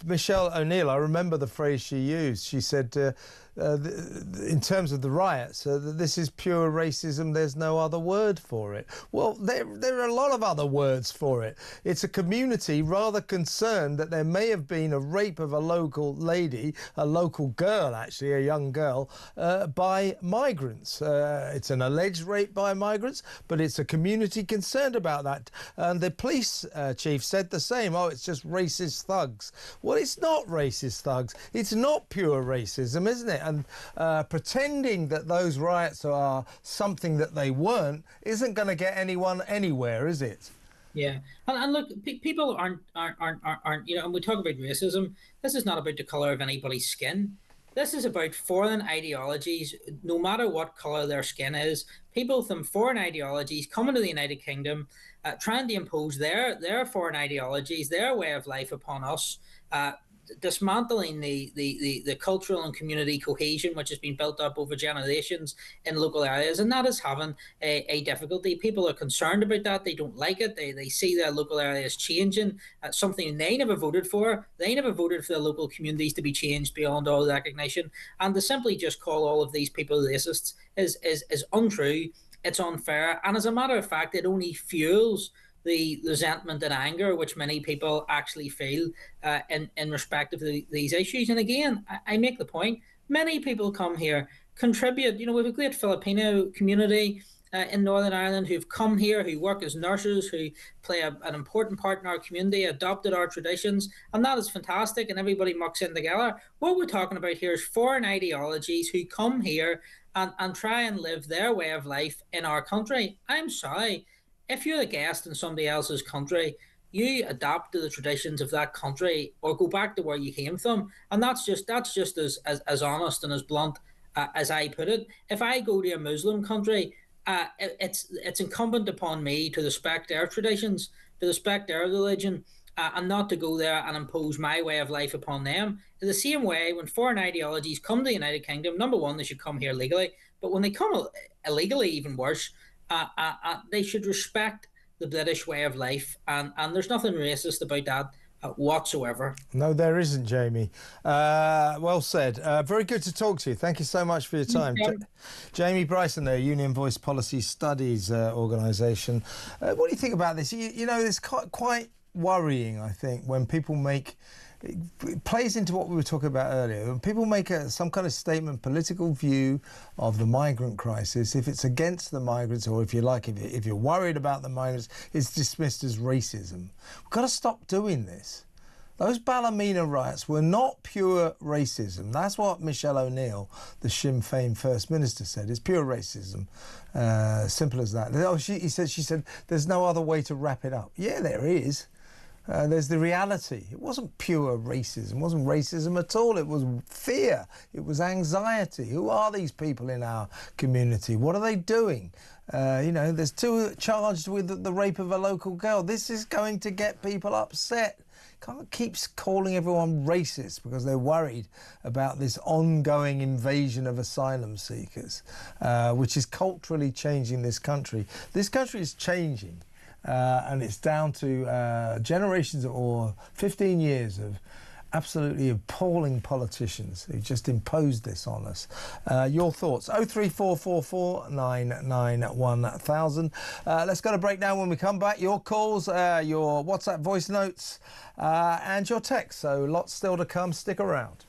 Michelle O'Neill, I remember the phrase she used. She said, in terms of the riots, this is pure racism, there's no other word for it. Well, there are a lot of other words for it. It's a community rather concerned that there may have been a rape of a local lady, a local girl actually, a young girl, by migrants. It's an alleged rape by migrants, but it's a community concerned about that. And the police chief said the same. Oh, it's just racist thugs. Well, it's not racist thugs. It's not pure racism, isn't it? And pretending that those riots are something that they weren't isn't going to get anyone anywhere, is it? Yeah, and look, people aren't and we talk about racism. This is not about the colour of anybody's skin. This is about foreign ideologies, no matter what colour their skin is. People from foreign ideologies coming to the United Kingdom, trying to impose their foreign ideologies, their way of life upon us, dismantling the cultural and community cohesion which has been built up over generations in local areas, and that is having a difficulty. People are concerned about that. They don't like it. They see their local areas changing, something they never voted for. They never voted for their local communities to be changed beyond all recognition, and to simply just call all of these people racists is untrue. It's unfair, and as a matter of fact, it only fuels the resentment and anger which many people actually feel in respect of these issues. And again, I make the point, many people come here, contribute. We have a great Filipino community in Northern Ireland who've come here, who work as nurses, who play an important part in our community, adopted our traditions, and that is fantastic, and everybody mucks in together. What we're talking about here is foreign ideologies who come here and try and live their way of life in our country. I'm sorry, if you're a guest in somebody else's country, you adapt to the traditions of that country or go back to where you came from. And that's just as honest and as blunt as I put it. If I go to a Muslim country, it's incumbent upon me to respect their traditions, to respect their religion, and not to go there and impose my way of life upon them. In the same way, when foreign ideologies come to the United Kingdom, number one, they should come here legally. But when they come illegally, even worse, they should respect the British way of life, and there's nothing racist about that whatsoever. No, there isn't, Jamie. Well said. Very good to talk to you. Thank you so much for your time. Jamie Bryson there, Union Voice Policy Studies Organisation. What do you think about this? You know, it's quite worrying, I think, when people make... It plays into what we were talking about earlier. When people make some kind of statement, political view of the migrant crisis, if it's against the migrants, or if you like, if you're worried about the migrants, it's dismissed as racism. We've got to stop doing this. Those Ballymena riots were not pure racism. That's what Michelle O'Neill, the Sinn Féin First Minister, said. It's pure racism. Simple as that. Oh, she said, there's no other way to wrap it up. Yeah, there is. There's the reality. It wasn't pure racism. It wasn't racism at all. It was fear. It was anxiety. Who are these people in our community? What are they doing? There's two charged with the rape of a local girl. This is going to get people upset. Can't keep calling everyone racist because they're worried about this ongoing invasion of asylum seekers, which is culturally changing this country. This country is changing. And it's down to generations or 15 years of absolutely appalling politicians who just imposed this on us. Your thoughts? 03444 991 1000. Let's go to break now. When we come back, your calls, your WhatsApp voice notes, and your text. So lots still to come. Stick around.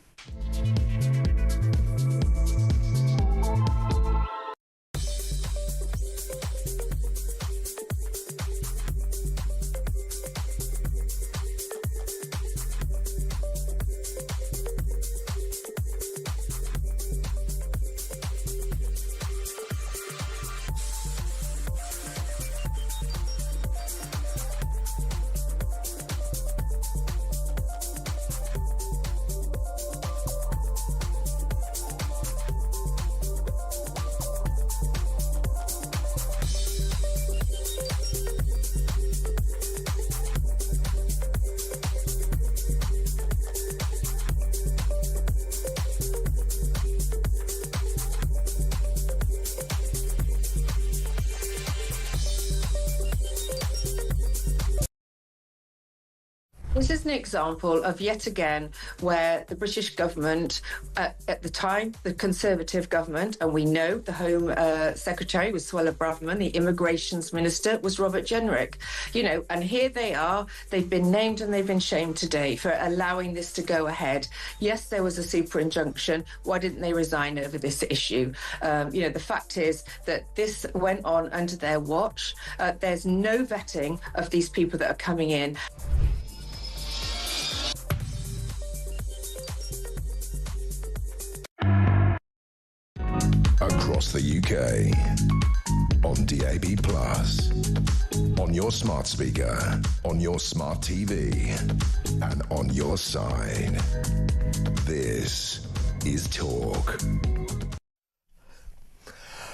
This is an example of yet again where the British government, at the time, the Conservative government, and we know the Home Secretary was Suella Braverman, the Immigrations Minister was Robert Jenrick. You know, and here they are. They've been named and they've been shamed today for allowing this to go ahead. Yes, there was a super injunction. Why didn't they resign over this issue? You know, the fact is that this went on under their watch. There's no vetting of these people that are coming in. Across the UK, on DAB+, on your smart speaker, on your smart TV, and on your side. This is Talk.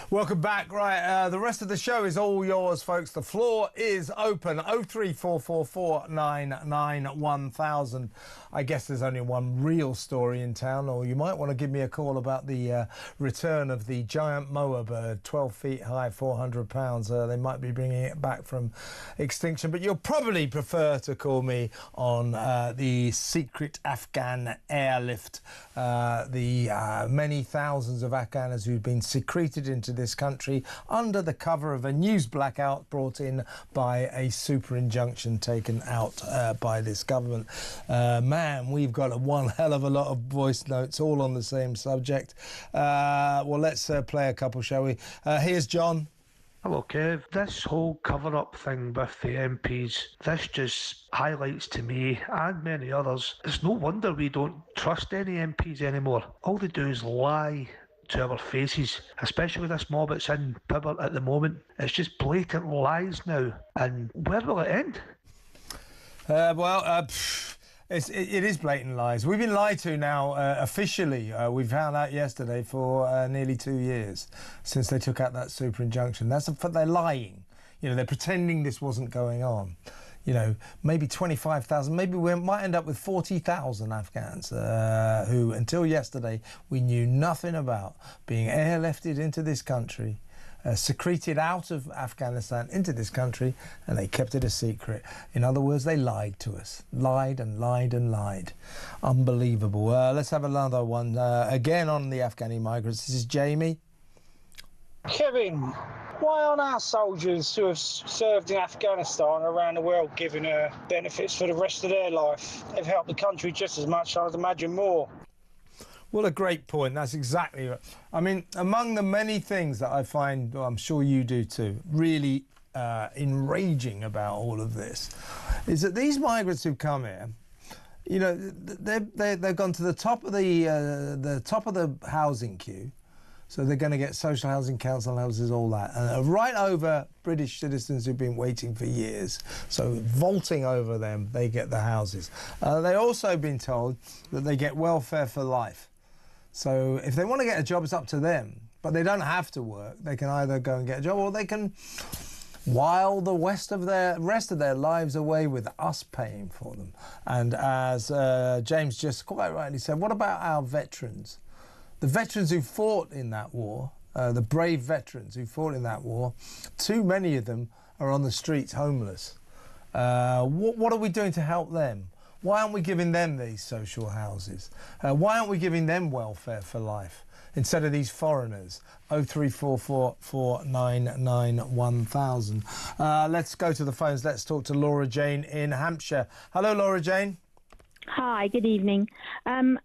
Welcome back. Right, the rest of the show is all yours, folks. The floor is open. 03444991000. I guess there's only one real story in town, or you might want to give me a call about the return of the giant moa bird, 12 feet high, 400 pounds. They might be bringing it back from extinction, but you'll probably prefer to call me on the secret Afghan airlift, the many thousands of Afghans who've been secreted into this country under the cover of a news blackout brought in by a super injunction taken out by this government. Man, we've got one hell of a lot of voice notes all on the same subject. Well, let's play a couple, shall we? Here's John. Hello, Kev. This whole cover-up thing with the MPs, this just highlights to me and many others, it's no wonder we don't trust any MPs anymore. All they do is lie to our faces, especially this mob that's in power at the moment. It's just blatant lies now. And where will it end? It is blatant lies. We've been lied to now officially. We found out yesterday for nearly 2 years since they took out that super injunction. They're lying. You know, they're pretending this wasn't going on. You know, maybe 25,000, maybe we might end up with 40,000 Afghans who, until yesterday, we knew nothing about being airlifted into this country, secreted out of Afghanistan into this country, and they kept it a secret. In other words, they lied to us. Lied and lied and lied. Unbelievable. Let's have another one. Again on the Afghani migrants. This is Jamie. Kevin, why aren't our soldiers who have served in Afghanistan around the world given benefits for the rest of their life? They've helped the country just as much, I'd imagine more. Well, a great point. That's exactly right. I mean, among the many things that I find, well, I'm sure you do too, really enraging about all of this, is that these migrants who've come here, you know, they've gone to the top of the housing queue. So they're going to get social housing, council houses, all that. And right over British citizens who've been waiting for years. So vaulting over them, they get the houses. They've also been told that they get welfare for life. So if they want to get a job, it's up to them. But they don't have to work. They can either go and get a job, or they can while the rest of their lives away with us paying for them. And as James just quite rightly said, what about our veterans? The veterans who fought in that war, the brave veterans who fought in that war, too many of them are on the streets homeless. What are we doing to help them? Why aren't we giving them these social houses? Why aren't we giving them welfare for life instead of these foreigners? 03444991000. Let's go to the phones. Let's talk to Laura Jane in Hampshire. Hello, Laura Jane. Hi, good evening. I'm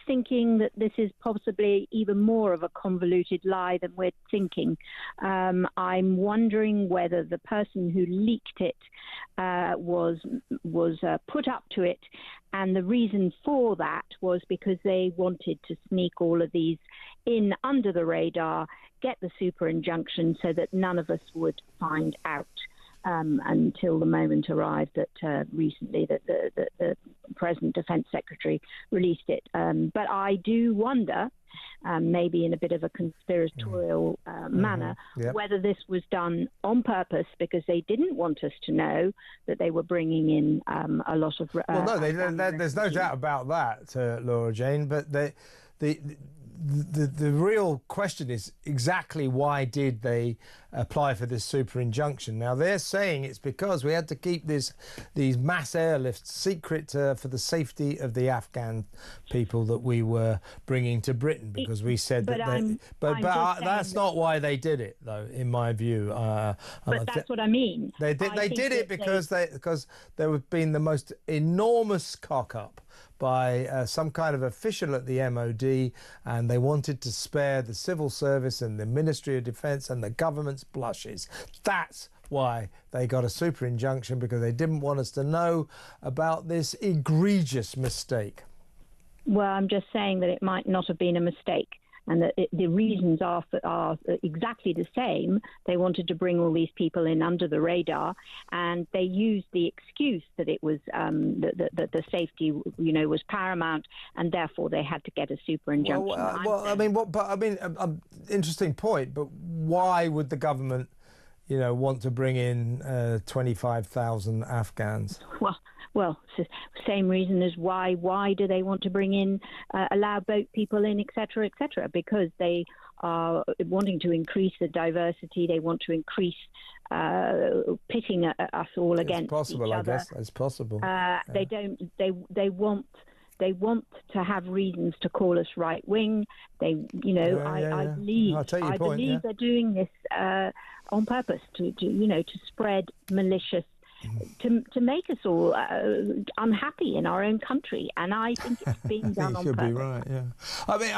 thinking that this is possibly even more of a convoluted lie than we're thinking. I'm wondering whether the person who leaked it was put up to it, and the reason for that was because they wanted to sneak all of these in under the radar, get the super injunction so that none of us would find out. Until the moment arrived that recently that the present Defence Secretary released it. But I do wonder, maybe in a bit of a conspiratorial manner, whether this was done on purpose because they didn't want us to know that they were bringing in a lot of... Well, no, there's no doubt about that, Laura Jane, but the real question is exactly why did they apply for this super injunction? Now they're saying it's because we had to keep these mass airlifts secret for the safety of the Afghan people that we were bringing to Britain, because we said but that. But that's not why they did it, though, in my view. But that's what I mean. They did it because there have been the most enormous cock up by some kind of official at the MOD, and they wanted to spare the civil service and the Ministry of Defence and the government's blushes. That's why they got a super injunction, because they didn't want us to know about this egregious mistake. Well, I'm just saying that it might not have been a mistake, and that the reasons are exactly the same. They wanted to bring all these people in under the radar, and they used the excuse that it was that the safety, was paramount, and therefore they had to get a super injunction. Interesting point. But why would the government, want to bring in 25,000 Afghans? Well, same reason as why do they want to bring in, allow boat people in, etc., etc., because they are wanting to increase the diversity. They want to increase pitting us all against each other. I guess it's possible. They don't. They want to have reasons to call us right wing. I believe they're doing this on purpose to spread malicious. To make us all unhappy in our own country, and I think it's being done on purpose. Be right, yeah. I think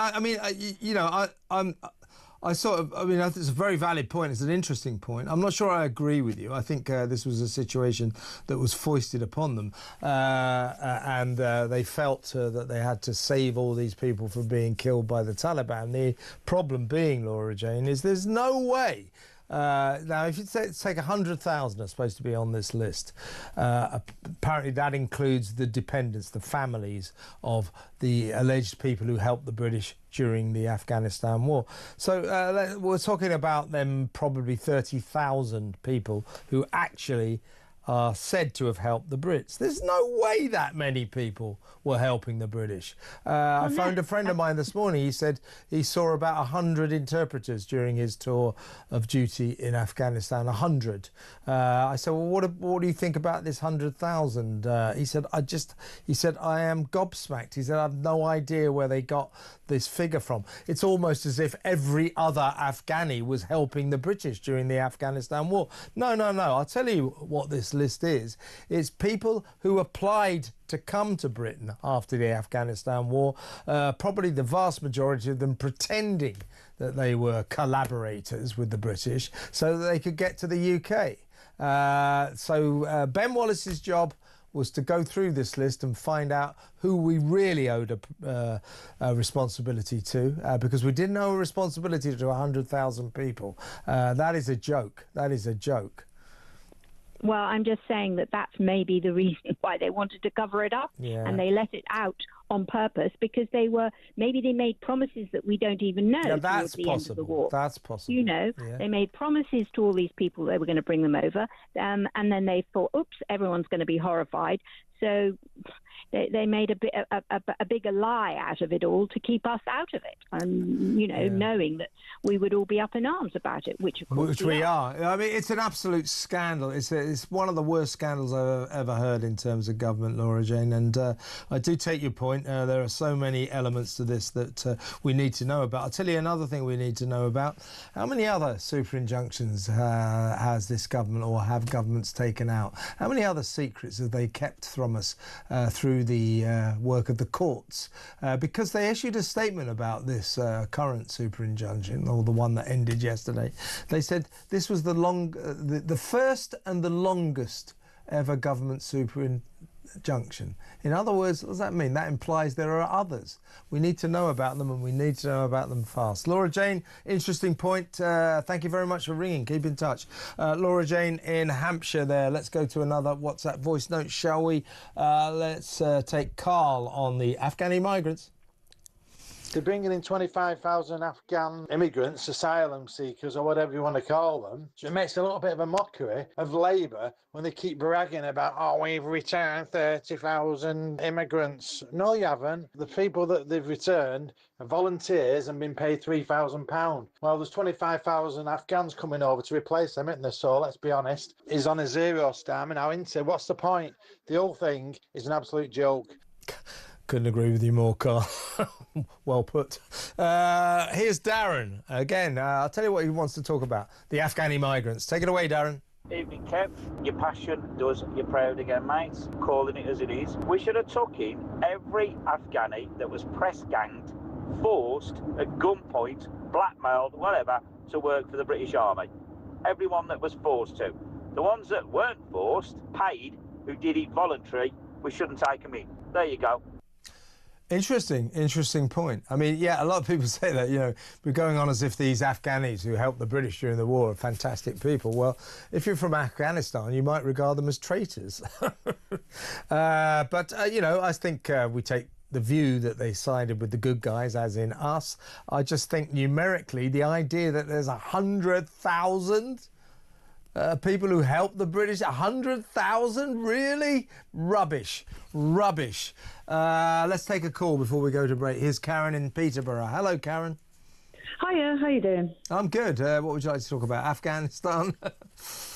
it's a very valid point. It's an interesting point. I'm not sure I agree with you. I think this was a situation that was foisted upon them, and they felt that they had to save all these people from being killed by the Taliban. The problem being, Laura Jane, is there's no way. Now, if you take 100,000 are supposed to be on this list, apparently that includes the dependents, the families of the alleged people who helped the British during the Afghanistan war. So we're talking about them probably 30,000 people who actually are said to have helped the Brits. There's no way that many people were helping the British. I phoned a friend of mine this morning. He said he saw about 100 interpreters during his tour of duty in Afghanistan. 100. I said, well, what do you think about this 100,000? He said, I am gobsmacked. He said, I have no idea where they got this figure from. It's almost as if every other Afghani was helping the British during the Afghanistan war. No. I'll tell you what this list is. It's people who applied to come to Britain after the Afghanistan war, probably the vast majority of them pretending that they were collaborators with the British so that they could get to the UK. Ben Wallace's job was to go through this list and find out who we really owed a responsibility to, because we didn't owe a responsibility to 100,000 people. That is a joke. That is a joke. Well, I'm just saying that that's maybe the reason why they wanted to cover it up, and they let it out on purpose because they made promises that we don't even know. Yeah, that's the end of the war. That's possible. They made promises to all these people they were going to bring them over, and then they thought, oops, everyone's going to be horrified. So they made a bigger lie out of it all to keep us out of it, and knowing that we would all be up in arms about it, which of course we are. I mean, it's an absolute scandal. It's one of the worst scandals I've ever heard in terms of government, Laura Jane. And I do take your point. There are so many elements to this that we need to know about. I'll tell you another thing we need to know about. How many other super injunctions has this government or have governments taken out? How many other secrets have they kept from us through the work of the courts? Because they issued a statement about this current super injunction, or the one that ended yesterday. They said this was the first and the longest ever government super injunction. In other words, what does that mean? That implies there are others. We need to know about them, and we need to know about them fast. Laura Jane, interesting point. Thank you very much for ringing. Keep in touch. Laura Jane in Hampshire there. Let's go to another WhatsApp voice note, shall we? Let's take Carl on the Afghani migrants. They're bringing in 25,000 Afghan immigrants, asylum seekers, or whatever you want to call them. So it makes a little bit of a mockery of Labour when they keep bragging about, oh, we've returned 30,000 immigrants. No, you haven't. The people that they've returned are volunteers and been paid £3,000. Well, there's 25,000 Afghans coming over to replace them, isn't there? So let's be honest. He's on a zero star now, isn't he? What's the point? The whole thing is an absolute joke. Couldn't agree with you more, Carl. Well put. Here's Darren again. I'll tell you what he wants to talk about. The Afghani migrants. Take it away, Darren. Evening, Kev. Your passion does you proud again, mate. Calling it as it is. We should have took in every Afghani that was press ganged, forced, at gunpoint, blackmailed, whatever, to work for the British Army. Everyone that was forced to. The ones that weren't forced, paid, who did it voluntary, we shouldn't take them in. There you go. Interesting point. I mean, yeah, a lot of people say that, you know, we're going on as if these Afghanis who helped the British during the war are fantastic people. Well, if you're from Afghanistan, you might regard them as traitors. But you know, I think we take the view that they sided with the good guys, as in us. I just think numerically, the idea that there's 100,000 people who helped the British, 100,000? Really? Rubbish. Let's take a call before we go to break. Here's Karen in Peterborough. Hello, Karen. Hiya, how you doing? I'm good. What would you like to talk about? Afghanistan?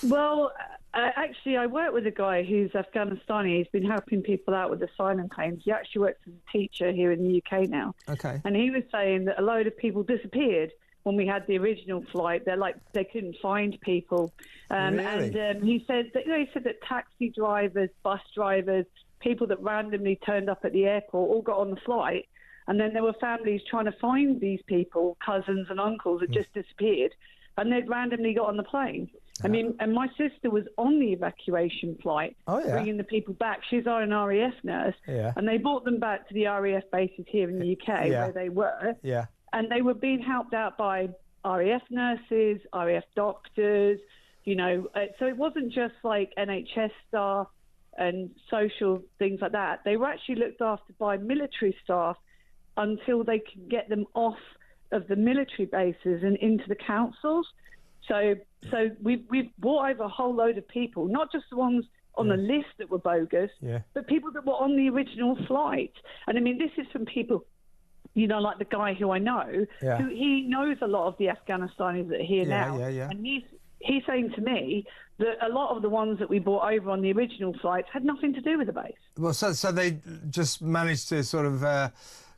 Well, actually, I work with a guy who's Afghanistani. He's been helping people out with asylum claims. He actually works as a teacher here in the UK now. Okay. And he was saying that a load of people disappeared when we had the original flight. They couldn't find people. Really? And he said that taxi drivers, bus drivers, people that randomly turned up at the airport all got on the flight, and then there were families trying to find these people, cousins and uncles that just disappeared, and they'd randomly got on the plane. I mean, and my sister was on the evacuation flight, bringing the people back. She's an RAF nurse, and they brought them back to the RAF bases here in the UK where they were. Yeah. And they were being helped out by RAF nurses, RAF doctors, you know. So it wasn't just like NHS staff and social things like that. They were actually looked after by military staff until they could get them off of the military bases and into the councils. So we've brought over a whole load of people, not just the ones on the list that were bogus, but people that were on the original flight. And I mean, this is from people, you know, like the guy who I know, who he knows a lot of the Afghanistanis that are here now. And he's saying to me that a lot of the ones that we brought over on the original flights had nothing to do with the base. Well, so they just managed to sort of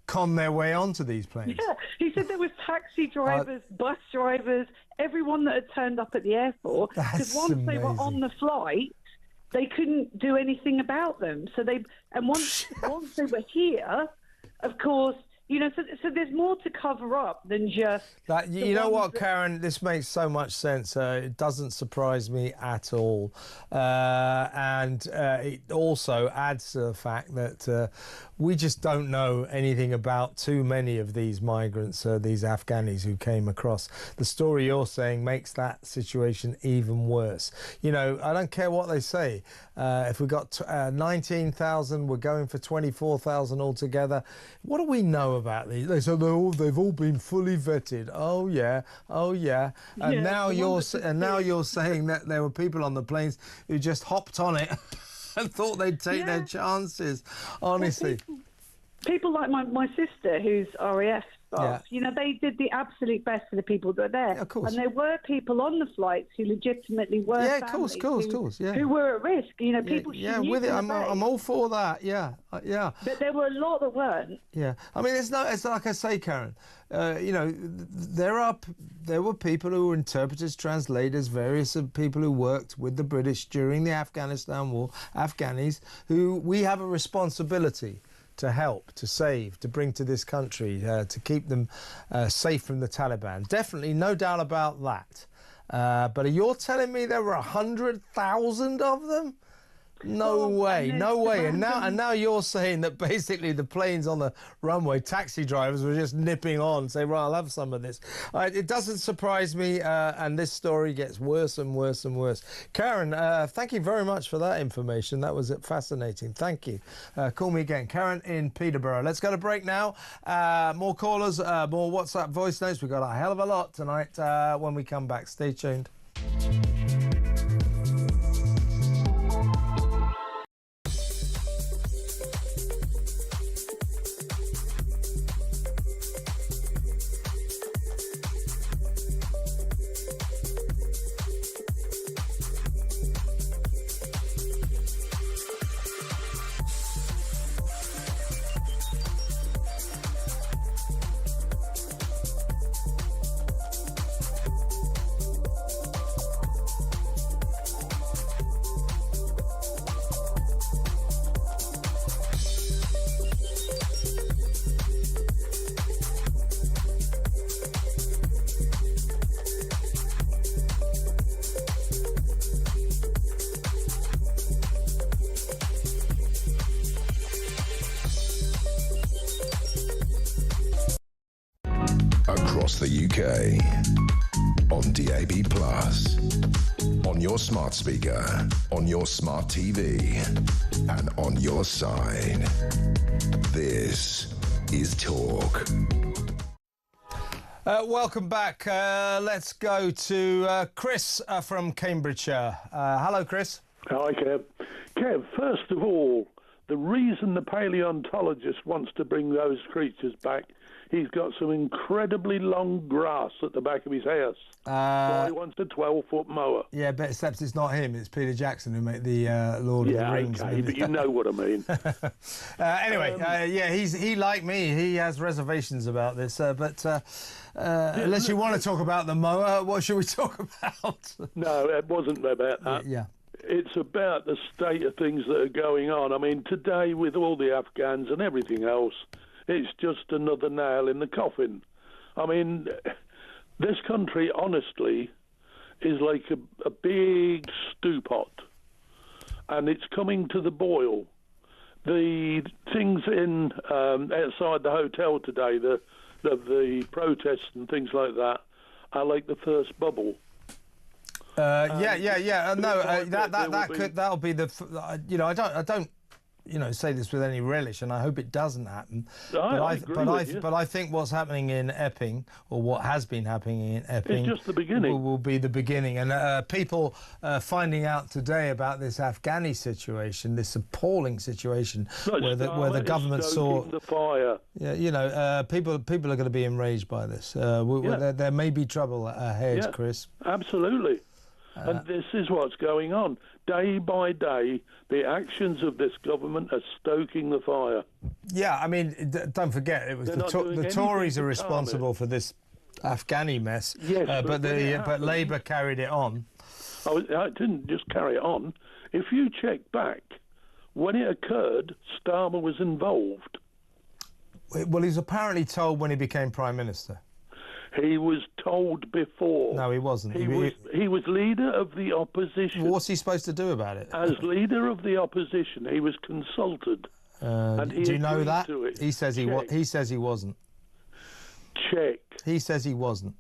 con their way onto these planes. Yeah, he said there was taxi drivers, bus drivers, everyone that had turned up at the airport. Because once they were on the flight, they couldn't do anything about them. So once they were here, of course, you know, so there's more to cover up than just... You know what, Karen? This makes so much sense. It doesn't surprise me at all. And it also adds to the fact that we just don't know anything about too many of these migrants, these Afghanis who came across. The story you're saying makes that situation even worse. You know, I don't care what they say. If we got 19,000, we're going for 24,000 altogether. What do we know about these? They said they've all been fully vetted. Oh yeah. And now you're saying that there were people on the planes who just hopped on it and thought they'd take their chances. Honestly, people like my sister, who's RAF staff, you know, they did the absolute best for the people that were there. Of course. And there were people on the flights who legitimately were families who were at risk. You know, people should with it. I'm all for that. Yeah. But there were a lot that weren't. Yeah. I mean, it's like I say, Karen. You know, there were people who were interpreters, translators, various people who worked with the British during the Afghanistan war, Afghanis, who we have a responsibility to help, to save, to bring to this country, to keep them safe from the Taliban. Definitely, no doubt about that. But you're telling me there were 100,000 of them? No way, and no there's way. And random- now you're saying that basically the planes on the runway, taxi drivers were just nipping on, say, right, I'll have some of this. It doesn't surprise me, and this story gets worse and worse and worse. Karen, thank you very much for that information. That was fascinating. Thank you. Call me again. Karen in Peterborough. Let's go to break now. More callers, more WhatsApp voice notes. We've got a hell of a lot tonight when we come back. Stay tuned. Across the UK, on DAB+, on your smart speaker, on your smart TV, and on your side. This is Talk. Welcome back. Let's go to Chris from Cambridgeshire. Hello, Chris. Hi, Kev. Kev, first of all, the reason the paleontologist wants to bring those creatures back, he's got some incredibly long grass at the back of his house. So he wants a 12-foot mower. Yeah, but except it's not him. It's Peter Jackson who made the Lord of the Rings. Okay, but you know what I mean. Anyway, he like me. He has reservations about this. But unless you want to talk about the mower, what should we talk about? No, it wasn't about that. Yeah. It's about the state of things that are going on. I mean, today with all the Afghans and everything else, it's just another nail in the coffin. I mean, this country, honestly, is like a big stew pot, and it's coming to the boil. The things in outside the hotel today, the protests and things like that, are like the first bubble. That'll be the. I don't. Say this with any relish, and I hope it doesn't happen. I but I think what's happening in Epping, or what has been happening in Epping, it's just the beginning. Will be the beginning. And people finding out today about this Afghani situation, this appalling situation, where the government saw the fire. Yeah, people are going to be enraged by this. There may be trouble ahead, Chris. Absolutely. And this is what's going on. Day by day, the actions of this government are stoking the fire. Yeah, I mean, don't forget, it was the Tories are responsible for this Afghani mess. Yes, but Labour carried it on. It didn't just carry it on. If you check back, when it occurred, Starmer was involved. Well, he's apparently told when he became Prime Minister. He was told before. No, he wasn't. He was leader of the opposition. What's he supposed to do about it? As leader of the opposition, he was consulted. And he do you know that? to it. He says he says he wasn't. Check. He says he wasn't.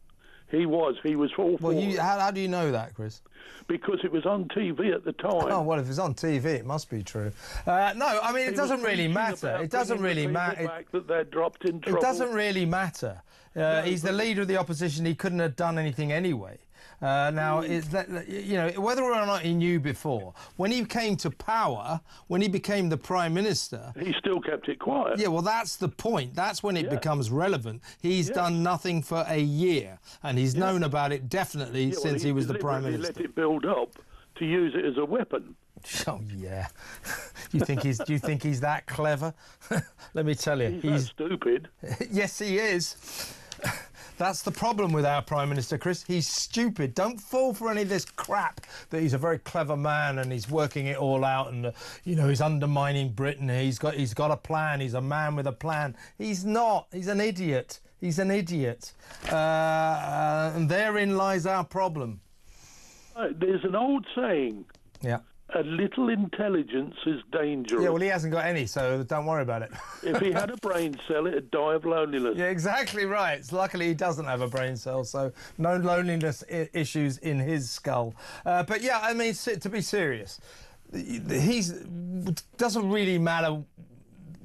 He was. He was all for it. How do you know that, Chris? Because it was on TV at the time. Oh, well, if it's on TV, it must be true. No, I mean, it doesn't really matter. It doesn't really matter. That they're dropped in trouble. It doesn't really matter. He's the leader of the opposition. He couldn't have done anything anyway. Now, whether or not he knew before, when he came to power, when he became the Prime Minister... He still kept it quiet. Yeah, well, that's the point. That's when it becomes relevant. He's done nothing for a year, and he's known about it definitely since he was the Prime Minister. Let it build up to use it as a weapon. Oh, yeah. Do you think he's that clever? Let me tell you. He's stupid. Yes, he is. That's the problem with our Prime Minister, Chris. He's stupid. Don't fall for any of this crap that he's a very clever man and he's working it all out and, he's undermining Britain. He's got a plan. He's a man with a plan. He's not. He's an idiot. He's an idiot. And therein lies our problem. There's an old saying. Yeah. A little intelligence is dangerous. Yeah, well, he hasn't got any, so don't worry about it. If he had a brain cell, it'd die of loneliness. Yeah, exactly right. Luckily, he doesn't have a brain cell, so no loneliness issues in his skull. But yeah, I mean, to be serious, doesn't really matter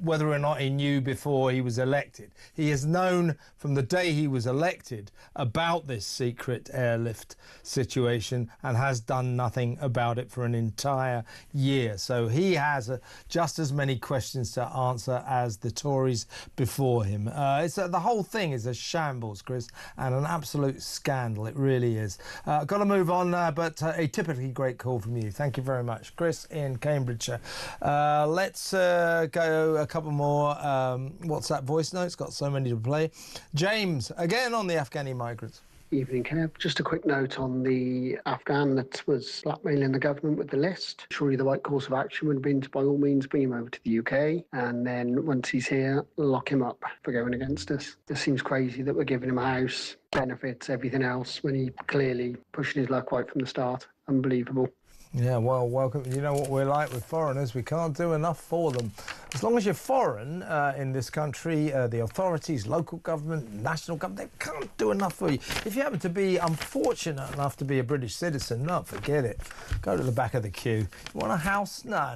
whether or not he knew before he was elected. He has known from the day he was elected about this secret airlift situation and has done nothing about it for an entire year. So he has just as many questions to answer as the Tories before him. The whole thing is a shambles, Chris, and an absolute scandal. It really is. Got to move on, but a typically great call from you. Thank you very much. Chris in Cambridgeshire. Let's go a couple more WhatsApp voice notes. Got so many to play. James, again on the Afghani migrants. Evening, Kev. Just a quick note on the Afghan that was blackmailing the government with the list. Surely the right course of action would have been to, by all means, bring him over to the UK, and then once he's here, lock him up for going against us. It seems crazy that we're giving him a house, benefits, everything else, when he clearly pushing his luck right from the start. Unbelievable. Yeah, well, welcome. You know what we're like with foreigners. We can't do enough for them. As long as you're foreign in this country, the authorities, local government, national government, they can't do enough for you. If you happen to be unfortunate enough to be a British citizen, no, forget it. Go to the back of the queue. You want a house? No.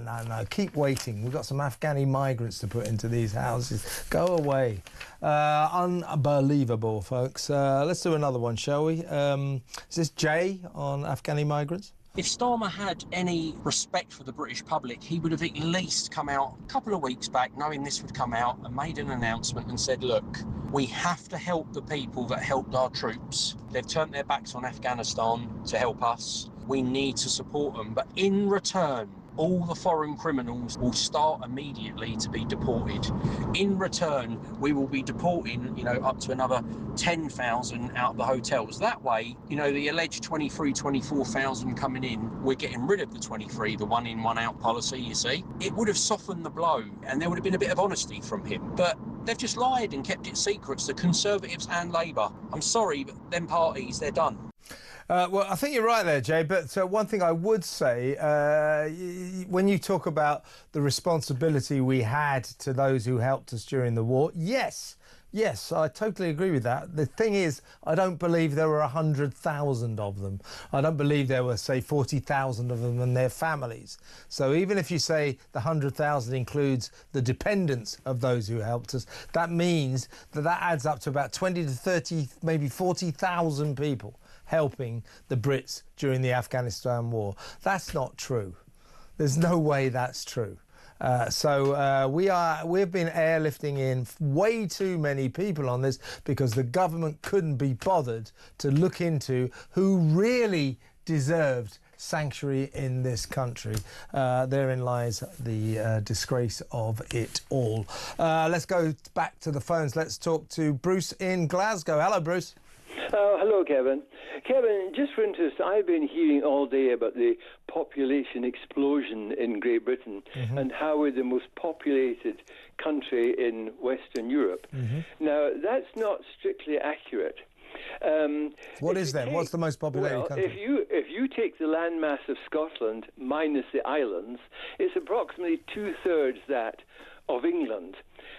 Keep waiting. We've got some Afghani migrants to put into these houses. Go away. Unbelievable, folks. Let's do another one, shall we? Is this Jay on Afghani migrants? If Starmer had any respect for the British public, he would have at least come out a couple of weeks back, knowing this would come out, and made an announcement and said, look, we have to help the people that helped our troops. They've turned their backs on Afghanistan to help us. We need to support them. But in return, all the foreign criminals will start immediately to be deported. In return, we will be deporting, up to another 10,000 out of the hotels. That way, the alleged 24,000 coming in, we're getting rid of the 23, the one in, one out policy, you see. It would have softened the blow, and there would have been a bit of honesty from him. But they've just lied and kept it secret, the Conservatives and Labour. I'm sorry, but them parties, they're done. Well, I think you're right there, Jay, but one thing I would say, when you talk about the responsibility we had to those who helped us during the war, yes, I totally agree with that. The thing is, I don't believe there were 100,000 of them. I don't believe there were, say, 40,000 of them and their families. So even if you say the 100,000 includes the dependents of those who helped us, that means that adds up to about 20 to 30, maybe 40,000 people helping the Brits during the Afghanistan war. That's not true. There's no way that's true. We've been airlifting in way too many people on this because the government couldn't be bothered to look into who really deserved sanctuary in this country. Therein lies the disgrace of it all. Let's go back to the phones. Let's talk to Bruce in Glasgow. Hello, Bruce. Hello, Kevin. Kevin, just for interest, I've been hearing all day about the population explosion in Great Britain and how we're the most populated country in Western Europe. Now, that's not strictly accurate. What is then? What's the most populated country? If you take the landmass of Scotland minus the islands, it's approximately 2/3 that of England.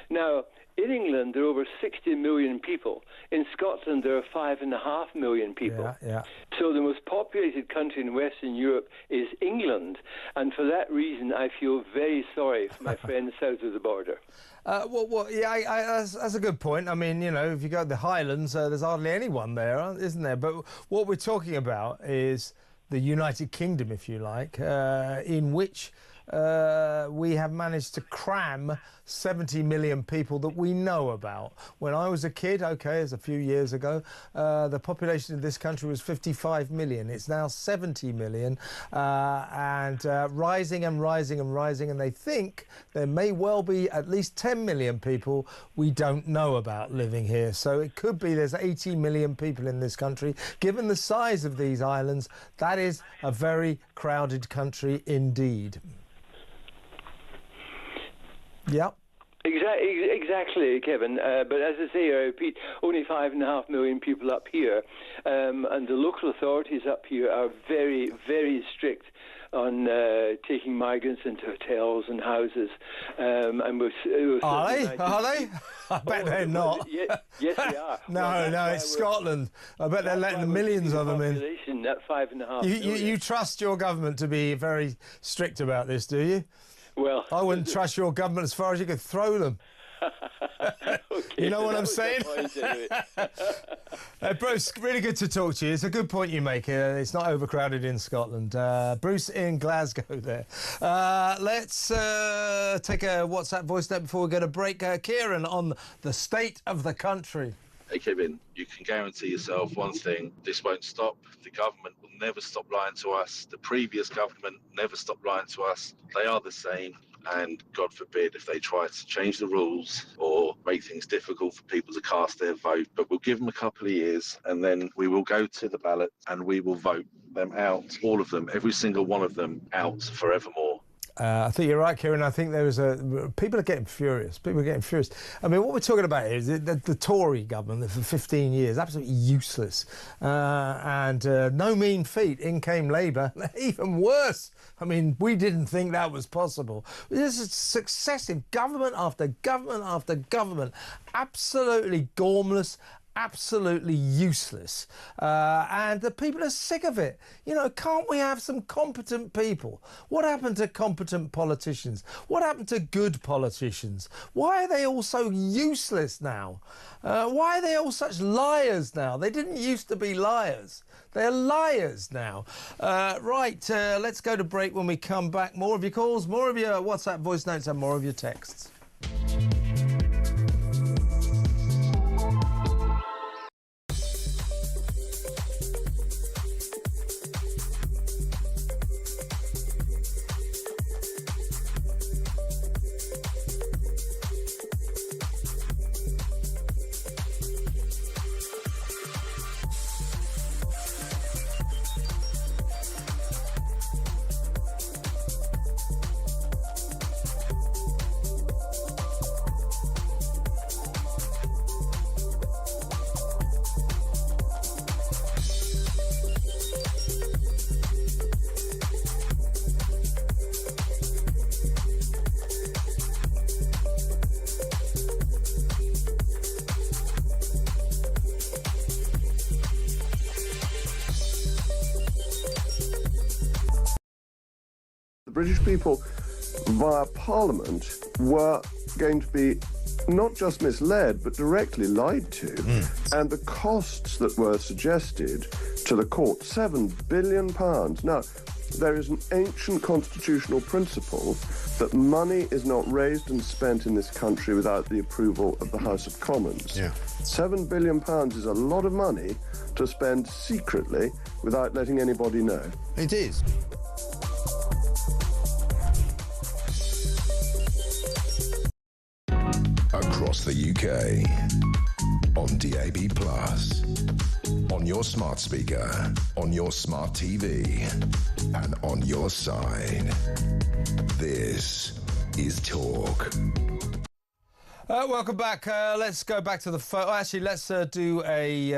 Now, in England, there are over 60 million people. In Scotland, there are 5.5 million people. Yeah. So the most populated country in Western Europe is England. And for that reason, I feel very sorry for my friends south of the border. That's a good point. I mean, if you go to the Highlands, there's hardly anyone there, isn't there? But what we're talking about is the United Kingdom, if you like, in which we have managed to cram 70 million people that we know about. When I was a kid, it's a few years ago, the population of this country was 55 million. It's now 70 million and rising and rising and rising. And they think there may well be at least 10 million people we don't know about living here. So it could be there's 80 million people in this country. Given the size of these islands, that is a very crowded country indeed. Yep. Exactly, Kevin. But as I say, I repeat, only 5.5 million people up here, and the local authorities up here are very, very strict on taking migrants into hotels and houses. And are they? Are they? I bet they're not. Yes, they are. No, it's Scotland. I bet they're letting the millions of them in. That 5.5 million. You trust your government to be very strict about this, do you? Well, I wouldn't trust your government as far as you could throw them. Okay, you know what I'm was saying? the point, anyway. Bruce, really good to talk to you. It's a good point you make. It's not overcrowded in Scotland. Bruce in Glasgow there. Let's take a WhatsApp voice note before we go to break. Kieran on the state of the country. Hey Kevin, you can guarantee yourself one thing, this won't stop. The government will never stop lying to us. The previous government never stopped lying to us. They are the same, and God forbid if they try to change the rules or make things difficult for people to cast their vote. But we'll give them a couple of years and then we will go to the ballot and we will vote them out, all of them, every single one of them out forevermore. I think you're right, Kieran. I think people are getting furious. People are getting furious. I mean, what we're talking about here is the Tory government for 15 years, absolutely useless. And no mean feat. In came Labour. Even worse. I mean, we didn't think that was possible. This is successive government after government after government. Absolutely gormless. Absolutely useless, and the people are sick of it. You know, can't we have some competent people? What happened to competent politicians? What happened to good politicians? Why are they all so useless now? Why are they all such liars now? They didn't used to be liars. They're liars now. Let's go to break. When we come back, more of your calls, more of your WhatsApp voice notes and more of your texts. The British people, via Parliament, were going to be not just misled, but directly lied to. And the costs that were suggested to the court, £7 billion. Now, there is an ancient constitutional principle that money is not raised and spent in this country without the approval of the House of Commons. Yeah. £7 billion is a lot of money to spend secretly without letting anybody know. It is. Across the UK, on DAB+, on your smart speaker, on your smart TV, and on your side. This is Talk. Welcome back. Let's go back to the phone. Actually, let's do a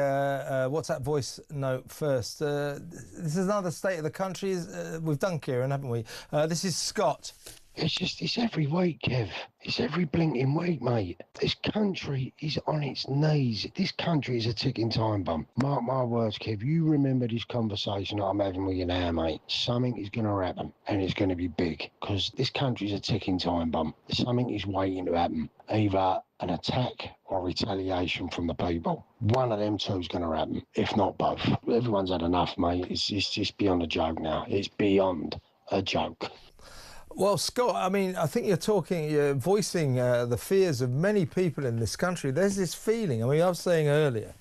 WhatsApp voice note first. This is another state of the country. We've done Kieran, haven't we? This is Scott. It's every week, Kev. It's every blinking week, mate. This country is on its knees. This country is a ticking time bomb. Mark my words, Kev. You remember this conversation I'm having with you now, mate. Something is going to happen, and it's going to be big, because this country is a ticking time bomb. Something is waiting to happen. Either an attack or retaliation from the people. One of them two is going to happen, if not both. Everyone's had enough, mate. It's just beyond a joke now. It's beyond a joke. Well, Scott, I mean, I think you're voicing the fears of many people in this country. There's this feeling, I mean, I was saying earlier,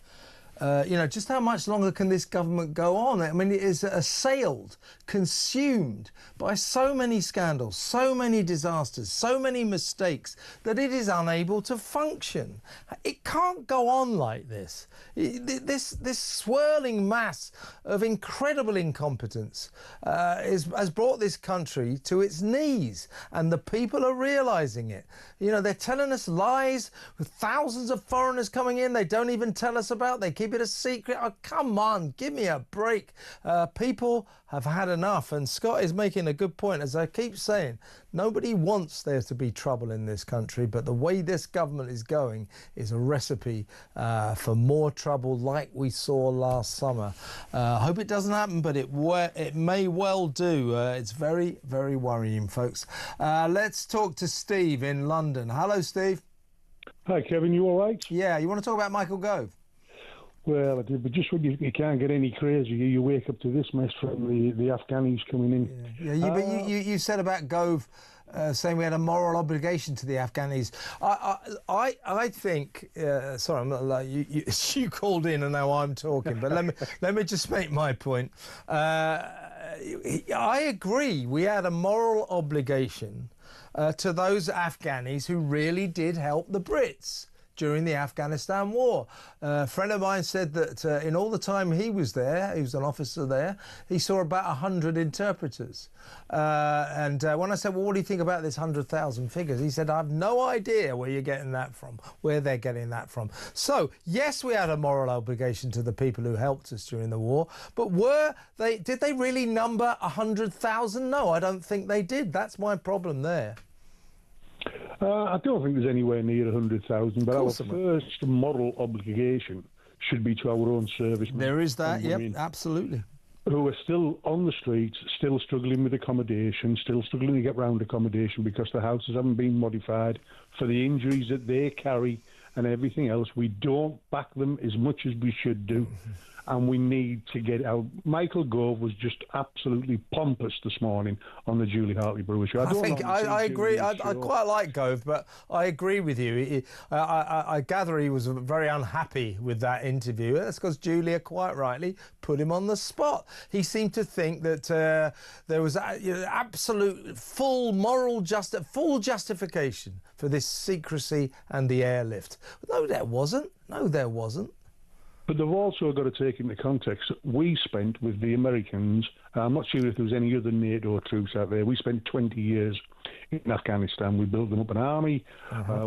Just how much longer can this government go on? I mean, it is assailed, consumed by so many scandals, so many disasters, so many mistakes that it is unable to function. It can't go on like this. This swirling mass of incredible incompetence has brought this country to its knees, and the people are realising it. They're telling us lies with thousands of foreigners coming in they don't even tell us about. They keep it a secret. Oh, come on, give me a break. People have had enough, and Scott is making a good point. As I keep saying, nobody wants there to be trouble in this country, but the way this government is going is a recipe for more trouble like we saw last summer. I hope it doesn't happen, but it may well do. It's very, very worrying, folks. Let's talk to Steve in London. Hello, Steve. Hi, Kevin. You all right? Yeah, you want to talk about Michael Gove? Well, I did, but just when you can't get any crazier, you wake up to this mess from the Afghanis coming in. But you said about Gove saying we had a moral obligation to the Afghanis. I think. Sorry, I'm not like you. You called in and now I'm talking. But let me just make my point. I agree. We had a moral obligation to those Afghanis who really did help the Brits during the Afghanistan war. A friend of mine said that in all the time he was there, he was an officer there, he saw about 100 interpreters. And when I said, well, what do you think about this 100,000 figures? He said, I have no idea where you're getting that from, where they're getting that from. So, yes, we had a moral obligation to the people who helped us during the war, but did they really number 100,000? No, I don't think they did. That's my problem there. I don't think there's anywhere near 100,000, but our first moral obligation should be to our own servicemen. There is that, yep, absolutely. Who are still on the streets, still struggling with accommodation, still struggling to get round accommodation because the houses haven't been modified for the injuries that they carry and everything else. We don't back them as much as we should do. And we need to get out. Michael Gove was just absolutely pompous this morning on the Julie Hartley-Brewer show. I agree. I quite like Gove, but I agree with you. I gather he was very unhappy with that interview. That's because Julia, quite rightly, put him on the spot. He seemed to think that there was absolute full justification for this secrecy and the airlift. No, there wasn't. But they've also got to take into context that we spent with the Americans, I'm not sure if there was any other NATO troops out there, we spent 20 years in Afghanistan. We built them up an army,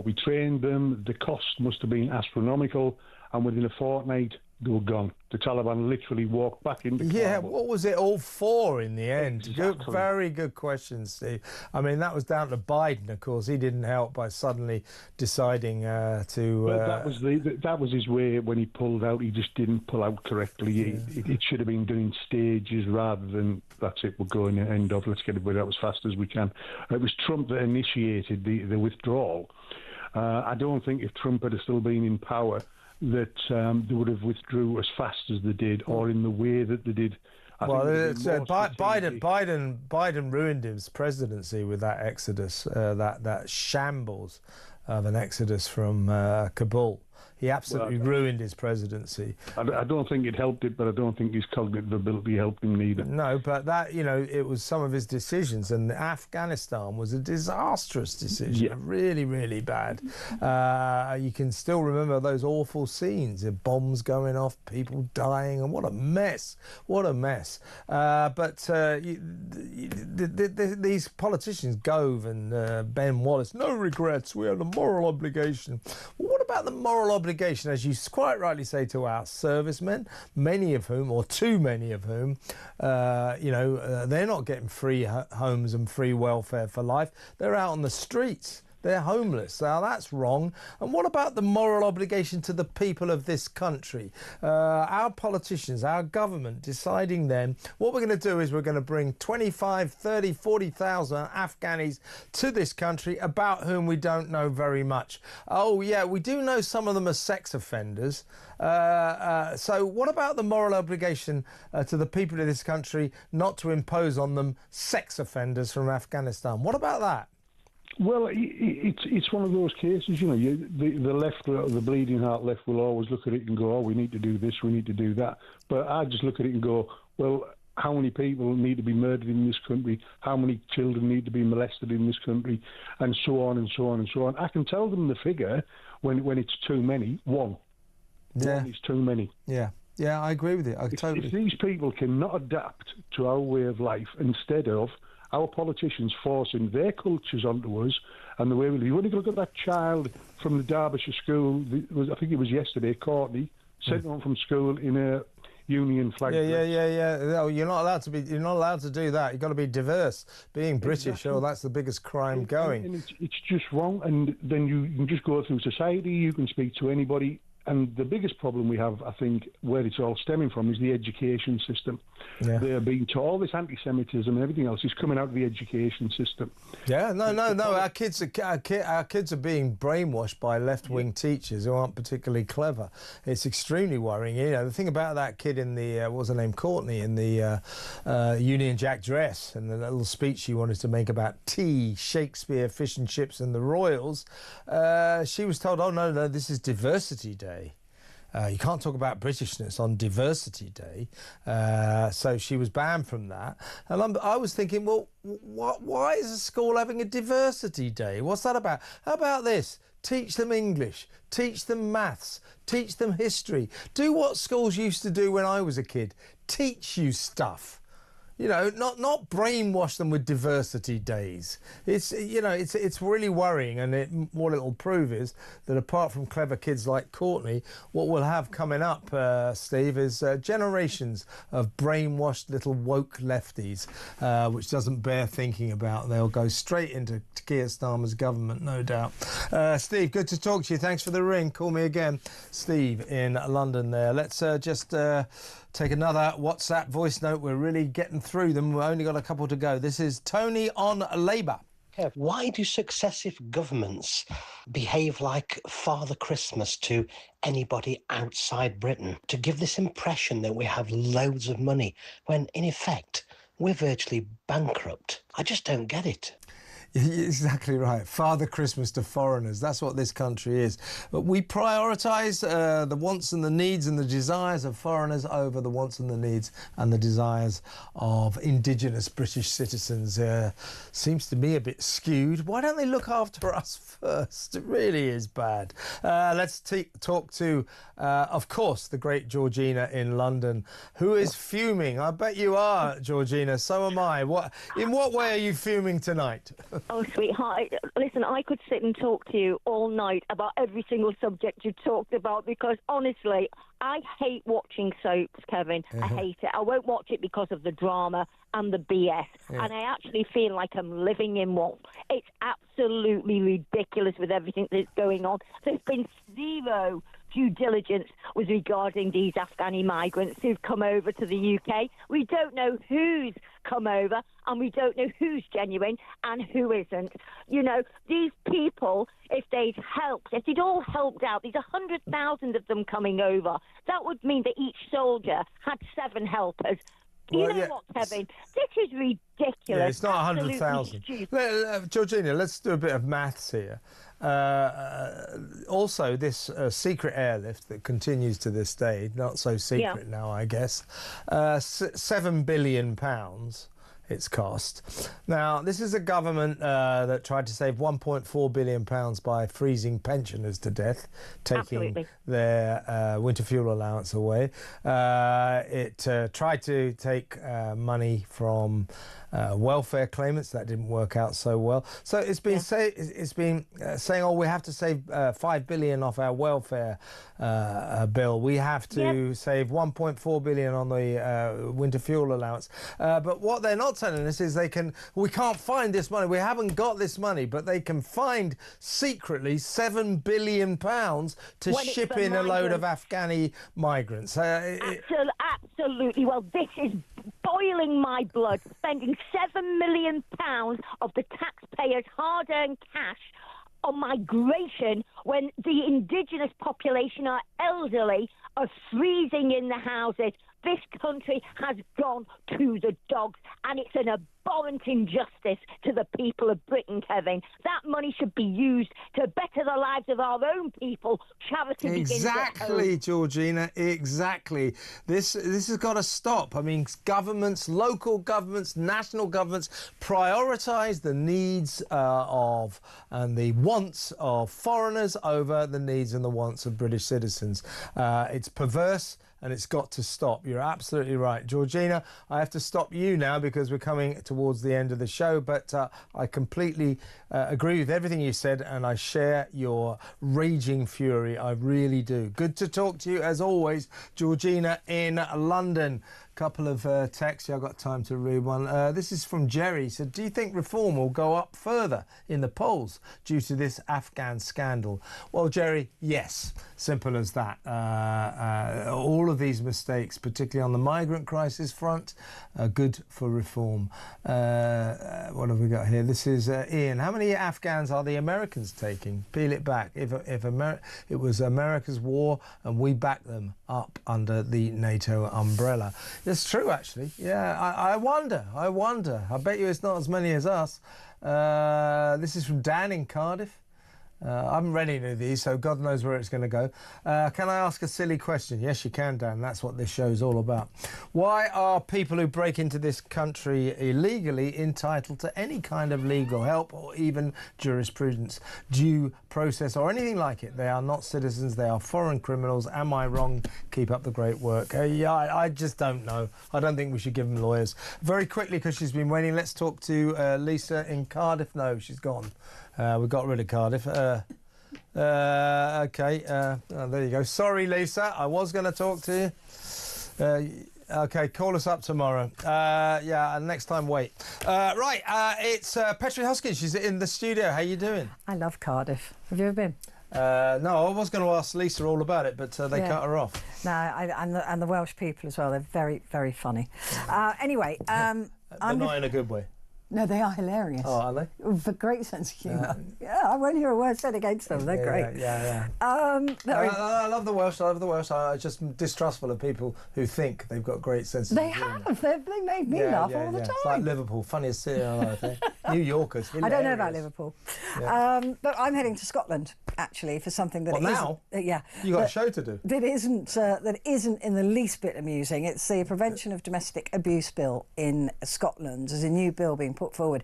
we trained them, the cost must have been astronomical, and within a fortnight they were gone. The Taliban literally walked back into Kabul. Yeah, what was it all for in the end? Exactly. Very good question, Steve. I mean, that was down to Biden, of course. He didn't help by suddenly deciding to... that was his way when he pulled out. He just didn't pull out correctly. It should have been done in stages rather than, that's it, we're going to end off, let's get it out as fast as we can. It was Trump that initiated the withdrawal. I don't think if Trump had still been in power that they would have withdrew as fast as they did, or in the way that they did. Biden ruined his presidency with that exodus, that shambles of an exodus from Kabul. He absolutely ruined his presidency. I don't think it helped it, but I don't think his cognitive ability helped him neither. No, but that, it was some of his decisions, and Afghanistan was a disastrous decision, really, really bad. You can still remember those awful scenes of bombs going off, people dying, and what a mess, these politicians, Gove and Ben Wallace, no regrets, we had a moral obligation. Well, what about the moral obligation, as you quite rightly say, to our servicemen, many of whom, or too many of whom, they're not getting free homes and free welfare for life. They're out on the streets. They're homeless. Now, that's wrong. And what about the moral obligation to the people of this country? Our politicians, our government, deciding then what we're going to do is we're going to bring 25, 30, 40,000 Afghanis to this country about whom we don't know very much. Oh, yeah, we do know some of them are sex offenders. So what about the moral obligation to the people of this country not to impose on them sex offenders from Afghanistan? What about that? Well, it's one of those cases, you know. The left, the bleeding heart left, will always look at it and go, "Oh, we need to do this, we need to do that." But I just look at it and go, "Well, how many people need to be murdered in this country? How many children need to be molested in this country?" And so on and so on and so on. I can tell them the figure when it's too many. One is too many. Yeah, I agree with you. If these people cannot adapt to our way of life, instead of our politicians forcing their cultures onto us and the way we live. You only look at that child from the Derbyshire school, I think it was yesterday, Courtney, sent home from school in a Union flag dress. Yeah. No, you're not allowed to do that. You've got to be diverse. Being British, Exactly. that's the biggest crime going. And it's just wrong. And then you can just go through society, you can speak to anybody. And the biggest problem we have, I think, where it's all stemming from, is the education system. Yeah. They're being taught, all this anti-Semitism and everything else is coming out of the education system. Yeah, no. Our kids are being brainwashed by left-wing teachers who aren't particularly clever. It's extremely worrying. You know, the thing about that kid in the what was her name, Courtney, in the Union Jack dress, and the little speech she wanted to make about tea, Shakespeare, fish and chips, and the Royals. She was told, "Oh no, this is Diversity Day. You can't talk about Britishness on Diversity Day." So she was banned from that. And I was thinking, well, why is a school having a Diversity Day? What's that about? How about this? Teach them English, teach them maths, teach them history. Do what schools used to do when I was a kid. Teach you stuff. You know, not brainwash them with diversity days. It's really worrying, and what it'll prove is that apart from clever kids like Courtney, what we'll have coming up, Steve, is generations of brainwashed little woke lefties, which doesn't bear thinking about. They'll go straight into Keir Starmer's government, no doubt. Steve, good to talk to you. Thanks for the ring. Call me again. Steve in London there. Let's just take another WhatsApp voice note. We're really getting through them. We've only got a couple to go. This is Tony on Labour. Kev, why do successive governments behave like Father Christmas to anybody outside Britain? To give this impression that we have loads of money, when in effect we're virtually bankrupt. I just don't get it. Exactly right. Father Christmas to foreigners. That's what this country is. But we prioritise the wants and the needs and the desires of foreigners over the wants and the needs and the desires of indigenous British citizens. Seems to me a bit skewed. Why don't they look after us first? It really is bad. Let's talk to, of course, the great Georgina in London, who is fuming. I bet you are, Georgina. So am I. In what way are you fuming tonight? Oh, sweetheart, listen, I could sit and talk to you all night about every single subject you talked about, because, honestly, I hate watching soaps, Kevin. I hate it. I won't watch it because of the drama and the BS. And I actually feel like I'm living in one. It's absolutely ridiculous with everything that's going on. There's been zero due diligence with regarding these Afghani migrants who've come over to the UK. We don't know who's come over, and we don't know who's genuine and who isn't. You know, these people, if they'd all helped out, there's 100,000 of them coming over, that would mean that each soldier had 7 helpers. You know what, Kevin? This is ridiculous. Yeah, it's not 100,000. Georgina, let's do a bit of maths here. Also, this secret airlift that continues to this day, not so secret now, I guess, £7 billion it's cost. Now, this is a government that tried to save £1.4 billion by freezing pensioners to death, taking their winter fuel allowance away. It tried to take money from welfare claimants. That didn't work out so well. So it's been saying, oh, we have to save $5 billion off our welfare bill. We have to save $1.4 billion on the winter fuel allowance. But what they're not telling us is we can't find this money. We haven't got this money, but they can find secretly £7 billion to ship in a load of Afghani migrants. Absolutely. Well, this is boiling my blood, spending £7 million of the taxpayers' hard-earned cash on migration when the indigenous population are elderly, are freezing in the houses. This country has gone to the dogs, and it's an abhorrent injustice to the people of Britain, Kevin. That money should be used to better the lives of our own people. Charity begins at home. Exactly, Georgina, exactly. This has got to stop. I mean, governments, local governments, national governments prioritise the needs of and the wants of foreigners over the needs and the wants of British citizens. It's perverse, and it's got to stop. You're absolutely right. Georgina, I have to stop you now because we're coming towards the end of the show, but I completely agree with everything you said, and I share your raging fury. I really do. Good to talk to you, as always, Georgina in London. Couple of texts. I've got time to read one. This is from Jerry. He said, do you think reform will go up further in the polls due to this Afghan scandal? Well, Jerry, yes. Simple as that. All of these mistakes, particularly on the migrant crisis front, are good for reform. What have we got here? This is Ian. How many Afghans are the Americans taking? Peel it back. If it was America's war and we backed them up under the NATO umbrella. It's true, actually. Yeah, I wonder. I bet you it's not as many as us. This is from Dan in Cardiff. I haven't read any of these, so God knows where it's going to go. Can I ask a silly question? Yes, you can, Dan. That's what this show is all about. Why are people who break into this country illegally entitled to any kind of legal help or even jurisprudence, due process or anything like it? They are not citizens. They are foreign criminals. Am I wrong? Keep up the great work. Yeah, I just don't know. I don't think we should give them lawyers. Very quickly, because she's been waiting, let's talk to Lisa in Cardiff. No, she's gone. We got rid of Cardiff. Okay, there you go. Sorry, Lisa. I was going to talk to you. Okay, call us up tomorrow. Yeah, and next time, wait. Right, it's Petri Huskins. She's in the studio. How you doing? I love Cardiff. Have you ever been? No, I was going to ask Lisa all about it, but they cut her off. No, and the Welsh people as well. They're very, very funny. Anyway, but not in a good way. No, they are hilarious. Oh, are they? With a great sense of humour. Yeah, I won't hear a word said against them. They're great. Yeah. I love the Welsh. I'm just distrustful of people who think they've got great sense of humour. They made me laugh all the time. It's like Liverpool, funniest city on earth. Eh? New Yorkers, hilarious. I don't know about Liverpool. Yeah. But I'm heading to Scotland, actually, for something that now? Yeah. You got a show to do. That isn't in the least bit amusing. It's the Prevention of Domestic Abuse Bill in Scotland. There's a new bill being put forward.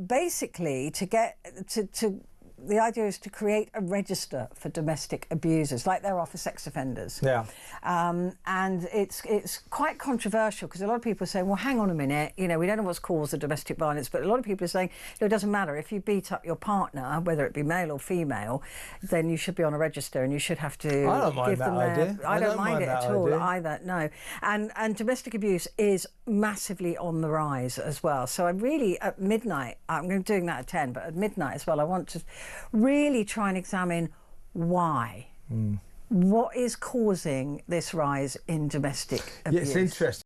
Basically, to get to the idea is to create a register for domestic abusers, like there are for sex offenders. Yeah. And it's quite controversial because a lot of people are saying, well, hang on a minute, we don't know what's caused the domestic violence, but a lot of people are saying, it doesn't matter. If you beat up your partner, whether it be male or female, then you should be on a register and you should have to give them their... I don't mind it at all either, no. And domestic abuse is massively on the rise as well. So I'm really, at midnight, I'm going to be doing that at 10, but at midnight as well, I want to really try and examine why. What is causing this rise in domestic abuse? Yeah, it's interesting.